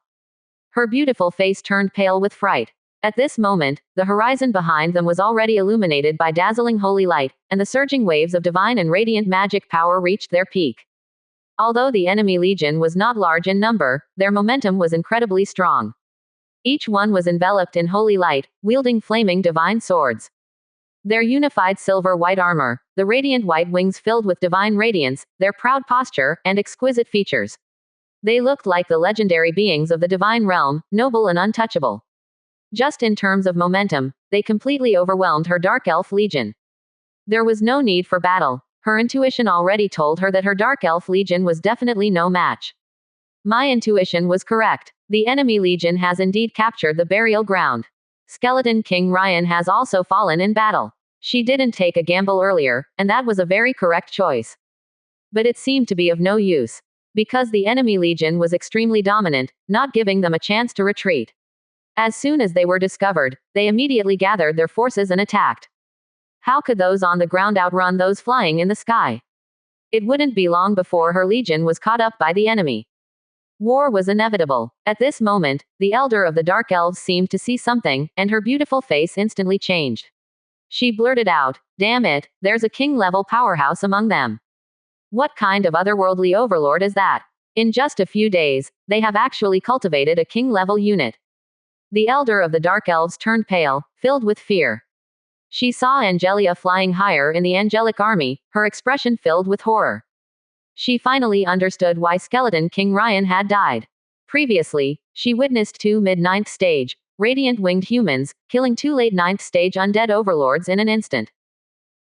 Her beautiful face turned pale with fright. At this moment, the horizon behind them was already illuminated by dazzling holy light, and the surging waves of divine and radiant magic power reached their peak. Although the enemy legion was not large in number, their momentum was incredibly strong. Each one was enveloped in holy light, wielding flaming divine swords. Their unified silver-white armor, the radiant white wings filled with divine radiance, their proud posture, and exquisite features. They looked like the legendary beings of the divine realm, noble and untouchable. Just in terms of momentum, they completely overwhelmed her Dark Elf Legion. There was no need for battle. Her intuition already told her that her Dark Elf Legion was definitely no match. My intuition was correct. The enemy legion has indeed captured the burial ground. Skeleton King Ryan has also fallen in battle. She didn't take a gamble earlier, and that was a very correct choice. But it seemed to be of no use. Because the enemy legion was extremely dominant, not giving them a chance to retreat. As soon as they were discovered, they immediately gathered their forces and attacked. How could those on the ground outrun those flying in the sky? It wouldn't be long before her legion was caught up by the enemy. War was inevitable. At this moment, the elder of the Dark Elves seemed to see something, and her beautiful face instantly changed. She blurted out, damn it, there's a king-level powerhouse among them. What kind of otherworldly overlord is that? In just a few days, they have actually cultivated a king-level unit. The elder of the Dark Elves turned pale, filled with fear. She saw Angelia flying higher in the angelic army, her expression filled with horror. She finally understood why Skeleton King Ryan had died. Previously, she witnessed two mid-ninth stage, radiant winged humans, killing two late ninth stage undead overlords in an instant.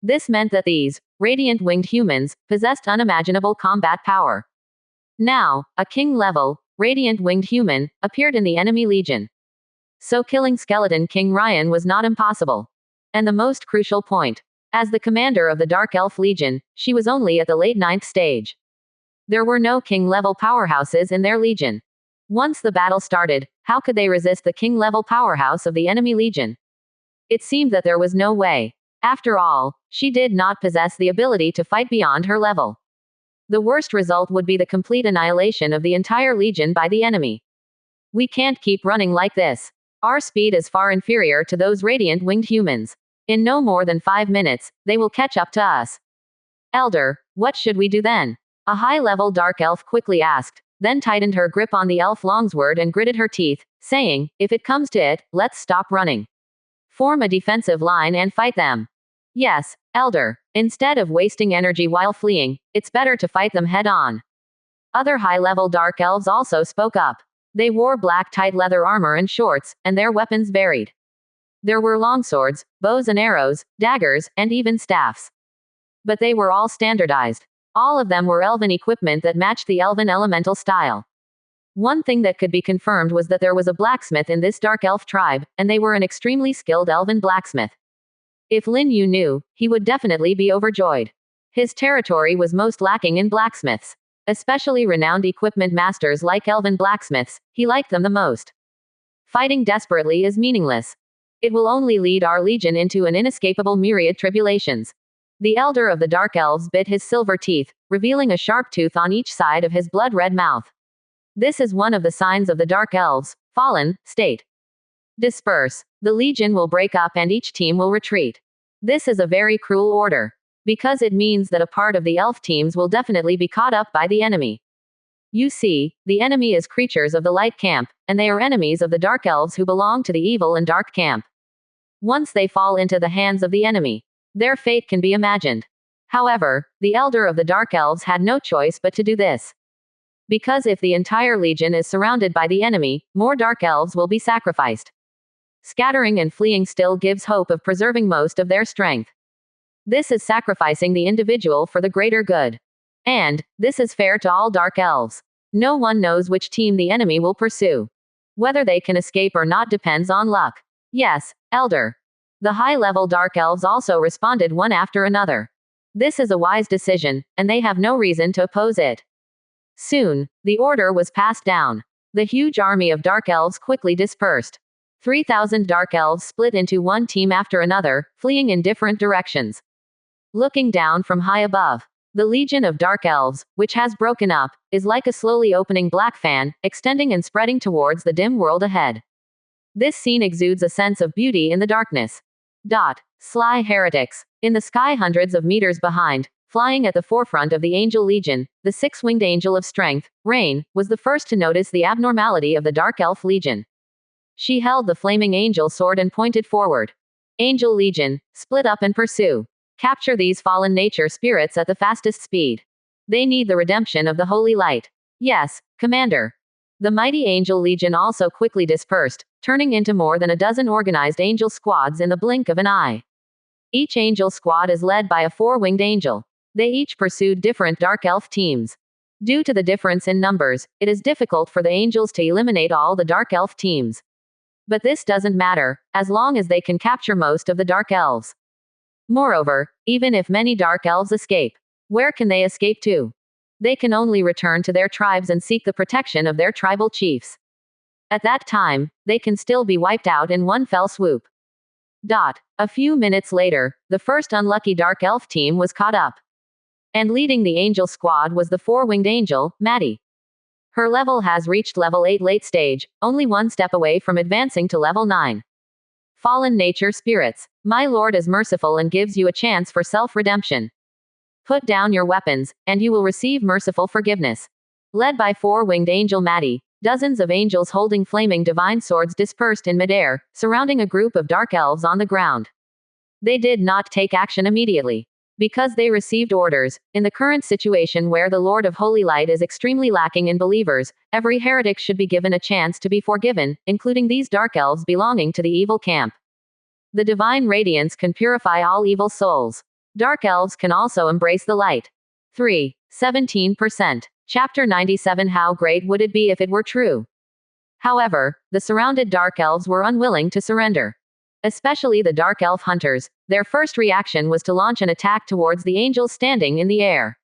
This meant that these, radiant winged humans, possessed unimaginable combat power. Now, a king-level, radiant winged human, appeared in the enemy legion. So killing Skeleton King Ryan was not impossible. And the most crucial point. As the commander of the Dark Elf Legion, she was only at the late ninth stage. There were no king-level powerhouses in their legion. Once the battle started, how could they resist the king-level powerhouse of the enemy legion? It seemed that there was no way. After all, she did not possess the ability to fight beyond her level. The worst result would be the complete annihilation of the entire legion by the enemy. We can't keep running like this. Our speed is far inferior to those radiant winged humans. In no more than 5 minutes, they will catch up to us. Elder, what should we do then? A high-level dark elf quickly asked, then tightened her grip on the elf longsword and gritted her teeth, saying, if it comes to it, let's stop running. Form a defensive line and fight them. Yes, Elder, instead of wasting energy while fleeing, it's better to fight them head-on. Other high-level dark elves also spoke up. They wore black tight leather armor and shorts, and their weapons varied. There were longswords, bows and arrows, daggers, and even staffs. But they were all standardized. All of them were elven equipment that matched the elven elemental style. One thing that could be confirmed was that there was a blacksmith in this dark elf tribe, and they were an extremely skilled elven blacksmith. If Lin Yu knew, he would definitely be overjoyed. His territory was most lacking in blacksmiths. Especially renowned equipment masters like elven blacksmiths, he liked them the most. Fighting desperately is meaningless. It will only lead our legion into an inescapable myriad tribulations. The elder of the Dark Elves bit his silver teeth, revealing a sharp tooth on each side of his blood-red mouth. This is one of the signs of the Dark Elves, fallen state. Disperse. The legion will break up and each team will retreat. This is a very cruel order. because it means that a part of the elf teams will definitely be caught up by the enemy. You see, the enemy is creatures of the light camp, and they are enemies of the dark elves who belong to the evil and dark camp. Once they fall into the hands of the enemy, their fate can be imagined. However, the elder of the dark elves had no choice but to do this. Because if the entire legion is surrounded by the enemy, more dark elves will be sacrificed. Scattering and fleeing still gives hope of preserving most of their strength. This is sacrificing the individual for the greater good. And this is fair to all dark elves. No one knows which team the enemy will pursue. Whether they can escape or not depends on luck. Yes, Elder. The high-level dark elves also responded one after another. This is a wise decision, and they have no reason to oppose it. Soon, the order was passed down. The huge army of dark elves quickly dispersed. 3,000 dark elves split into one team after another, fleeing in different directions. Looking down from high above, the legion of dark elves, which has broken up, is like a slowly opening black fan, extending and spreading towards the dim world ahead. This scene exudes a sense of beauty in the darkness. Sly heretics. In the sky hundreds of meters behind, flying at the forefront of the angel legion, the six-winged angel of strength, Rain, was the first to notice the abnormality of the dark elf legion. She held the flaming angel sword and pointed forward. Angel legion, split up and pursue. Capture these fallen nature spirits at the fastest speed. They need the redemption of the holy light. Yes, Commander. The mighty angel legion also quickly dispersed, turning into more than a dozen organized angel squads in the blink of an eye. Each angel squad is led by a four-winged angel. They each pursued different dark elf teams. Due to the difference in numbers, it is difficult for the angels to eliminate all the dark elf teams. But this doesn't matter, as long as they can capture most of the dark elves. Moreover, even if many dark elves escape, where can they escape to? They can only return to their tribes and seek the protection of their tribal chiefs. At that time, they can still be wiped out in one fell swoop. A few minutes later, the first unlucky dark elf team was caught up. And leading the angel squad was the four-winged angel, Maddie. Her level has reached level 8 late stage, only one step away from advancing to level 9. Fallen nature spirits, my lord is merciful and gives you a chance for self-redemption. Put down your weapons, and you will receive merciful forgiveness. Led by four-winged angel Maddie, dozens of angels holding flaming divine swords dispersed in midair, surrounding a group of dark elves on the ground. They did not take action immediately. Because they received orders, in the current situation where the Lord of Holy Light is extremely lacking in believers, every heretic should be given a chance to be forgiven, including these dark elves belonging to the evil camp. The divine radiance can purify all evil souls. Dark elves can also embrace the light. 17%. Chapter 97. How great would it be if it were true? However, the surrounded dark elves were unwilling to surrender. Especially the dark elf hunters, their first reaction was to launch an attack towards the angels standing in the air.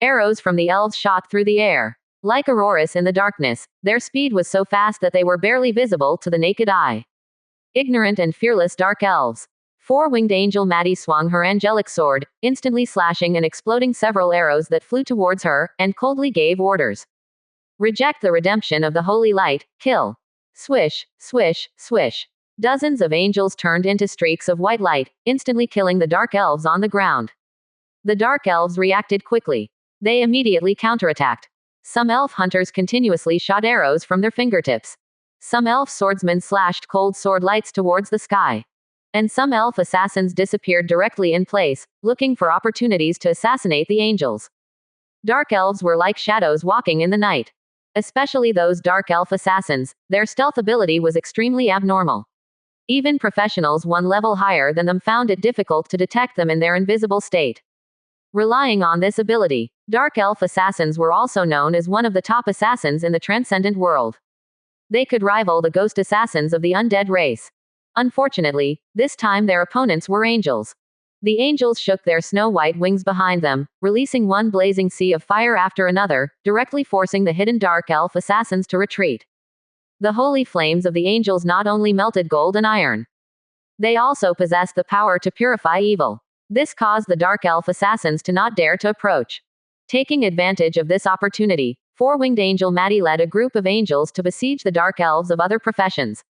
Arrows from the elves shot through the air. Like auroras in the darkness, their speed was so fast that they were barely visible to the naked eye. Ignorant and fearless dark elves. Four-winged angel Maddie swung her angelic sword, instantly slashing and exploding several arrows that flew towards her, and coldly gave orders. Reject the redemption of the holy light, kill. Swish, swish, swish. Dozens of angels turned into streaks of white light, instantly killing the dark elves on the ground. The dark elves reacted quickly. They immediately counterattacked. Some elf hunters continuously shot arrows from their fingertips. Some elf swordsmen slashed cold sword lights towards the sky. And some elf assassins disappeared directly in place, looking for opportunities to assassinate the angels. Dark elves were like shadows walking in the night. Especially those dark elf assassins, their stealth ability was extremely abnormal. Even professionals one level higher than them found it difficult to detect them in their invisible state. Relying on this ability, dark elf assassins were also known as one of the top assassins in the transcendent world. They could rival the ghost assassins of the undead race. Unfortunately, this time their opponents were angels. The angels shook their snow-white wings behind them, releasing one blazing sea of fire after another, directly forcing the hidden dark elf assassins to retreat. The holy flames of the angels not only melted gold and iron. They also possessed the power to purify evil. This caused the dark elf assassins to not dare to approach. Taking advantage of this opportunity, four-winged angel Maddie led a group of angels to besiege the dark elves of other professions.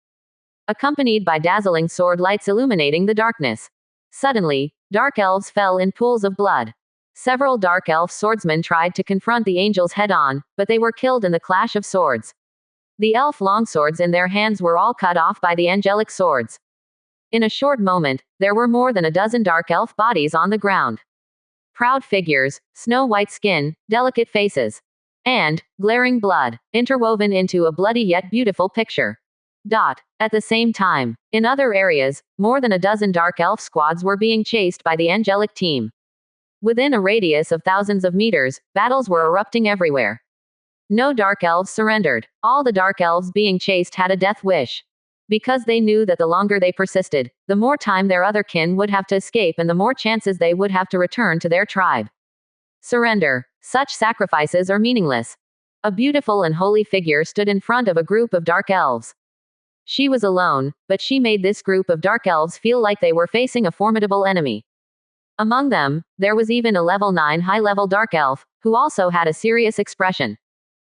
Accompanied by dazzling sword lights illuminating the darkness. Suddenly, dark elves fell in pools of blood. Several dark elf swordsmen tried to confront the angels head-on, but they were killed in the clash of swords. The elf longswords in their hands were all cut off by the angelic swords. In a short moment, there were more than a dozen dark elf bodies on the ground. Proud figures, snow-white skin, delicate faces, and glaring blood, interwoven into a bloody yet beautiful picture. At the same time, in other areas, more than a dozen dark elf squads were being chased by the angelic team. Within a radius of thousands of meters, battles were erupting everywhere. No dark elves surrendered. All the dark elves being chased had a death wish. Because they knew that the longer they persisted, the more time their other kin would have to escape and the more chances they would have to return to their tribe. Surrender. Such sacrifices are meaningless. A beautiful and holy figure stood in front of a group of dark elves. She was alone, but she made this group of dark elves feel like they were facing a formidable enemy. Among them, there was even a level 9 high-level dark elf, who also had a serious expression.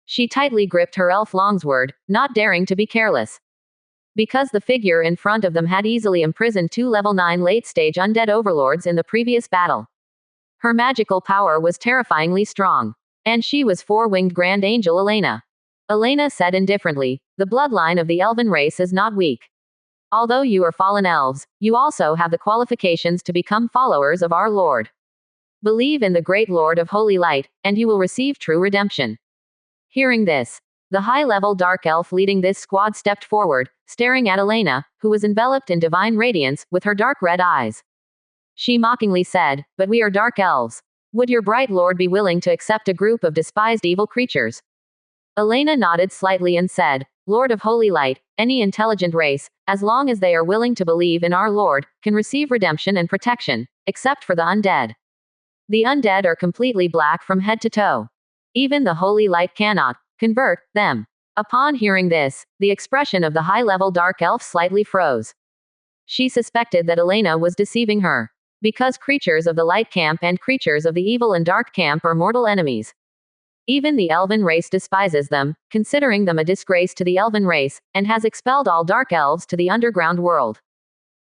She tightly gripped her elf longsword, not daring to be careless. Because the figure in front of them had easily imprisoned 2 level 9 late-stage undead overlords in the previous battle. Her magical power was terrifyingly strong. And she was four-winged Grand Angel Elena. Elena said indifferently, "The bloodline of the elven race is not weak. Although you are fallen elves, you also have the qualifications to become followers of our Lord. Believe in the great Lord of Holy Light, and you will receive true redemption." Hearing this, the high-level dark elf leading this squad stepped forward, staring at Elena, who was enveloped in divine radiance, with her dark red eyes. She mockingly said, "But we are dark elves. Would your bright lord be willing to accept a group of despised evil creatures?" Elena nodded slightly and said, "Lord of Holy Light, any intelligent race, as long as they are willing to believe in our Lord, can receive redemption and protection, except for the undead. The undead are completely black from head to toe. Even the Holy Light cannot convert them." Upon hearing this, the expression of the high-level dark elf slightly froze. She suspected that Elena was deceiving her. Because creatures of the light camp and creatures of the evil and dark camp are mortal enemies. Even the elven race despises them, considering them a disgrace to the elven race, and has expelled all dark elves to the underground world.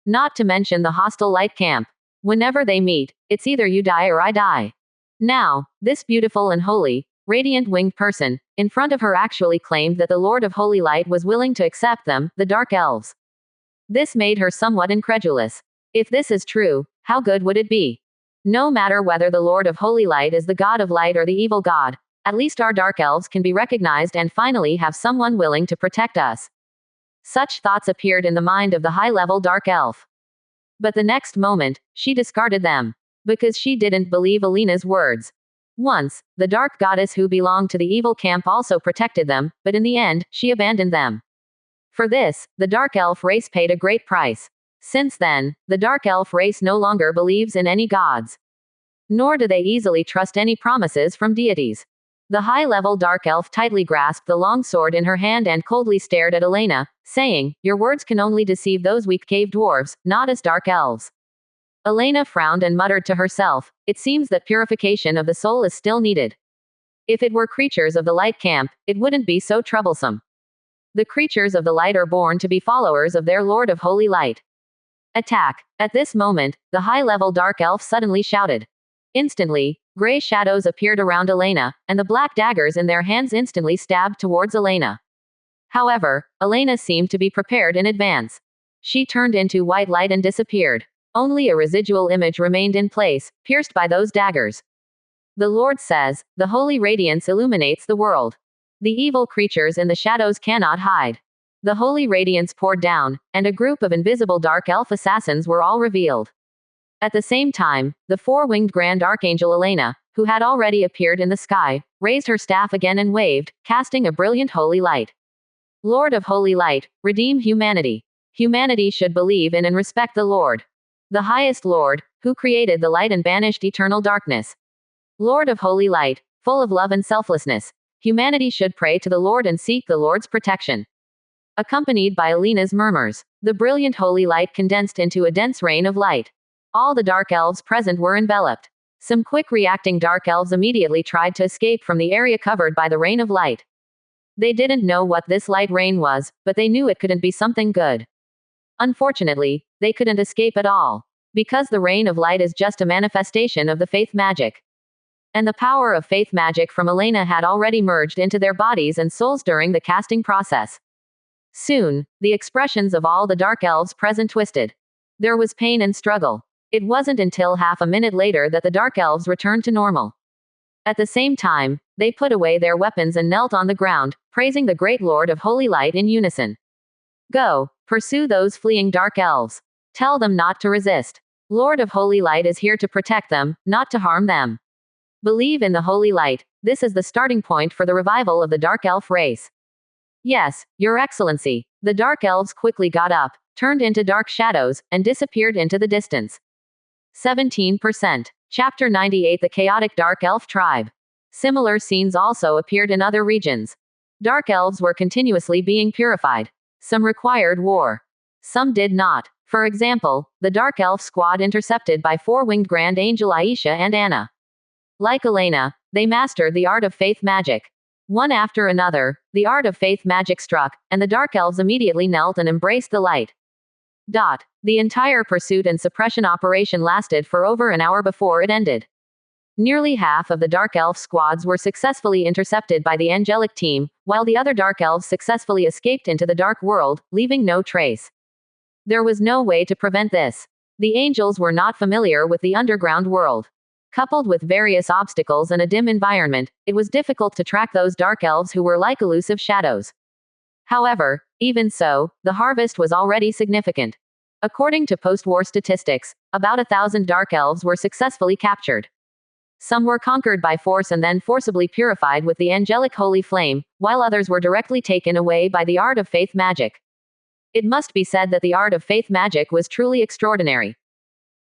Not to mention the hostile light camp. Whenever they meet, it's either you die or I die. Now, this beautiful and holy, radiant winged person, in front of her actually claimed that the Lord of Holy Light was willing to accept them, the dark elves. This made her somewhat incredulous. If this is true, how good would it be? No matter whether the Lord of Holy Light is the God of Light or the evil God, at least our dark elves can be recognized and finally have someone willing to protect us. Such thoughts appeared in the mind of the high-level dark elf. But the next moment, she discarded them. Because she didn't believe Elena's words. Once, the dark goddess who belonged to the evil camp also protected them, but in the end, she abandoned them. For this, the dark elf race paid a great price. Since then, the dark elf race no longer believes in any gods. Nor do they easily trust any promises from deities. The high-level dark elf tightly grasped the long sword in her hand and coldly stared at Elena, saying, "Your words can only deceive those weak cave dwarves, not us dark elves." Elena frowned and muttered to herself, "It seems that purification of the soul is still needed. If it were creatures of the light camp, it wouldn't be so troublesome. The creatures of the light are born to be followers of their Lord of Holy Light." Attack! At this moment, the high-level dark elf suddenly shouted. Instantly, gray shadows appeared around Elena, and the black daggers in their hands instantly stabbed towards Elena. However, Elena seemed to be prepared in advance. She turned into white light and disappeared. Only a residual image remained in place, pierced by those daggers. The Lord says, "The holy radiance illuminates the world. The evil creatures in the shadows cannot hide." The holy radiance poured down, and a group of invisible dark elf assassins were all revealed. At the same time, the four-winged Grand Archangel Elena, who had already appeared in the sky, raised her staff again and waved, casting a brilliant holy light. "Lord of Holy Light, redeem humanity. Humanity should believe in and respect the Lord. The highest Lord, who created the light and banished eternal darkness. Lord of Holy Light, full of love and selflessness. Humanity should pray to the Lord and seek the Lord's protection." Accompanied by Elena's murmurs, the brilliant holy light condensed into a dense rain of light. All the dark elves present were enveloped. Some quick-reacting dark elves immediately tried to escape from the area covered by the rain of light. They didn't know what this light rain was, but they knew it couldn't be something good. Unfortunately, they couldn't escape at all. Because the Rain of Light is just a manifestation of the faith magic. And the power of faith magic from Elena had already merged into their bodies and souls during the casting process. Soon, the expressions of all the dark elves present twisted. There was pain and struggle. It wasn't until half a minute later that the dark elves returned to normal. At the same time, they put away their weapons and knelt on the ground, praising the great Lord of Holy Light in unison. Go, pursue those fleeing dark elves. Tell them not to resist. Lord of Holy Light is here to protect them, not to harm them. Believe in the Holy Light. This is the starting point for the revival of the Dark Elf race. Yes, Your Excellency. The Dark Elves quickly got up, turned into dark shadows, and disappeared into the distance. 17%. Chapter 98 The Chaotic Dark Elf Tribe. Similar scenes also appeared in other regions. Dark Elves were continuously being purified. Some required war. Some did not. For example, the Dark Elf squad intercepted by four-winged Grand Angel Aisha and Anna. Like Elena, they mastered the art of faith magic. One after another, the art of faith magic struck, and the Dark Elves immediately knelt and embraced the light. The entire pursuit and suppression operation lasted for over an hour before it ended. Nearly half of the Dark Elf squads were successfully intercepted by the angelic team, while the other Dark Elves successfully escaped into the dark world, leaving no trace. There was no way to prevent this. The angels were not familiar with the underground world. Coupled with various obstacles and a dim environment, it was difficult to track those dark elves who were like elusive shadows. However, even so, the harvest was already significant. According to post-war statistics, about 1,000 dark elves were successfully captured. Some were conquered by force and then forcibly purified with the angelic holy flame, while others were directly taken away by the art of faith magic. It must be said that the art of faith magic was truly extraordinary.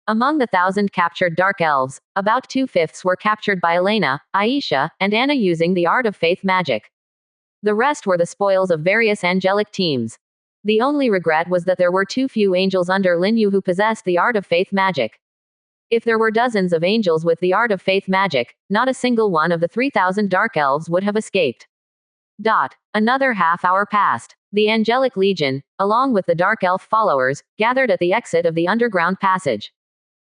Among the 1,000 captured dark elves, about 2/5 were captured by Elena, Aisha, and Anna using the art of faith magic. The rest were the spoils of various angelic teams. The only regret was that there were too few angels under Lin Yu who possessed the art of faith magic. If there were dozens of angels with the art of faith magic, not a single one of the 3,000 dark elves would have escaped. Another half hour passed. The angelic legion, along with the dark elf followers, gathered at the exit of the underground passage.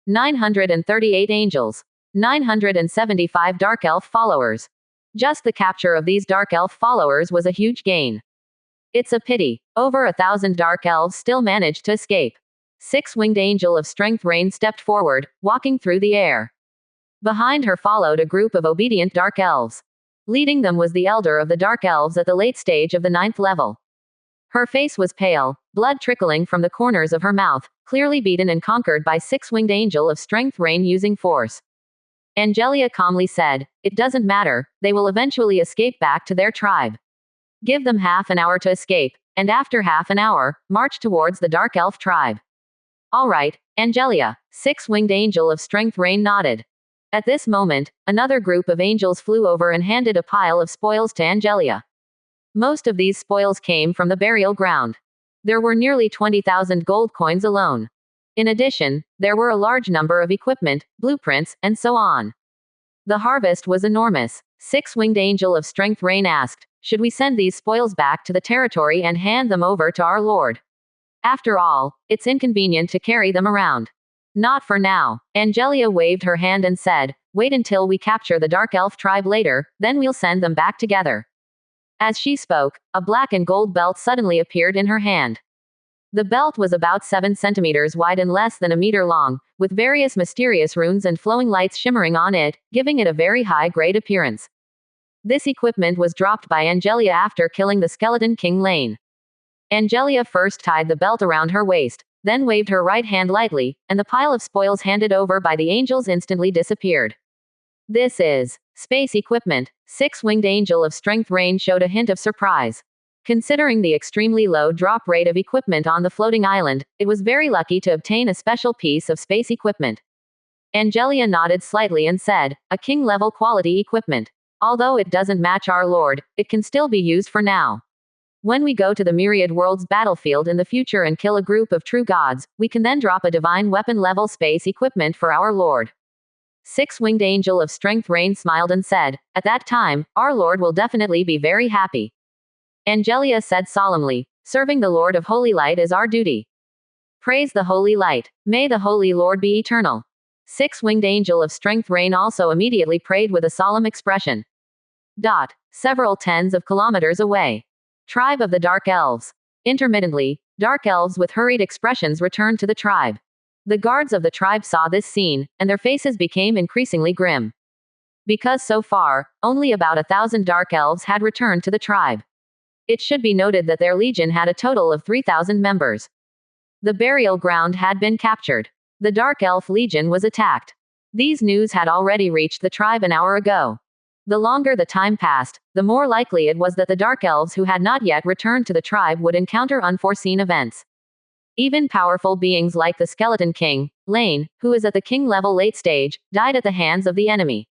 938 angels. 975 dark elf followers. Just the capture of these dark elf followers was a huge gain. It's a pity. Over 1,000 dark elves still managed to escape. Six-winged angel of strength Rain stepped forward, walking through the air. Behind her followed a group of obedient dark elves. Leading them was the elder of the dark elves at the late stage of the 9th level. Her face was pale, blood trickling from the corners of her mouth, clearly beaten and conquered by six-winged angel of strength Rain using force. Angelia calmly said, "It doesn't matter, they will eventually escape back to their tribe. Give them half an hour to escape, and after half an hour, march towards the Dark Elf tribe." "All right, Angelia." Six-winged angel of strength Rain nodded. At this moment, another group of angels flew over and handed a pile of spoils to Angelia. Most of these spoils came from the burial ground. There were nearly 20,000 gold coins alone. In addition, there were a large number of equipment, blueprints, and so on. The harvest was enormous. Six-winged angel of strength Rain asked, "Should we send these spoils back to the territory and hand them over to our lord? After all, it's inconvenient to carry them around." "Not for now." Angelia waved her hand and said, "Wait until we capture the Dark Elf tribe later, then we'll send them back together." As she spoke, a black and gold belt suddenly appeared in her hand. The belt was about 7 centimeters wide and less than a meter long, with various mysterious runes and flowing lights shimmering on it, giving it a very high-grade appearance. This equipment was dropped by Angelia after killing the skeleton King Lane. Angelia first tied the belt around her waist, then waved her right hand lightly, and the pile of spoils handed over by the angels instantly disappeared. "This is space equipment." Six-winged angel of strength Rain showed a hint of surprise. Considering the extremely low drop rate of equipment on the floating island, it was very lucky to obtain a special piece of space equipment. Angelia nodded slightly and said, "A king-level quality equipment. Although it doesn't match our lord, it can still be used for now. When we go to the Myriad Worlds battlefield in the future and kill a group of true gods, we can then drop a divine weapon-level space equipment for our lord." Six-winged angel of strength Rain smiled and said, "At that time, our lord will definitely be very happy." Angelia said solemnly, "Serving the Lord of Holy Light is our duty." Praise the holy light. May the holy Lord be eternal. Six-winged angel of strength Rain also immediately prayed with a solemn expression. Several tens of kilometers away. Tribe of the Dark Elves. Intermittently, dark elves with hurried expressions returned to the tribe. The guards of the tribe saw this scene, and their faces became increasingly grim. Because so far, only about 1,000 dark elves had returned to the tribe. It should be noted that their legion had a total of 3,000 members. The burial ground had been captured. The Dark Elf Legion was attacked. These news had already reached the tribe an hour ago. The longer the time passed, the more likely it was that the Dark Elves who had not yet returned to the tribe would encounter unforeseen events. Even powerful beings like the Skeleton King, Lin, who is at the king level late stage, died at the hands of the enemy.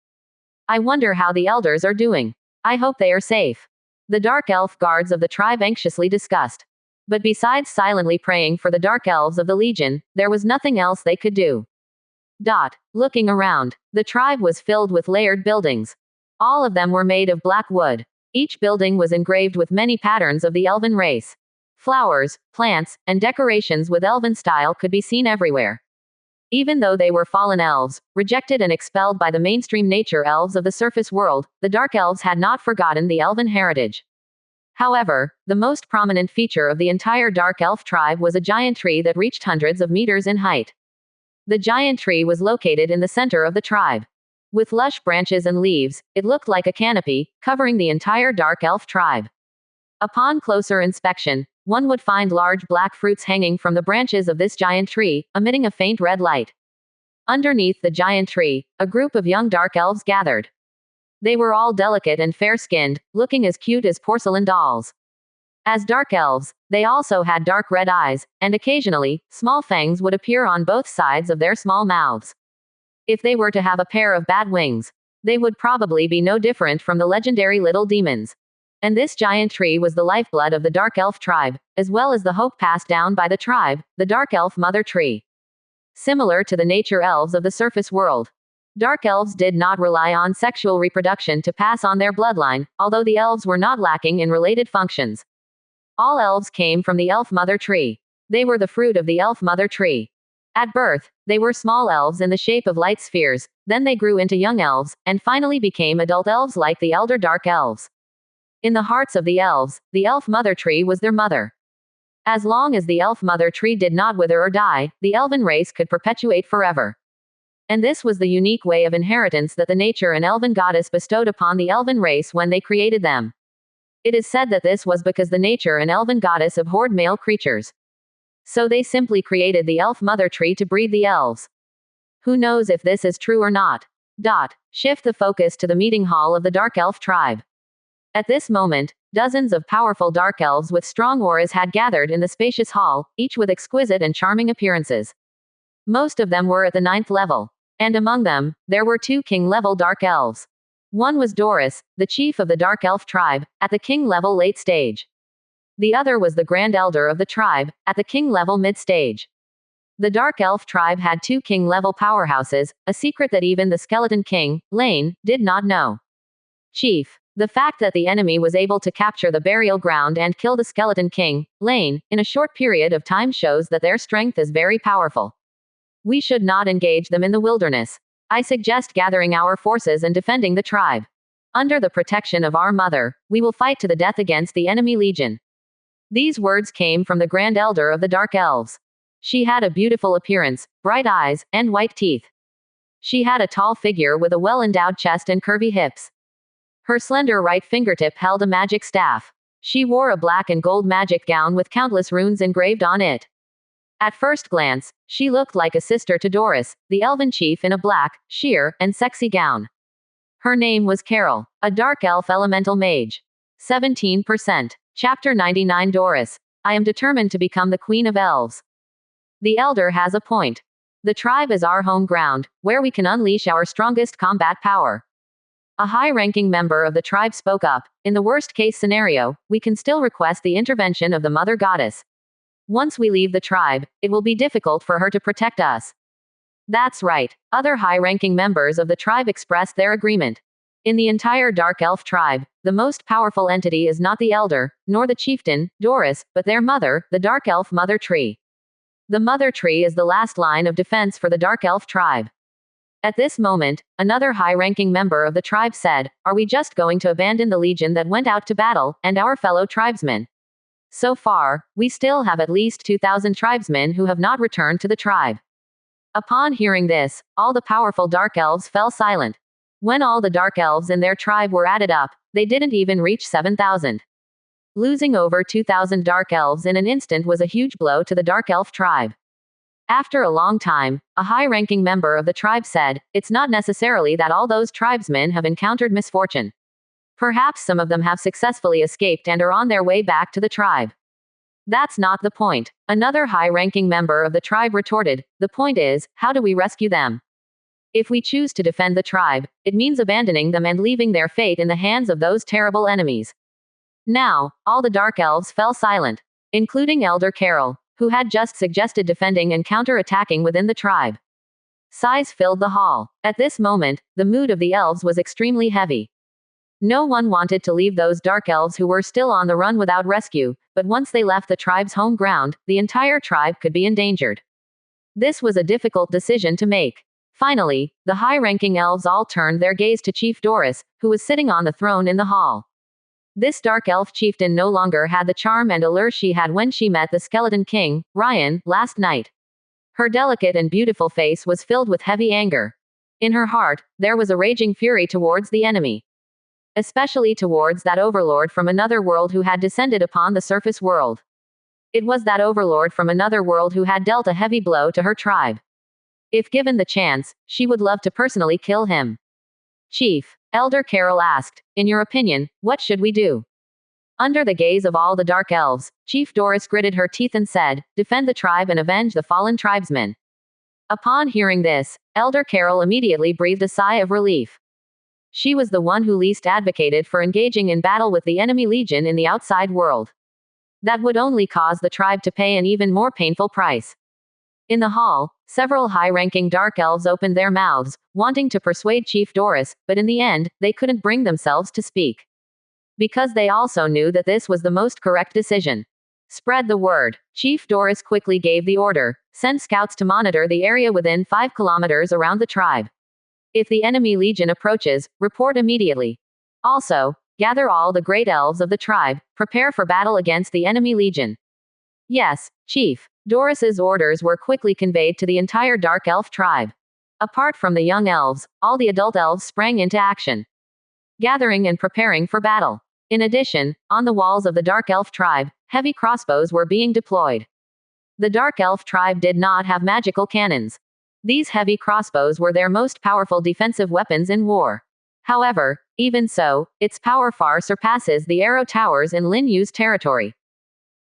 I wonder how the elders are doing. I hope they are safe. The Dark Elf guards of the tribe anxiously discussed. But besides silently praying for the Dark Elves of the Legion, there was nothing else they could do. Looking around, the tribe was filled with layered buildings. All of them were made of black wood. Each building was engraved with many patterns of the elven race. Flowers, plants, and decorations with elven style could be seen everywhere. Even though they were fallen elves, rejected and expelled by the mainstream nature elves of the surface world, the Dark Elves had not forgotten the elven heritage. However, the most prominent feature of the entire Dark Elf tribe was a giant tree that reached hundreds of meters in height. The giant tree was located in the center of the tribe. With lush branches and leaves, it looked like a canopy, covering the entire Dark Elf tribe. Upon closer inspection, one would find large black fruits hanging from the branches of this giant tree, emitting a faint red light. Underneath the giant tree, a group of young Dark Elves gathered. They were all delicate and fair-skinned, looking as cute as porcelain dolls. As dark elves, they also had dark red eyes, and occasionally, small fangs would appear on both sides of their small mouths. If they were to have a pair of bat wings, they would probably be no different from the legendary little demons. And this giant tree was the lifeblood of the Dark Elf tribe, as well as the hope passed down by the tribe, the Dark Elf Mother Tree. Similar to the nature elves of the surface world, Dark Elves did not rely on sexual reproduction to pass on their bloodline, although the elves were not lacking in related functions. All elves came from the Elf Mother Tree. They were the fruit of the Elf Mother Tree. At birth, they were small elves in the shape of light spheres, then they grew into young elves, and finally became adult elves like the elder Dark Elves. In the hearts of the elves, the Elf Mother Tree was their mother. As long as the Elf Mother Tree did not wither or die, the elven race could perpetuate forever. And this was the unique way of inheritance that the nature and elven goddess bestowed upon the elven race when they created them. It is said that this was because the nature and elven goddess abhorred male creatures. So they simply created the Elf Mother Tree to breed the elves. Who knows if this is true or not? Shift the focus to the meeting hall of the Dark Elf tribe. At this moment, dozens of powerful dark elves with strong auras had gathered in the spacious hall, each with exquisite and charming appearances. Most of them were at the 9th level. And among them, there were 2 king-level dark elves. One was Doris, the chief of the Dark Elf tribe, at the king-level late stage. The other was the Grand Elder of the tribe, at the king-level mid-stage. The Dark Elf tribe had 2 king-level powerhouses, a secret that even the Skeleton King, Lin, did not know. Chief. The fact that the enemy was able to capture the burial ground and kill the Skeleton King, Lin, in a short period of time shows that their strength is very powerful. We should not engage them in the wilderness. I suggest gathering our forces and defending the tribe. Under the protection of our mother, we will fight to the death against the enemy legion. These words came from the Grand Elder of the Dark Elves. She had a beautiful appearance, bright eyes, and white teeth. She had a tall figure with a well-endowed chest and curvy hips. Her slender right fingertip held a magic staff. She wore a black and gold magic gown with countless runes engraved on it. At first glance, she looked like a sister to Doris, the elven chief in a black, sheer, and sexy gown. Her name was Carol, a dark elf elemental mage. 17%. Chapter 99 Doris. I am determined to become the Queen of Elves. The Elder has a point. The tribe is our home ground, where we can unleash our strongest combat power. A high-ranking member of the tribe spoke up. In the worst-case scenario, we can still request the intervention of the Mother Goddess. Once we leave the tribe, it will be difficult for her to protect us. That's right. Other high-ranking members of the tribe expressed their agreement. In the entire Dark Elf tribe, the most powerful entity is not the Elder, nor the chieftain, Doris, but their mother, the Dark Elf Mother Tree. The mother tree is the last line of defense for the dark elf tribe. At this moment, another high-ranking member of the tribe said, "Are we just going to abandon the legion that went out to battle, and our fellow tribesmen? So far, we still have at least 2,000 tribesmen who have not returned to the tribe." Upon hearing this, all the powerful dark elves fell silent. When all the dark elves in their tribe were added up, they didn't even reach 7,000. Losing over 2,000 dark elves in an instant was a huge blow to the dark elf tribe. After a long time, a high-ranking member of the tribe said, "It's not necessarily that all those tribesmen have encountered misfortune. Perhaps some of them have successfully escaped and are on their way back to the tribe." "That's not the point," another high-ranking member of the tribe retorted. "The point is, how do we rescue them? If we choose to defend the tribe, it means abandoning them and leaving their fate in the hands of those terrible enemies." Now, all the dark elves fell silent, including Elder Carol, who had just suggested defending and counter-attacking within the tribe. Sighs filled the hall. At this moment, the mood of the elves was extremely heavy. No one wanted to leave those dark elves who were still on the run without rescue, but once they left the tribe's home ground, the entire tribe could be endangered. This was a difficult decision to make. Finally, the high-ranking elves all turned their gaze to Chief Doris, who was sitting on the throne in the hall. This dark elf chieftain no longer had the charm and allure she had when she met the Skeleton King, Ryan, last night. Her delicate and beautiful face was filled with heavy anger. In her heart, there was a raging fury towards the enemy. Especially towards that overlord from another world who had descended upon the surface world. It was that overlord from another world who had dealt a heavy blow to her tribe. If given the chance, she would love to personally kill him. "Chief," Elder Carol asked, "in your opinion, what should we do?" Under the gaze of all the dark elves, Chief Doris gritted her teeth and said, "Defend the tribe and avenge the fallen tribesmen." Upon hearing this, Elder Carol immediately breathed a sigh of relief. She was the one who least advocated for engaging in battle with the enemy legion in the outside world. That would only cause the tribe to pay an even more painful price. In the hall, several high-ranking dark elves opened their mouths, wanting to persuade Chief Doris, but in the end, they couldn't bring themselves to speak. Because they also knew that this was the most correct decision. "Spread the word." Chief Doris quickly gave the order, "Send scouts to monitor the area within 5 kilometers around the tribe. If the enemy legion approaches, report immediately. Also, gather all the great elves of the tribe, prepare for battle against the enemy legion." "Yes, Chief." Doris's orders were quickly conveyed to the entire dark elf tribe. Apart from the young elves, all the adult elves sprang into action, gathering and preparing for battle. In addition, on the walls of the dark elf tribe, heavy crossbows were being deployed. The dark elf tribe did not have magical cannons. These heavy crossbows were their most powerful defensive weapons in war. However, even so, its power far surpasses the arrow towers in Lin Yu's territory.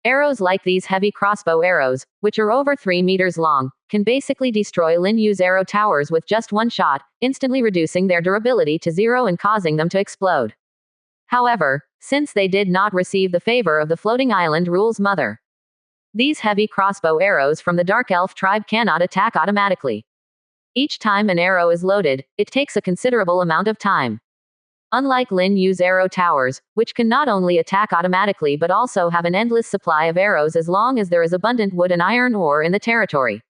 Arrows like these heavy crossbow arrows, which are over 3 meters long, can basically destroy Lin Yu's arrow towers with just one shot, instantly reducing their durability to 0 and causing them to explode. However, since they did not receive the favor of the floating island rule's mother, these heavy crossbow arrows from the dark elf tribe cannot attack automatically. Each time an arrow is loaded, it takes a considerable amount of time. Unlike Lin Yu's arrow towers, which can not only attack automatically but also have an endless supply of arrows as long as there is abundant wood and iron ore in the territory.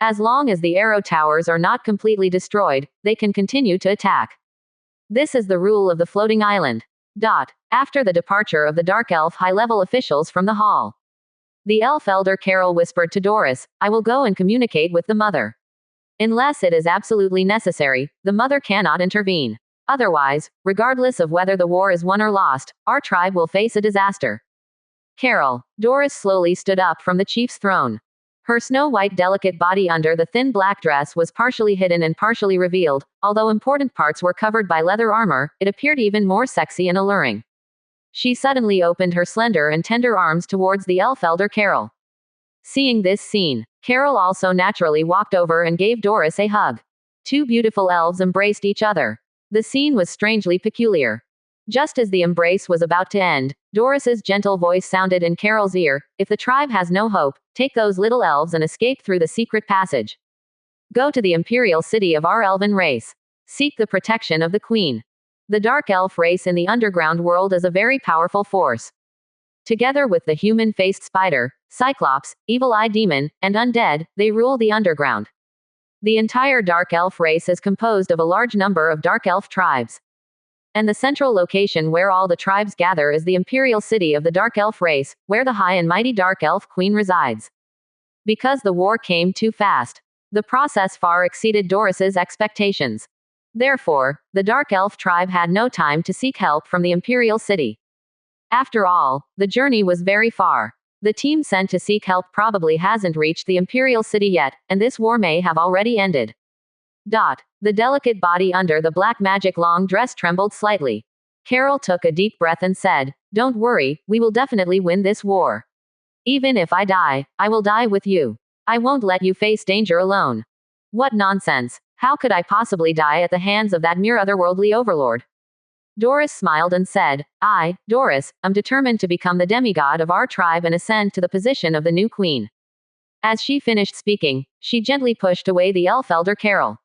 As long as the arrow towers are not completely destroyed, they can continue to attack. This is the rule of the floating island. After the departure of the dark elf high-level officials from the hall, the elf elder Carol whispered to Doris, "I will go and communicate with the mother. Unless it is absolutely necessary, the mother cannot intervene. Otherwise, regardless of whether the war is won or lost, our tribe will face a disaster." "Carol." Doris slowly stood up from the chief's throne. Her snow-white delicate body under the thin black dress was partially hidden and partially revealed. Although important parts were covered by leather armor, it appeared even more sexy and alluring. She suddenly opened her slender and tender arms towards the elf elder Carol. Seeing this scene, Carol also naturally walked over and gave Doris a hug. Two beautiful elves embraced each other. The scene was strangely peculiar. Just as the embrace was about to end, Doris's gentle voice sounded in Carol's ear, "If the tribe has no hope, take those little elves and escape through the secret passage. Go to the imperial city of our elven race. Seek the protection of the queen." The dark elf race in the underground world is a very powerful force. Together with the human-faced spider, cyclops, evil-eye demon, and undead, they rule the underground. The entire dark elf race is composed of a large number of dark elf tribes. And the central location where all the tribes gather is the imperial city of the dark elf race, where the high and mighty dark elf queen resides. Because the war came too fast, the process far exceeded Doris's expectations. Therefore, the dark elf tribe had no time to seek help from the imperial city. After all, the journey was very far. The team sent to seek help probably hasn't reached the imperial city yet, and this war may have already ended. The delicate body under the black magic long dress trembled slightly. Carol took a deep breath and said, "Don't worry, we will definitely win this war. Even if I die, I will die with you. I won't let you face danger alone." What nonsense! How could I possibly die at the hands of that mere otherworldly overlord? Doris smiled and said, Doris, am determined to become the demigod of our tribe and ascend to the position of the new queen." As she finished speaking, she gently pushed away the elf elder Carol.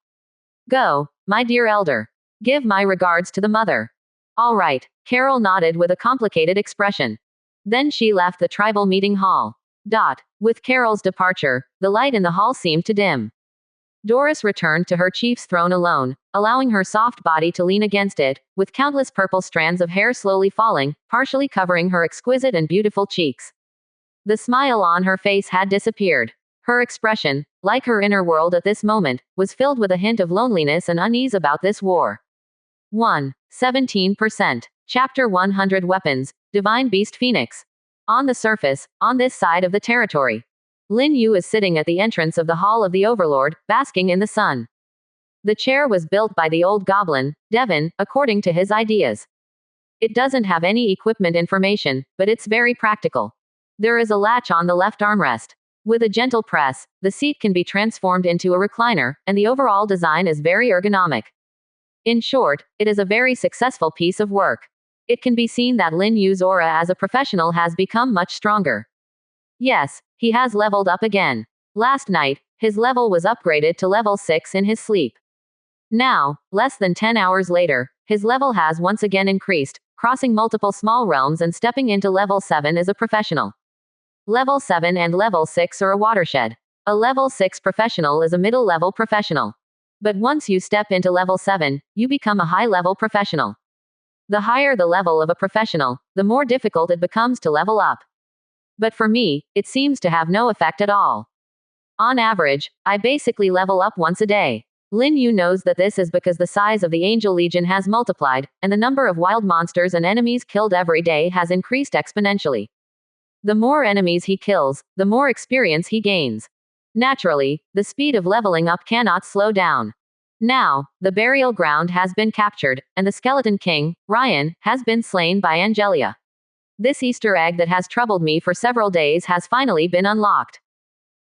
"Go, my dear elder. Give my regards to the mother." "All right," Carol nodded with a complicated expression. Then she left the tribal meeting hall. With Carol's departure, the light in the hall seemed to dim. Doris returned to her chief's throne alone, allowing her soft body to lean against it, with countless purple strands of hair slowly falling, partially covering her exquisite and beautiful cheeks. The smile on her face had disappeared. Her expression, like her inner world at this moment, was filled with a hint of loneliness and unease about this war. 17%. Chapter 100 Weapons, Divine Beast Phoenix. On the surface, on this side of the territory, Lin Yu is sitting at the entrance of the Hall of the Overlord, basking in the sun. The chair was built by the old goblin, Devon, according to his ideas. It doesn't have any equipment information, but it's very practical. There is a latch on the left armrest. With a gentle press, the seat can be transformed into a recliner, and the overall design is very ergonomic. In short, it is a very successful piece of work. It can be seen that Lin Yu's aura as a professional has become much stronger. Yes, he has leveled up again. Last night, his level was upgraded to level 6 in his sleep. Now, less than 10 hours later, his level has once again increased, crossing multiple small realms and stepping into level 7 as a professional. Level 7 and level 6 are a watershed. A level 6 professional is a middle-level professional. But once you step into level 7, you become a high-level professional. The higher the level of a professional, the more difficult it becomes to level up. But for me, it seems to have no effect at all. On average, I basically level up once a day. Lin Yu knows that this is because the size of the Angel Legion has multiplied, and the number of wild monsters and enemies killed every day has increased exponentially. The more enemies he kills, the more experience he gains. Naturally, the speed of leveling up cannot slow down. Now, the burial ground has been captured, and the Skeleton King, Ryan, has been slain by Angelia. This Easter egg that has troubled me for several days has finally been unlocked.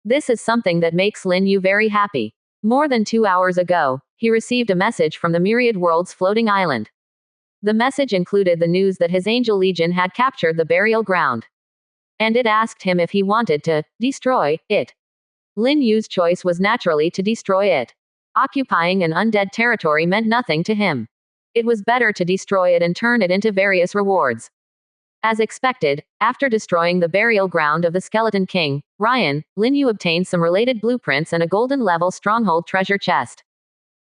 This is something that makes Lin Yu very happy. More than 2 hours ago, he received a message from the Myriad World's floating island. The message included the news that his Angel Legion had captured the burial ground. And it asked him if he wanted to destroy it. Lin Yu's choice was naturally to destroy it. Occupying an undead territory meant nothing to him. It was better to destroy it and turn it into various rewards. As expected, after destroying the burial ground of the Skeleton King, Ryan, Lin Yu obtained some related blueprints and a golden-level stronghold treasure chest.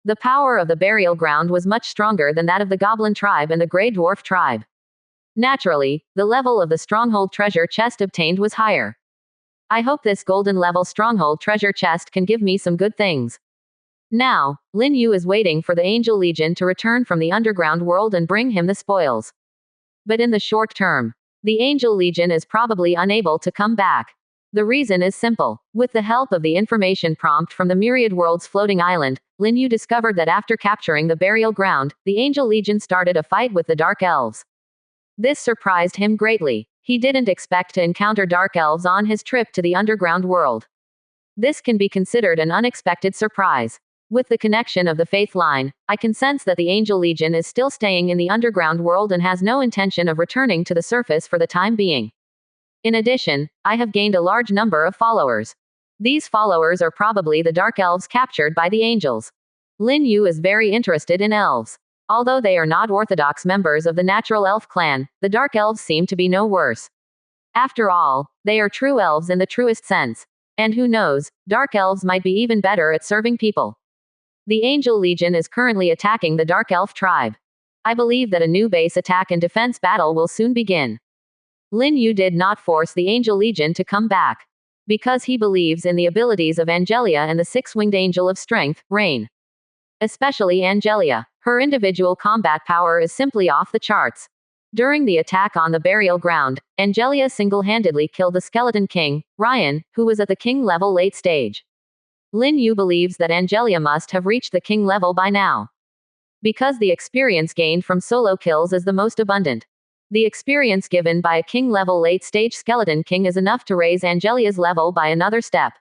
The power of the burial ground was much stronger than that of the Goblin tribe and the Grey Dwarf tribe. Naturally, the level of the stronghold treasure chest obtained was higher. I hope this golden-level stronghold treasure chest can give me some good things. Now, Lin Yu is waiting for the Angel Legion to return from the underground world and bring him the spoils. But in the short term, the Angel Legion is probably unable to come back. The reason is simple. With the help of the information prompt from the Myriad World's floating island, Lin Yu discovered that after capturing the burial ground, the Angel Legion started a fight with the Dark Elves. This surprised him greatly. He didn't expect to encounter Dark Elves on his trip to the underground world. This can be considered an unexpected surprise. With the connection of the faith line, I can sense that the Angel Legion is still staying in the underground world and has no intention of returning to the surface for the time being. In addition, I have gained a large number of followers. These followers are probably the Dark Elves captured by the Angels. Lin Yu is very interested in elves. Although they are not orthodox members of the natural elf clan, the Dark Elves seem to be no worse. After all, they are true elves in the truest sense. And who knows, dark elves might be even better at serving people. The Angel Legion is currently attacking the Dark Elf tribe. I believe that a new base attack and defense battle will soon begin. Lin Yu did not force the Angel Legion to come back. Because he believes in the abilities of Angelia and the six-winged angel of strength, Rain. Especially Angelia. Her individual combat power is simply off the charts. During the attack on the burial ground, Angelia single-handedly killed the Skeleton King, Ryan, who was at the king level late stage. Lin Yu believes that Angelia must have reached the king level by now. Because the experience gained from solo kills is the most abundant. The experience given by a king level late stage Skeleton King is enough to raise Angelia's level by another step.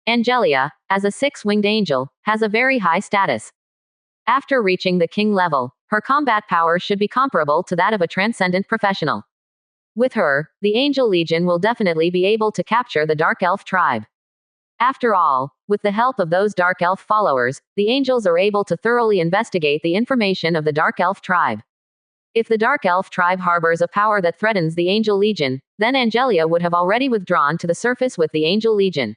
Angelia, as a six-winged angel, has a very high status. After reaching the king level, her combat power should be comparable to that of a transcendent professional. With her, the Angel Legion will definitely be able to capture the Dark Elf tribe. After all, with the help of those Dark Elf followers, the angels are able to thoroughly investigate the information of the Dark Elf tribe. If the Dark Elf tribe harbors a power that threatens the Angel Legion, then Angelia would have already withdrawn to the surface with the Angel Legion.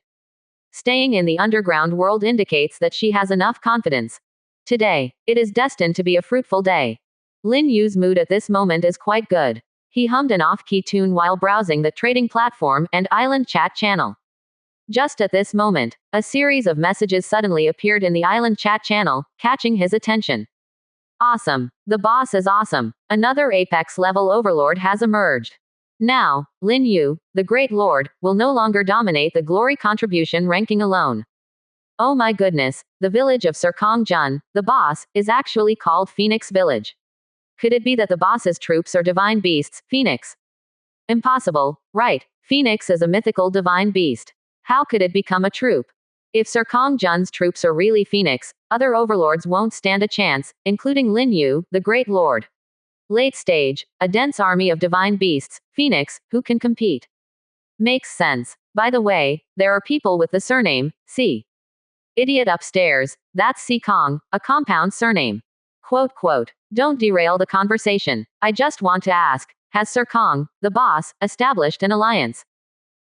Staying in the underground world indicates that she has enough confidence. Today, it is destined to be a fruitful day. Lin Yu's mood at this moment is quite good. He hummed an off-key tune while browsing the trading platform and island chat channel. Just at this moment, a series of messages suddenly appeared in the island chat channel, catching his attention. Awesome. The boss is awesome. Another Apex level overlord has emerged. Now, Lin Yu, the Great Lord, will no longer dominate the glory contribution ranking alone. Oh my goodness, the village of Sir Kong Jun, the boss, is actually called Phoenix Village. Could it be that the boss's troops are divine beasts, Phoenix? Impossible, right? Phoenix is a mythical divine beast. How could it become a troop? If Sir Kong Jun's troops are really Phoenix, other overlords won't stand a chance, including Lin Yu, the Great Lord. Late stage, a dense army of divine beasts, Phoenix, who can compete? Makes sense. By the way, there are people with the surname, C. Idiot upstairs, that's C Kong, a compound surname. Quote, don't derail the conversation. I just want to ask, has Sir Kong, the boss, established an alliance?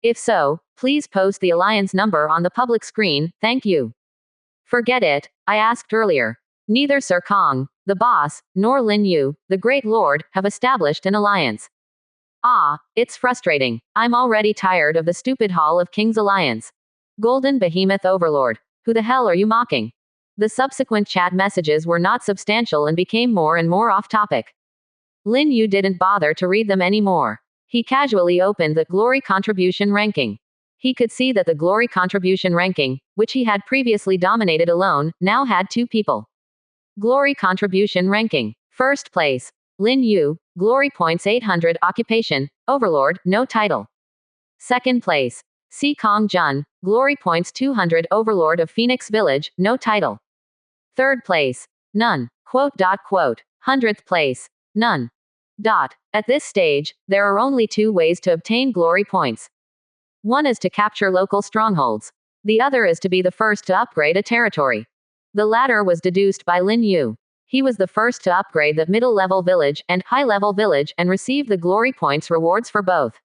If so, please post the alliance number on the public screen, thank you. Forget it, I asked earlier. Neither Sir Kong, the boss, nor Lin Yu, the Great Lord, have established an alliance. Ah, it's frustrating. I'm already tired of the stupid Hall of Kings alliance. Golden Behemoth Overlord. Who the hell are you mocking? The subsequent chat messages were not substantial and became more and more off-topic. Lin Yu didn't bother to read them anymore. He casually opened the Glory Contribution ranking. He could see that the Glory Contribution ranking, which he had previously dominated alone, now had two people. Glory Contribution ranking. First place. Lin Yu, Glory Points 800 Occupation, Overlord, no title. Second place. C Kong Jun, Glory Points 200 Overlord of Phoenix Village, no title. Third place. None. Quote. 100th place. None. At this stage, there are only two ways to obtain glory points. One is to capture local strongholds. The other is to be the first to upgrade a territory. The latter was deduced by Lin Yu. He was the first to upgrade the middle-level village and high-level village and receive the glory points rewards for both.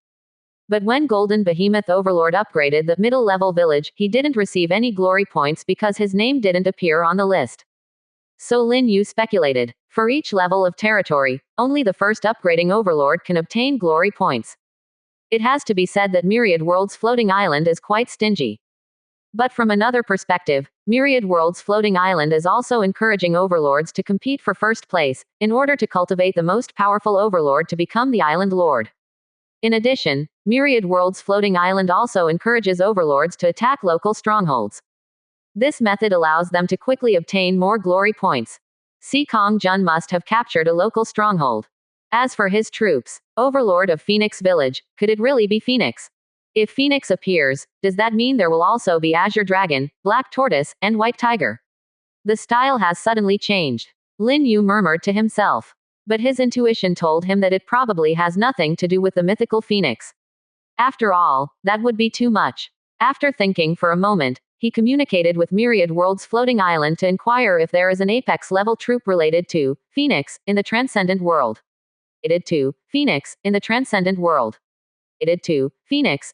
But when Golden Behemoth Overlord upgraded the middle-level village, he didn't receive any glory points because his name didn't appear on the list. So Lin Yu speculated, for each level of territory, only the first upgrading overlord can obtain glory points. It has to be said that Myriad World's floating island is quite stingy. But from another perspective, Myriad World's floating island is also encouraging overlords to compete for first place, in order to cultivate the most powerful overlord to become the island lord. In addition, Myriad World's floating island also encourages overlords to attack local strongholds. This method allows them to quickly obtain more glory points. C Kong Jun must have captured a local stronghold. As for his troops, Overlord of Phoenix Village, could it really be Phoenix? If Phoenix appears, does that mean there will also be Azure Dragon, Black Tortoise, and White Tiger? The style has suddenly changed. Lin Yu murmured to himself. But his intuition told him that it probably has nothing to do with the mythical phoenix. After all, that would be too much. After thinking for a moment, he communicated with Myriad World's floating island to inquire if there is an Apex-level troop related to Phoenix in the Transcendent World. to Phoenix,